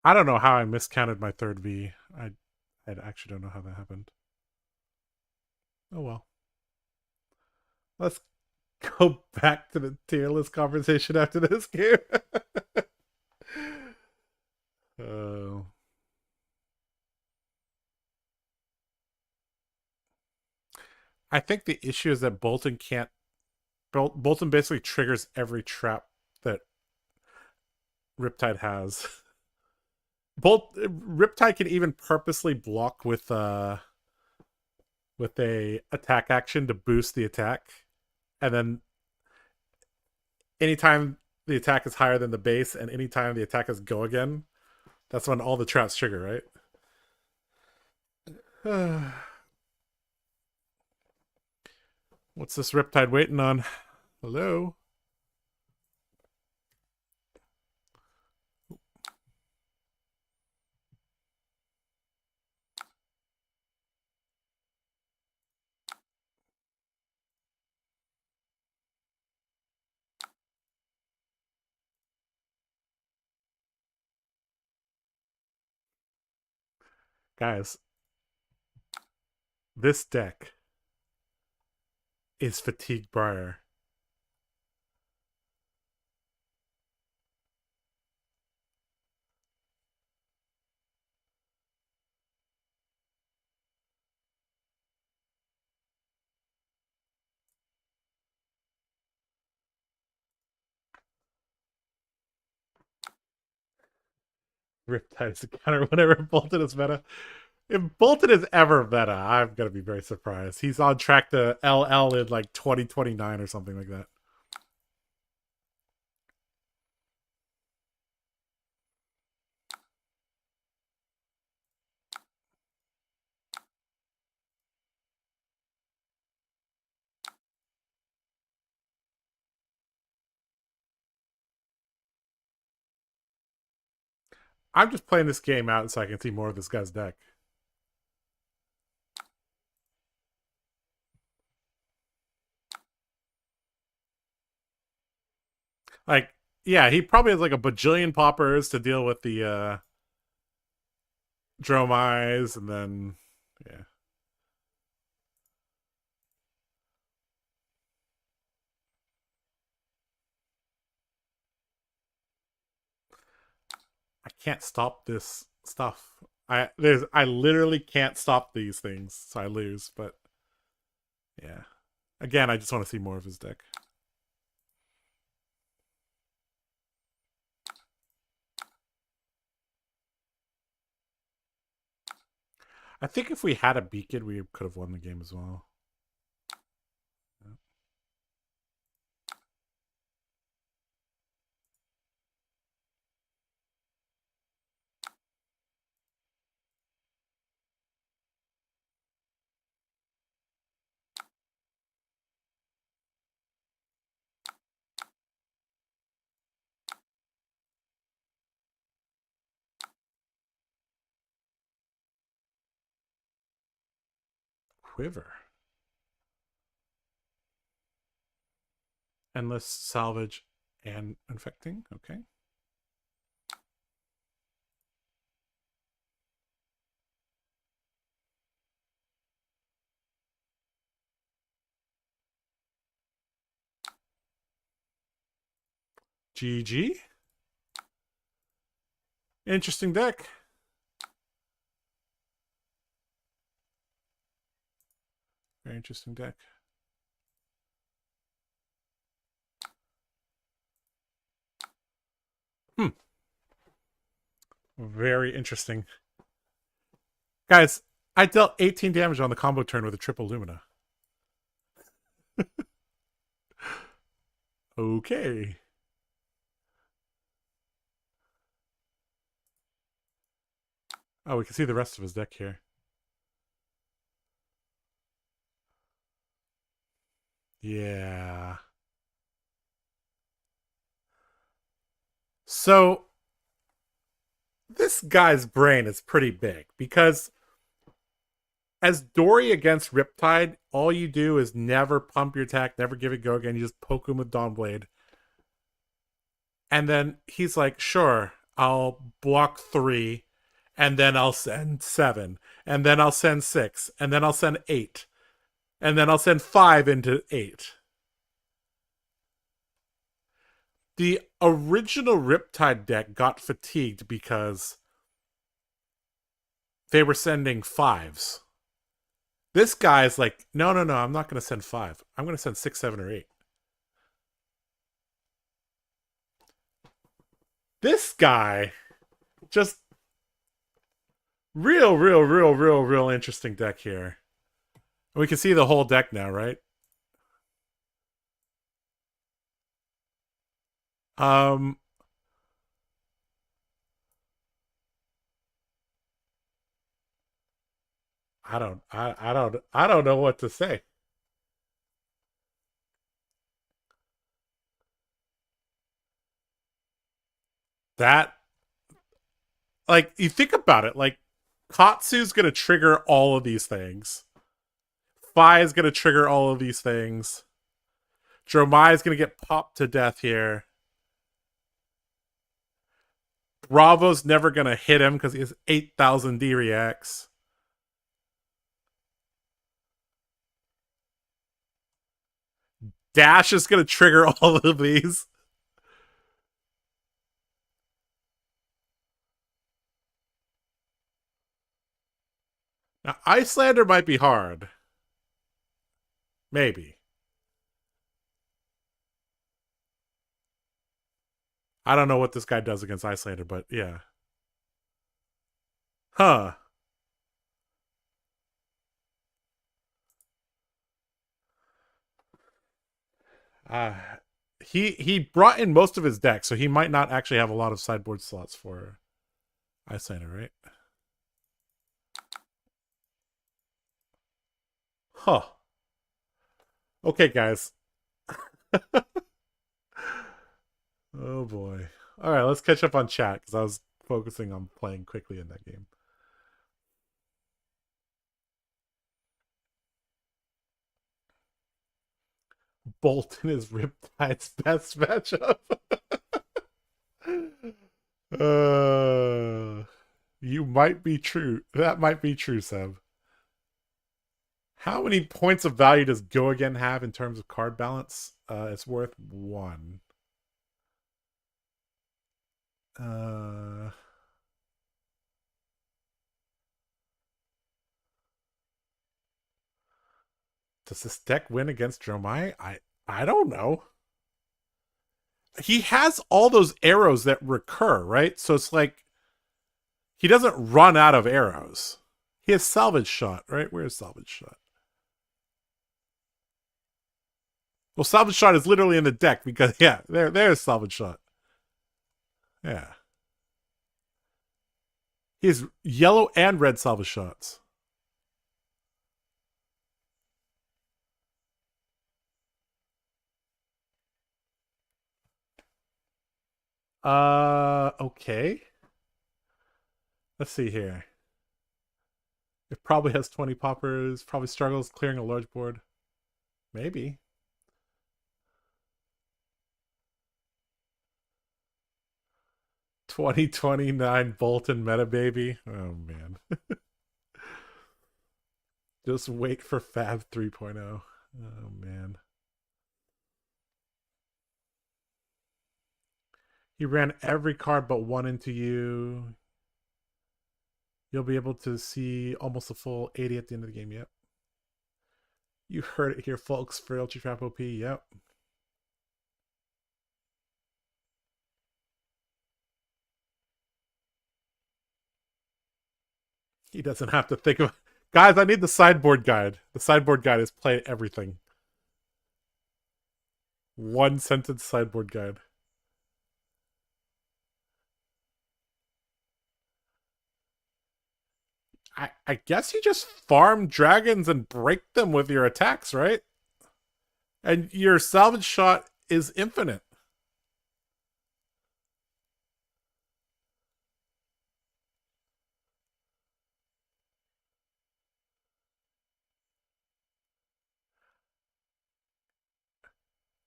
I don't know how I miscounted my third V. I actually don't know how that happened. Oh well. Let's go back to the tier list conversation after this game. Oh. I think the issue is that Bolton can't. Bolton basically triggers every trap that Riptide has. Riptide can even purposely block with a attack action to boost the attack, and then anytime the attack is higher than the base, and anytime the attack is go again, that's when all the traps trigger, right? What's this Riptide waiting on? Hello? Guys, this deck is Fatigue Briar. Riptide is the counter whenever Bolton is meta. If Bolton is ever meta, I'm gonna be very surprised. He's on track to LL in like 2029 or something like that. I'm just playing this game out so I can see more of this guy's deck. Like, yeah, he probably has like a bajillion poppers to deal with the Dromis, and then yeah. I can't stop this stuff. I literally can't stop these things, so I lose, but yeah. Again, I just want to see more of his deck. I think if we had a beacon, we could have won the game as well. Quiver. Endless salvage and infecting. Okay. GG. Interesting deck. Very Very interesting deck. Very interesting. Guys, I dealt 18 damage on the combo turn with a triple Lumina. Okay. Oh, we can see the rest of his deck here. Yeah. So, this guy's brain is pretty big because as Dory against Riptide, all you do is never pump your attack, never give it go again. You just poke him with Dawnblade. And then he's like, sure, I'll block 3, and then I'll send 7, and then I'll send 6, and then I'll send 8, and then I'll send 5 into 8. The original Riptide deck got fatigued because they were sending 5s. This guy's like, no, I'm not going to send 5. I'm going to send 6, 7, or 8. This guy just real interesting deck here. We can see the whole deck now, right? I don't know what to say. That, like, you think about it, like, Katsu's gonna trigger all of these things. Fi is gonna trigger all of these things. Dromi is gonna get popped to death here. Bravo's never gonna hit him because he has 8,000 D reacts. Dash is gonna trigger all of these. Now, Icelander might be hard. Maybe. I don't know what this guy does against Icelander, but yeah. Huh. Uh, he brought in most of his deck, so he might not actually have a lot of sideboard slots for Icelander, right? Huh. Okay, guys. Oh boy. All right, let's catch up on chat because I was focusing on playing quickly in that game. Bolton is Riptide's best matchup. You might be true. That might be true, Seb. How many points of value does Go Again have in terms of card balance? It's worth 1. Does this deck win against Dromi? I don't know. He has all those arrows that recur, right? So it's like he doesn't run out of arrows. He has salvage shot, right? Where's salvage shot? Well, salvage shot is literally in the deck because yeah, there's salvage shot. Yeah. He has yellow and red salvage shots. Okay. Let's see here. It probably has 20 poppers, probably struggles clearing a large board. Maybe. $20.29 Bolton meta baby. Oh man. Just wait for Fab 3.0. Oh man. He ran every card but one into you. You'll be able to see almost a full 80 at the end of the game. Yep. You heard it here, folks. For Ultra Trap OP, yep. He doesn't have to think of. Guys, I need the sideboard guide. The sideboard guide is play everything. One sentence sideboard guide. I guess you just farm dragons and break them with your attacks, right? And your salvage shot is infinite.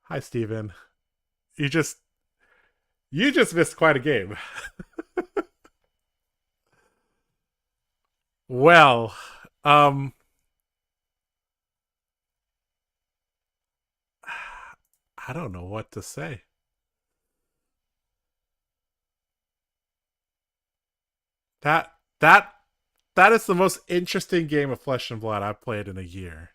Hi, Steven. You just missed quite a game. Well, I don't know what to say. That that that is the most interesting game of Flesh and Blood I've played in a year.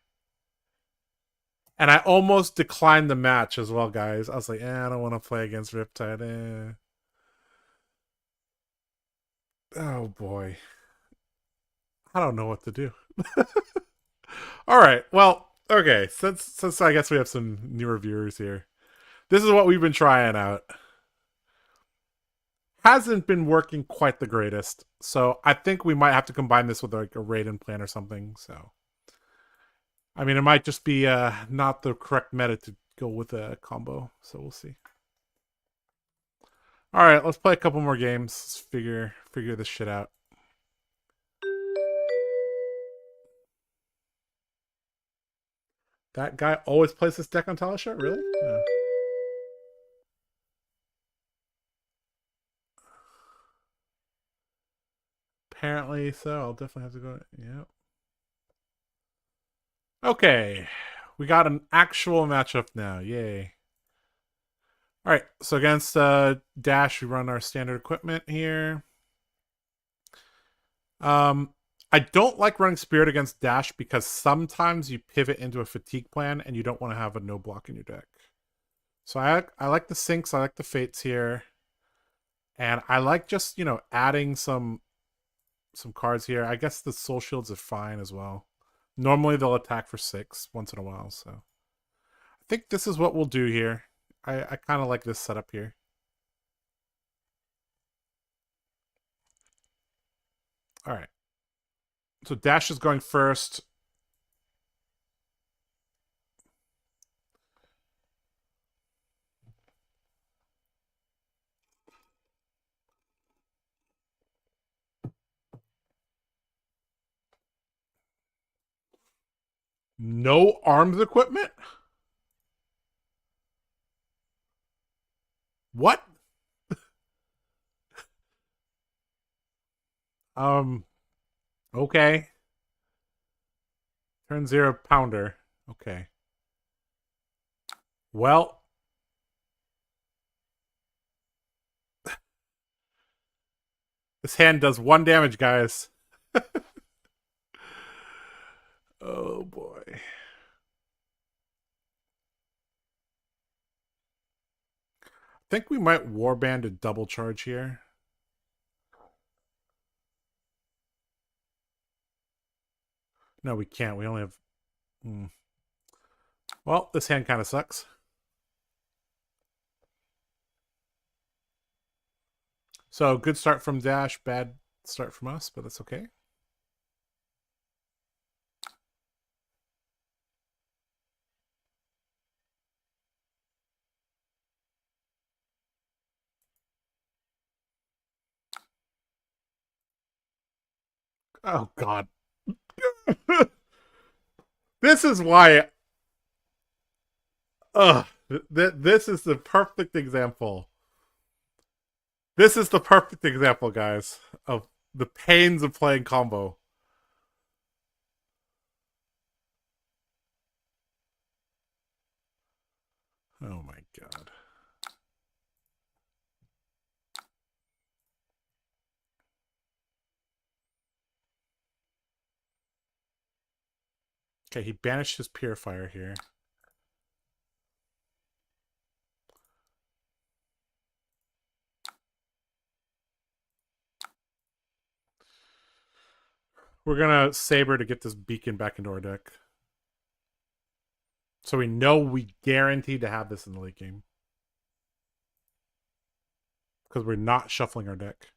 And I almost declined the match as well, guys. I was like, I don't want to play against Riptide. Oh boy. I don't know what to do. All right. Well, okay. Since I guess we have some newer viewers here. This is what we've been trying out. Hasn't been working quite the greatest. So I think we might have to combine this with like a Raiden plan or something. So I mean, it might just be not the correct meta to go with a combo. So we'll see. All right, let's play a couple more games. Let's figure this shit out. That guy always plays this deck on Teleshot? Really? No. Apparently so. I'll definitely have to go. Yep. Okay. We got an actual matchup now. Yay. All right. So against Dash, we run our standard equipment here. I don't like running Spirit against Dash because sometimes you pivot into a fatigue plan and you don't want to have a no block in your deck. So I like the Sinks, I like the Fates here. And I like just, adding some cards here. I guess the Soul Shields are fine as well. Normally they'll attack for 6 once in a while, so I think this is what we'll do here. I kind of like this setup here. All right. So Dash is going first. No arms equipment? What? Um, okay. Turn 0 pounder. Okay. Well, this hand does 1 damage, guys. Oh boy. I think we might warband a double charge here. No, we can't. We only have... Well, this hand kind of sucks. So, good start from Dash, bad start from us, but that's okay. Oh, God. This is why... Ugh. This is the perfect example. This is the perfect example, guys, of the pains of playing combo. Oh my god. Okay, he banished his Purifier here. We're gonna Saber to get this beacon back into our deck. So we know we guaranteed to have this in the late game. Because we're not shuffling our deck.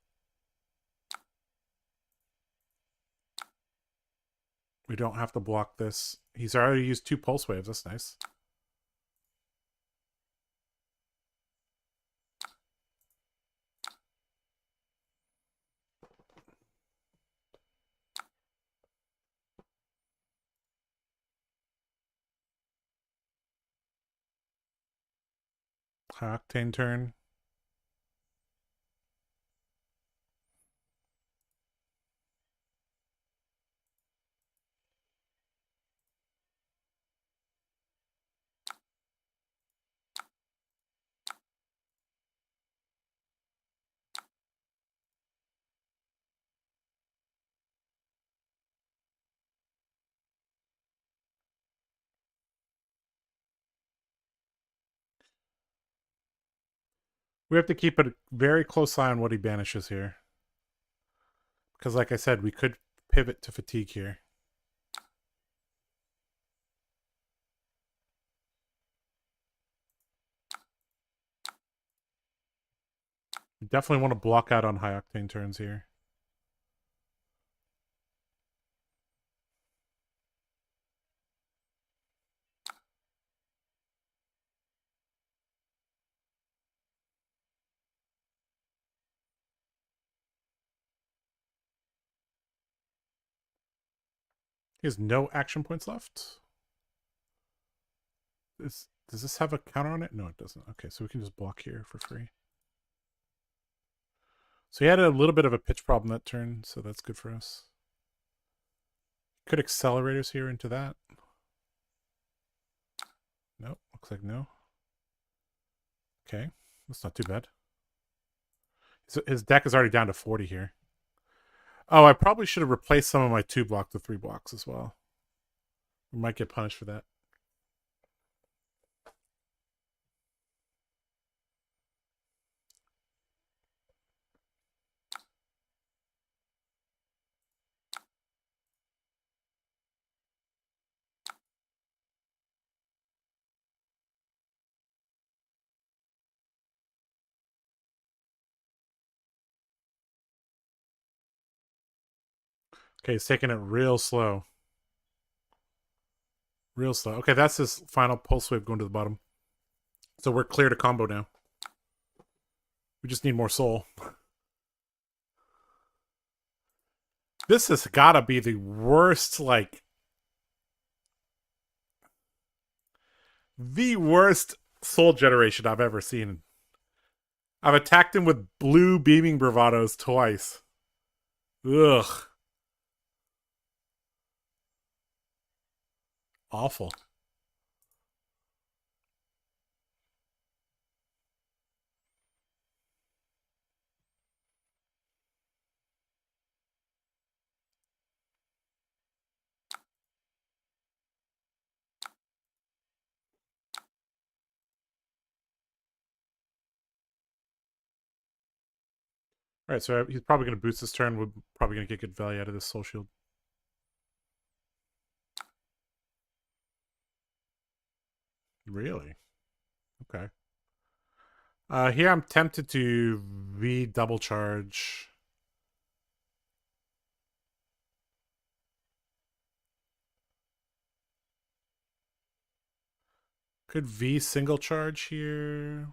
We don't have to block this. He's already used 2 Pulse Waves. That's nice. High Octane turn. We have to keep a very close eye on what he banishes here. Because like I said, we could pivot to Fatigue here. We definitely want to block out on High Octane turns here. He has no action points left. Does this have a counter on it? No, it doesn't. Okay, so we can just block here for free. So he had a little bit of a pitch problem that turn, so that's good for us. Could accelerators here into that. Nope, looks like no. Okay, that's not too bad. His deck is already down to 40 here. Oh, I probably should have replaced some of my 2 blocks with 3 blocks as well. We might get punished for that. Okay, he's taking it real slow. Real slow. Okay, that's his final Pulse Wave going to the bottom. So we're clear to combo now. We just need more soul. This has got to be the worst, like... the worst soul generation I've ever seen. I've attacked him with blue beaming bravados twice. Ugh. Awful. Alright, so he's probably going to boost this turn. We're probably going to get good value out of this soul shield. Really? Okay. Here I'm tempted to V double charge. Could V single charge here.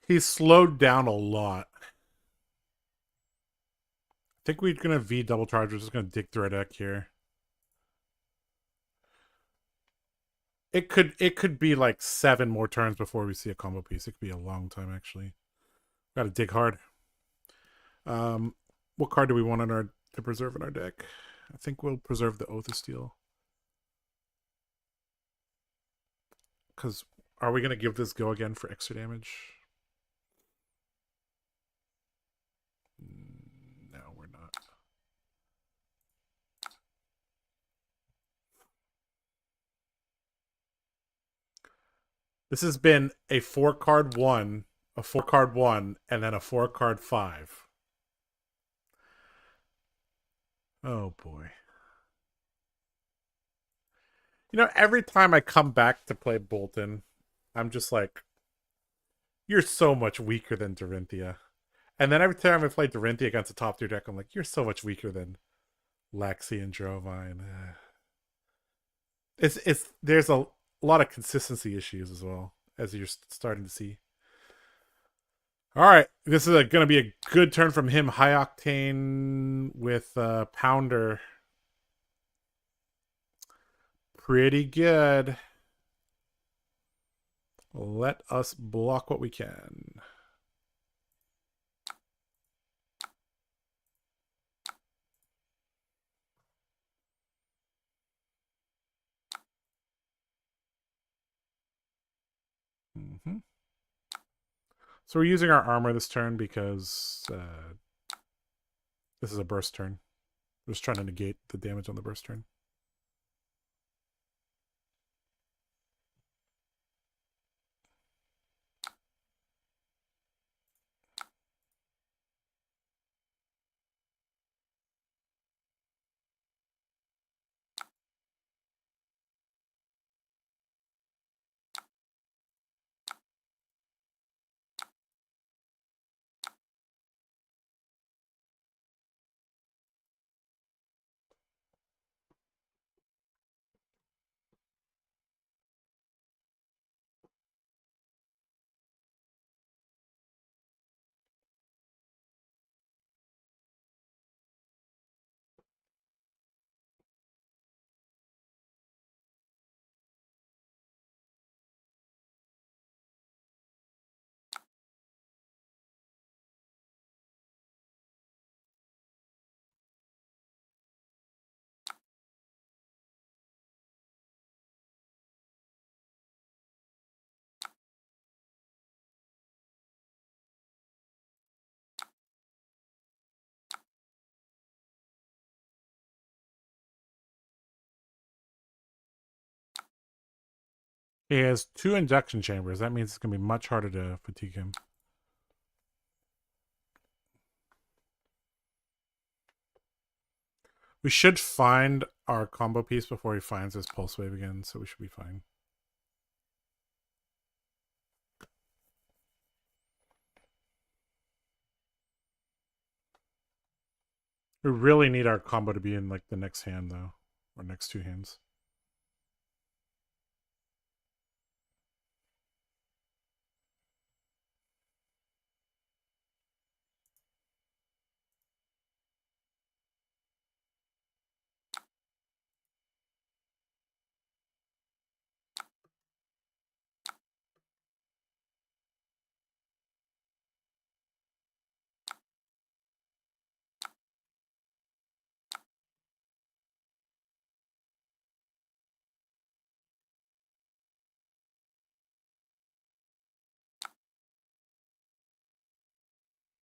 He's slowed down a lot. I think we're gonna V double charge. We're just gonna dig through our deck here. It could be like 7 more turns before we see a combo piece. It could be a long time actually. Gotta dig hard. What card do we want to preserve in our deck? I think we'll preserve the Oath of Steel. Because are we gonna give this go again for extra damage? This has been a 4-card 1, a 4-card 1, and then a 4-card 5. Oh boy. You know, every time I come back to play Bolton, I'm just like, you're so much weaker than Dorinthia. And then every time I play Dorinthia against a top tier deck, I'm like, you're so much weaker than Lexi and Dromi. And, it's there's a lot of consistency issues as well, as you're starting to see. All right, this is going to be a good turn from him. High octane with Pounder. Pretty good. Let us block what we can. Mm-hmm. So we're using our armor this turn because this is a burst turn. We're just trying to negate the damage on the burst turn. He has 2 induction chambers. That means it's going to be much harder to fatigue him. We should find our combo piece before he finds his pulse wave again, so we should be fine. We really need our combo to be in like the next hand though, or next 2 hands.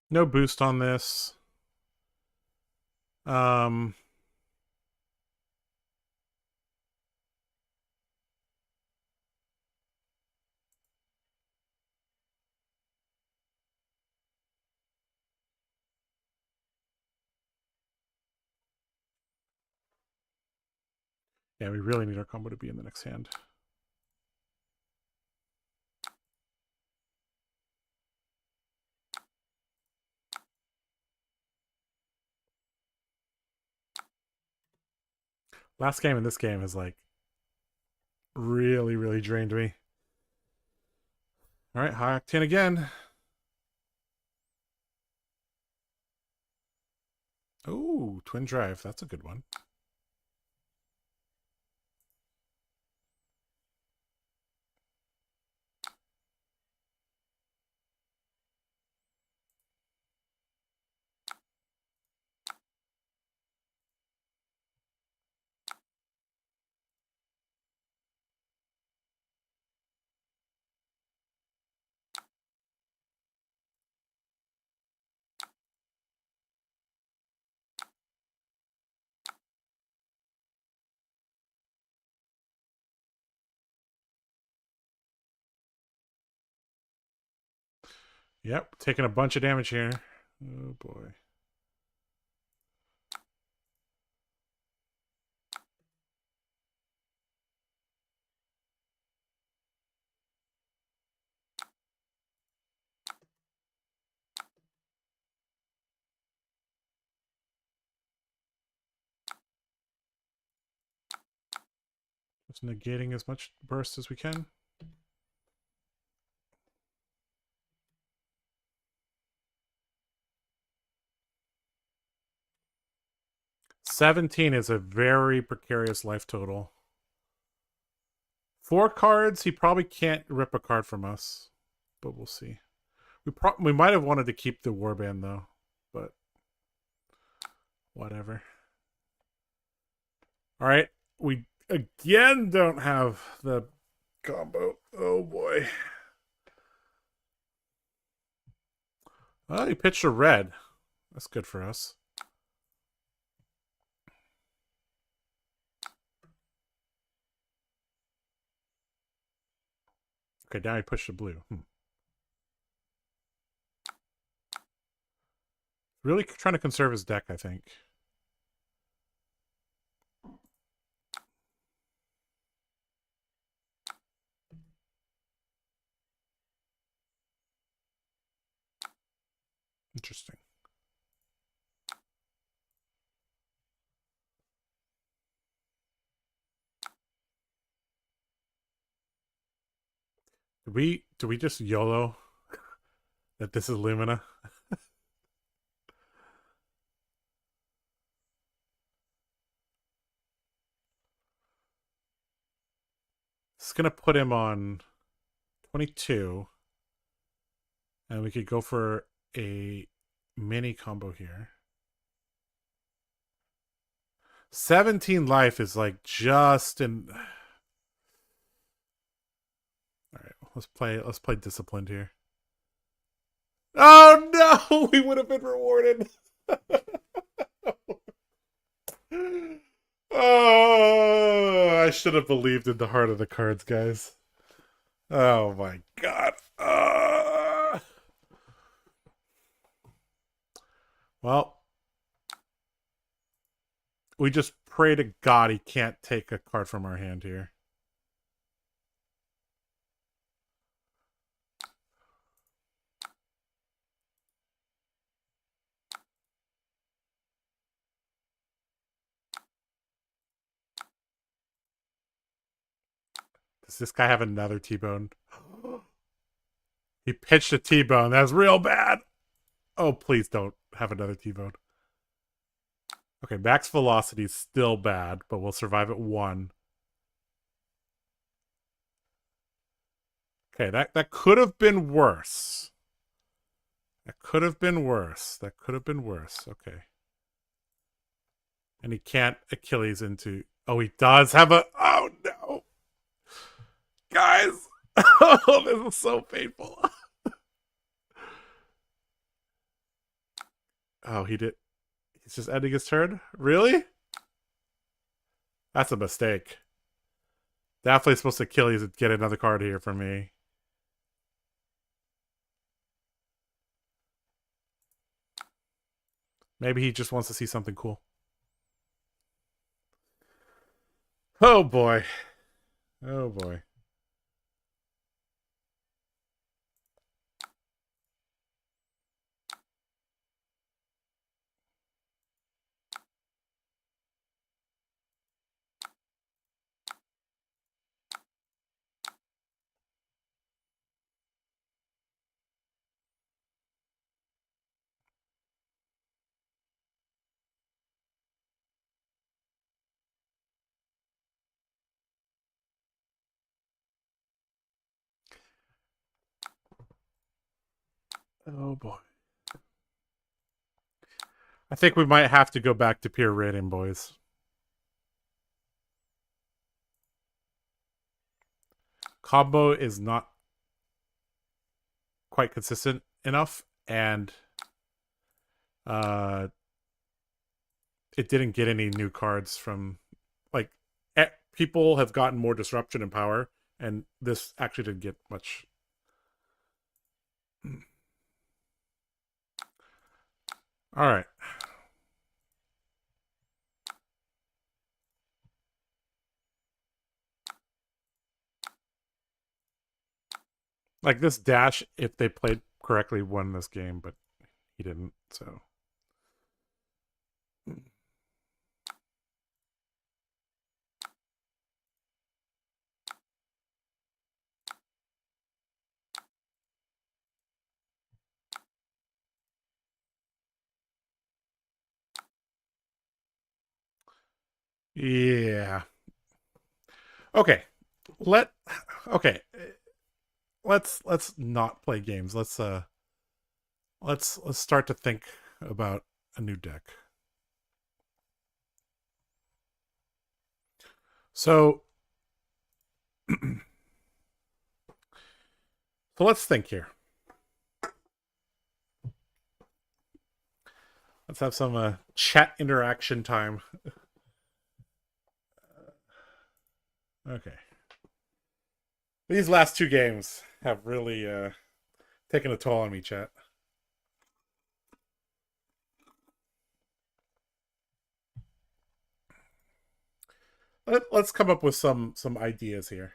No boost on this. Um Yeah, we really need our combo to be in the next hand. Last game and this game has like really drained me. All right, high octane again. Oh, twin drive. That's a good one. Yep, taking a bunch of damage here. Oh boy. Just negating as much burst as we can. $17 is a very precarious life total. 4 cards, he probably can't rip a card from us, but we'll see. We might have wanted to keep the warband though, but whatever. All right, we again don't have the combo. Oh boy. Oh, he pitched a red. That's good for us. Okay, now he pushed a blue. Really trying to conserve his deck, I think. Interesting. Do we just YOLO that this is Lumina? It's gonna put him on 22. And we could go for a mini combo here. 17 life is like just in. Alright, let's play disciplined here. Oh no! We would have been rewarded. Oh, I should have believed in the heart of the cards, guys. Oh my god. Well, we just pray to God he can't take a card from our hand here. Does this guy have another T-bone? He pitched a T-bone. That's real bad. Oh, please don't have another T-bone. Okay, max velocity is still bad, but we'll survive at 1. Okay, that could have been worse. That could have been worse. That could have been worse. Okay. And he can't Achilles into... Oh, he does have a... Oh, no. Guys. Oh, this is so painful. Oh, he did... He's just ending his turn? Really? That's a mistake. Definitely supposed to Achilles and get another card here for me. Maybe he just wants to see something cool. Oh boy. Oh boy. Oh boy. I think we might have to go back to pure rating, boys. Combo is not quite consistent enough, and it didn't get any new cards from, like, people have gotten more disruption and power, and this actually didn't get much. All right. Like this dash, if they played correctly, won this game, but he didn't. So yeah. Okay. Let okay. Let's not play games. Let's start to think about a new deck. So so let's think here. Let's have some chat interaction time. Okay. These last two games have really taken a toll on me, chat. Let's come up with some ideas here.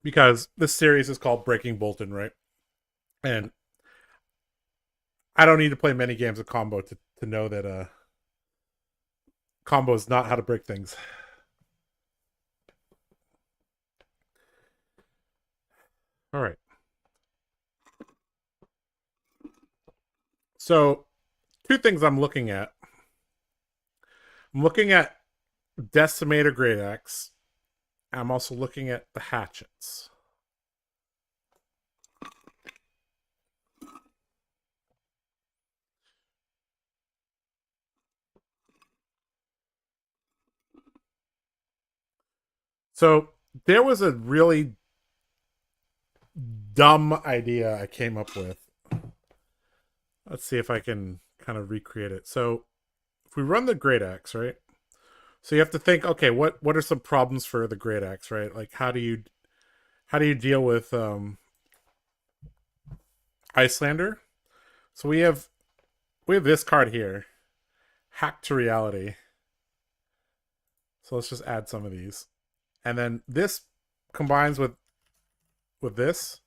Because this series is called Breaking Bolton, right? And I don't need to play many games of combo to know that combo is not how to break things. All right. So, two things I'm looking at. I'm looking at Decimator Great Axe. I'm also looking at the hatchets. So there was a really dumb idea I came up with. Let's see if I can kind of recreate it. So if we run the Great Axe, right? So you have to think, okay, what are some problems for the Great Axe, right? Like how do you deal with Icelander? So we have this card here, Hack to Reality. So let's just add some of these, and then this combines with this.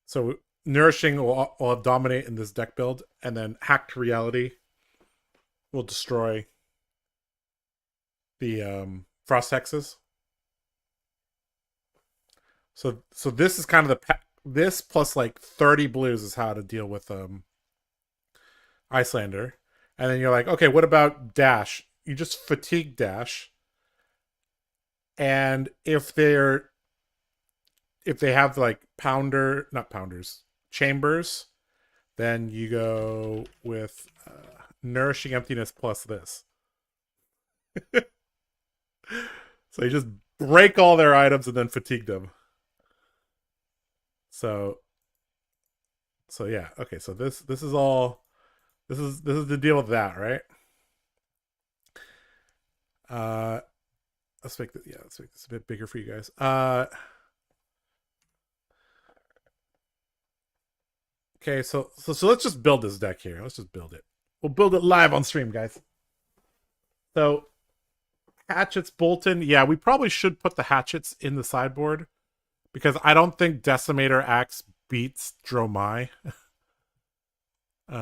So Nourishing will dominate in this deck build, and then Hack to Reality will destroy the Frost Hexes. So this is kind of this plus like 30 blues is how to deal with Icelander. And then you're like, okay, what about Dash? You just fatigue Dash. And if they have like not pounders, chambers, then you go with Nourishing Emptiness plus this. So you just break all their items and then fatigue them. So yeah, okay. So this is all this is the deal with that, right? Uh, let's make this a bit bigger for you guys. Okay, so let's just build this deck here. Let's just build it. We'll build it live on stream, guys. So hatchets, Bolton. Yeah, we probably should put the hatchets in the sideboard because I don't think Decimator Axe beats Dromi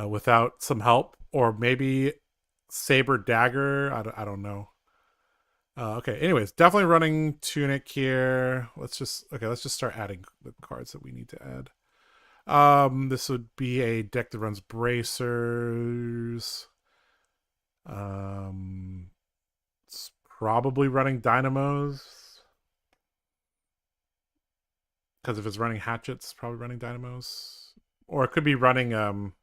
without some help, or maybe Saber Dagger. I don't know. Okay. Anyways, definitely running Tunic here. Let's just start adding the cards that we need to add. This would be a deck that runs bracers. It's probably running dynamos. Because if it's running hatchets, it's probably running dynamos. Or it could be running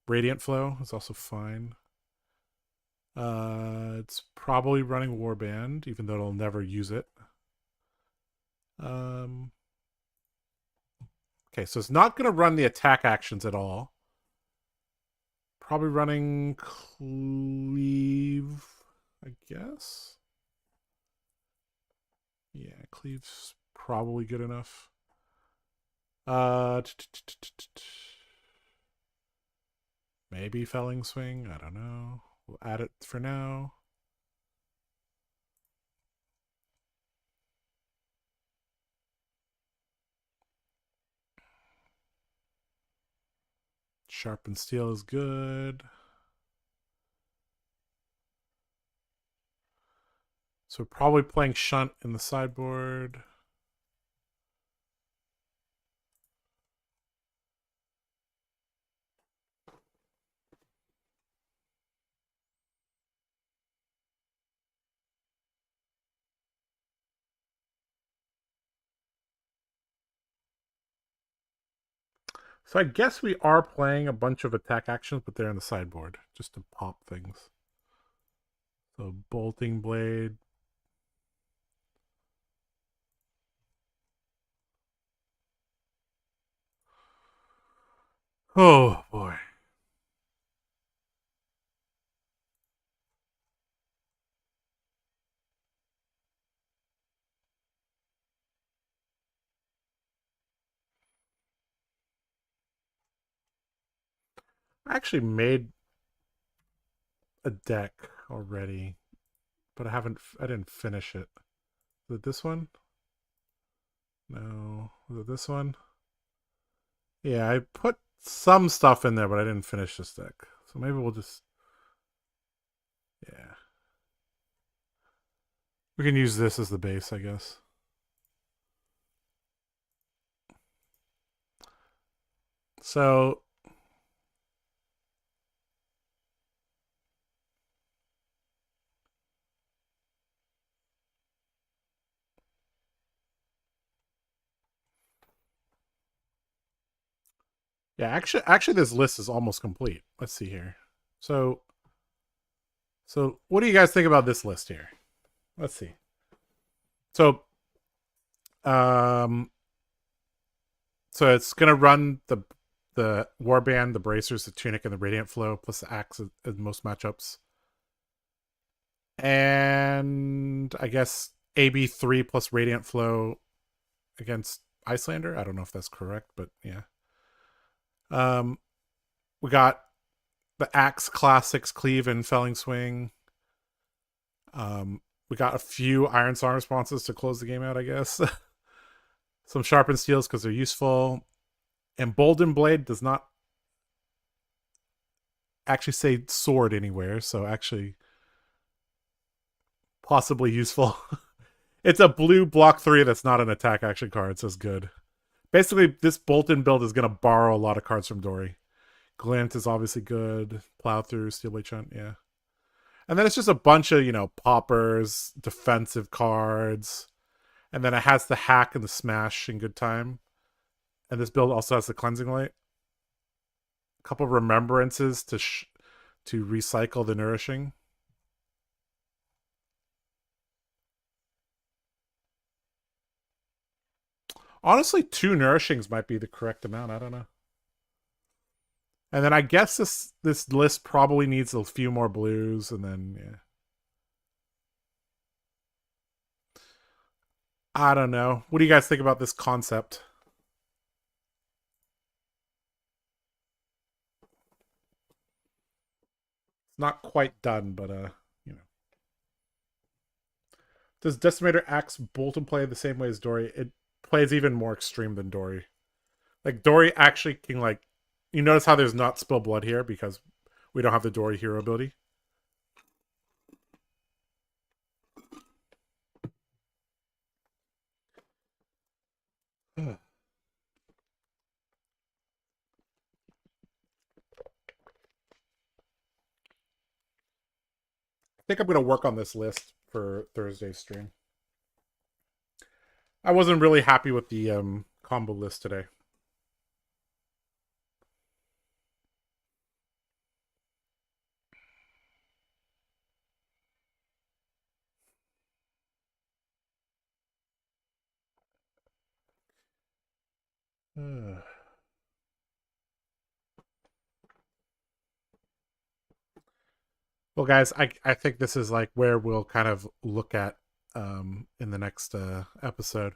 Radiant Flow. It's also fine. It's probably running Warband, even though it'll never use it. Okay, so it's not going to run the attack actions at all. Probably running Cleave, I guess. Yeah, Cleave's probably good enough. Uh, maybe Felling Swing. I don't know. We'll add it for now. Sharpened Steel is good. So we're probably playing Shunt in the sideboard. So I guess we are playing a bunch of attack actions, but they're in the sideboard, just to pop things. So Bolting Blade. Oh boy. I actually made a deck already, but I didn't finish it. Is it this one? No. Was it this one? Yeah, I put some stuff in there, but I didn't finish this deck. So maybe we'll just, yeah. We can use this as the base, I guess. So yeah, actually this list is almost complete. Let's see here. So what do you guys think about this list here? Let's see. So um so it's gonna run the Warband, the Bracers, the Tunic, and the Radiant Flow, plus the Axe in most matchups. And I guess AB3 plus Radiant Flow against Icelander. I don't know if that's correct, but yeah. We got the Axe Classics, Cleave, and Felling Swing. We got a few Iron Song responses to close the game out, I guess. Some Sharpened Steels because they're useful. And Bolden Blade does not actually say sword anywhere, so actually possibly useful. It's a blue block 3 that's not an attack action card, so it's good. Basically, this Bolton build is going to borrow a lot of cards from Dory. Glint is obviously good. Plow Through, Steelblade Chunt, yeah. And then it's just a bunch of, poppers, defensive cards. And then it has the hack and the smash in good time. And this build also has the Cleansing Light. A couple of remembrances to recycle the nourishing. Honestly, 2 nourishings might be the correct amount. I don't know. And then I guess this list probably needs a few more blues, and then yeah. I don't know. What do you guys think about this concept? It's not quite done, but you know. Does Decimator Axe Bolton play the same way as Dory? It plays even more extreme than Dory. Like Dory actually can you notice how there's not spill blood here because we don't have the Dory hero ability. I think I'm going to work on this list for Thursday's stream. I wasn't really happy with the combo list today. Well, guys, I think this is like where we'll kind of look at in the next episode.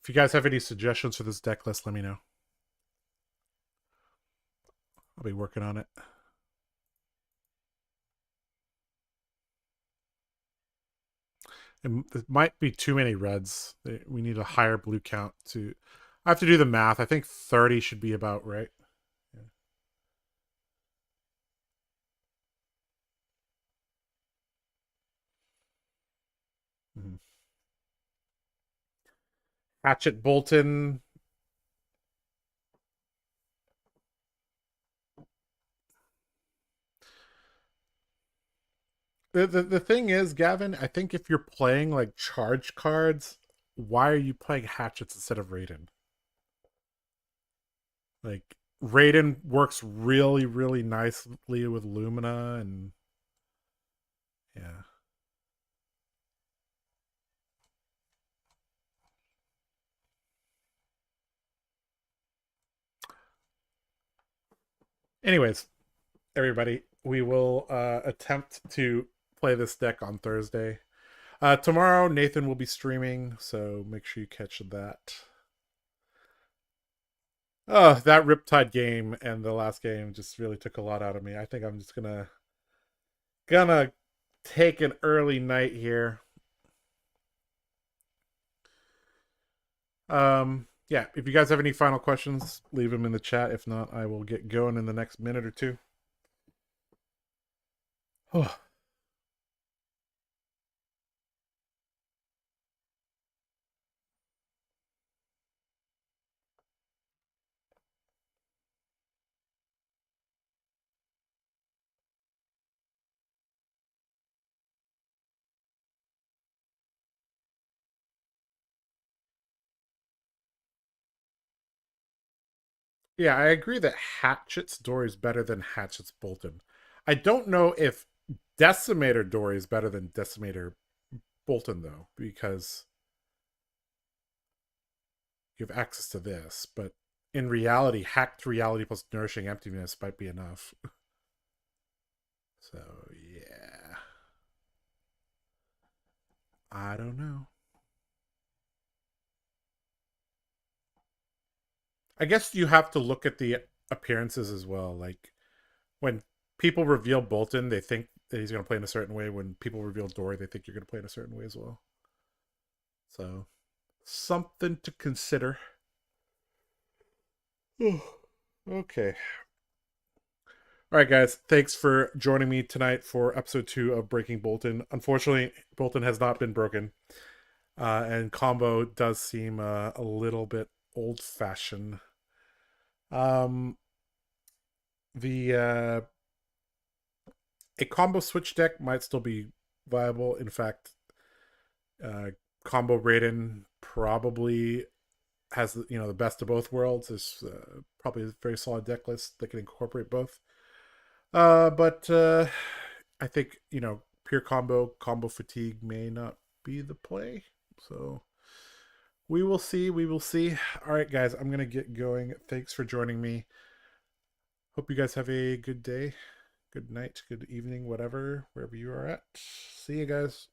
If you guys have any suggestions for this deck list, let me know. I'll be working on it. It might be too many reds. We need a higher blue count to. I have to do the math. I think 30 should be about right. Yeah. Mm-hmm. Hatchet Bolton. The thing is, Gavin, I think if you're playing like charge cards, why are you playing hatchets instead of Raiden? Like Raiden works really, really nicely with Lumina, and yeah. Anyways, everybody, we will attempt to play this deck on Thursday. Tomorrow, Nathan will be streaming, so make sure you catch that. Oh, that Riptide game and the last game just really took a lot out of me. I think I'm just gonna take an early night here. Yeah, if you guys have any final questions, leave them in the chat. If not, I will get going in the next minute or two. Oh. Yeah, I agree that Hatchet's Dory is better than Hatchet's Bolton. I don't know if Decimator Dory is better than Decimator Bolton, though, because you have access to this, but in reality, hacked reality plus nourishing emptiness might be enough. So, yeah. I don't know. I guess you have to look at the appearances as well. Like, when people reveal Bolton, they think that he's going to play in a certain way. When people reveal Dory, they think you're going to play in a certain way as well. So, something to consider. Okay. All right, guys. Thanks for joining me tonight for episode 2 of Breaking Bolton. Unfortunately, Bolton has not been broken, and combo does seem a little bit old-fashioned. Um, the a combo switch deck might still be viable. In fact, uh, combo Raiden probably has the best of both worlds. Is probably a very solid deck list that can incorporate both. But I think pure combo fatigue may not be the play. So we will see. We will see. All right, guys, I'm gonna get going. Thanks for joining me. Hope you guys have a good day, good night, good evening, whatever, wherever you are at. See you guys.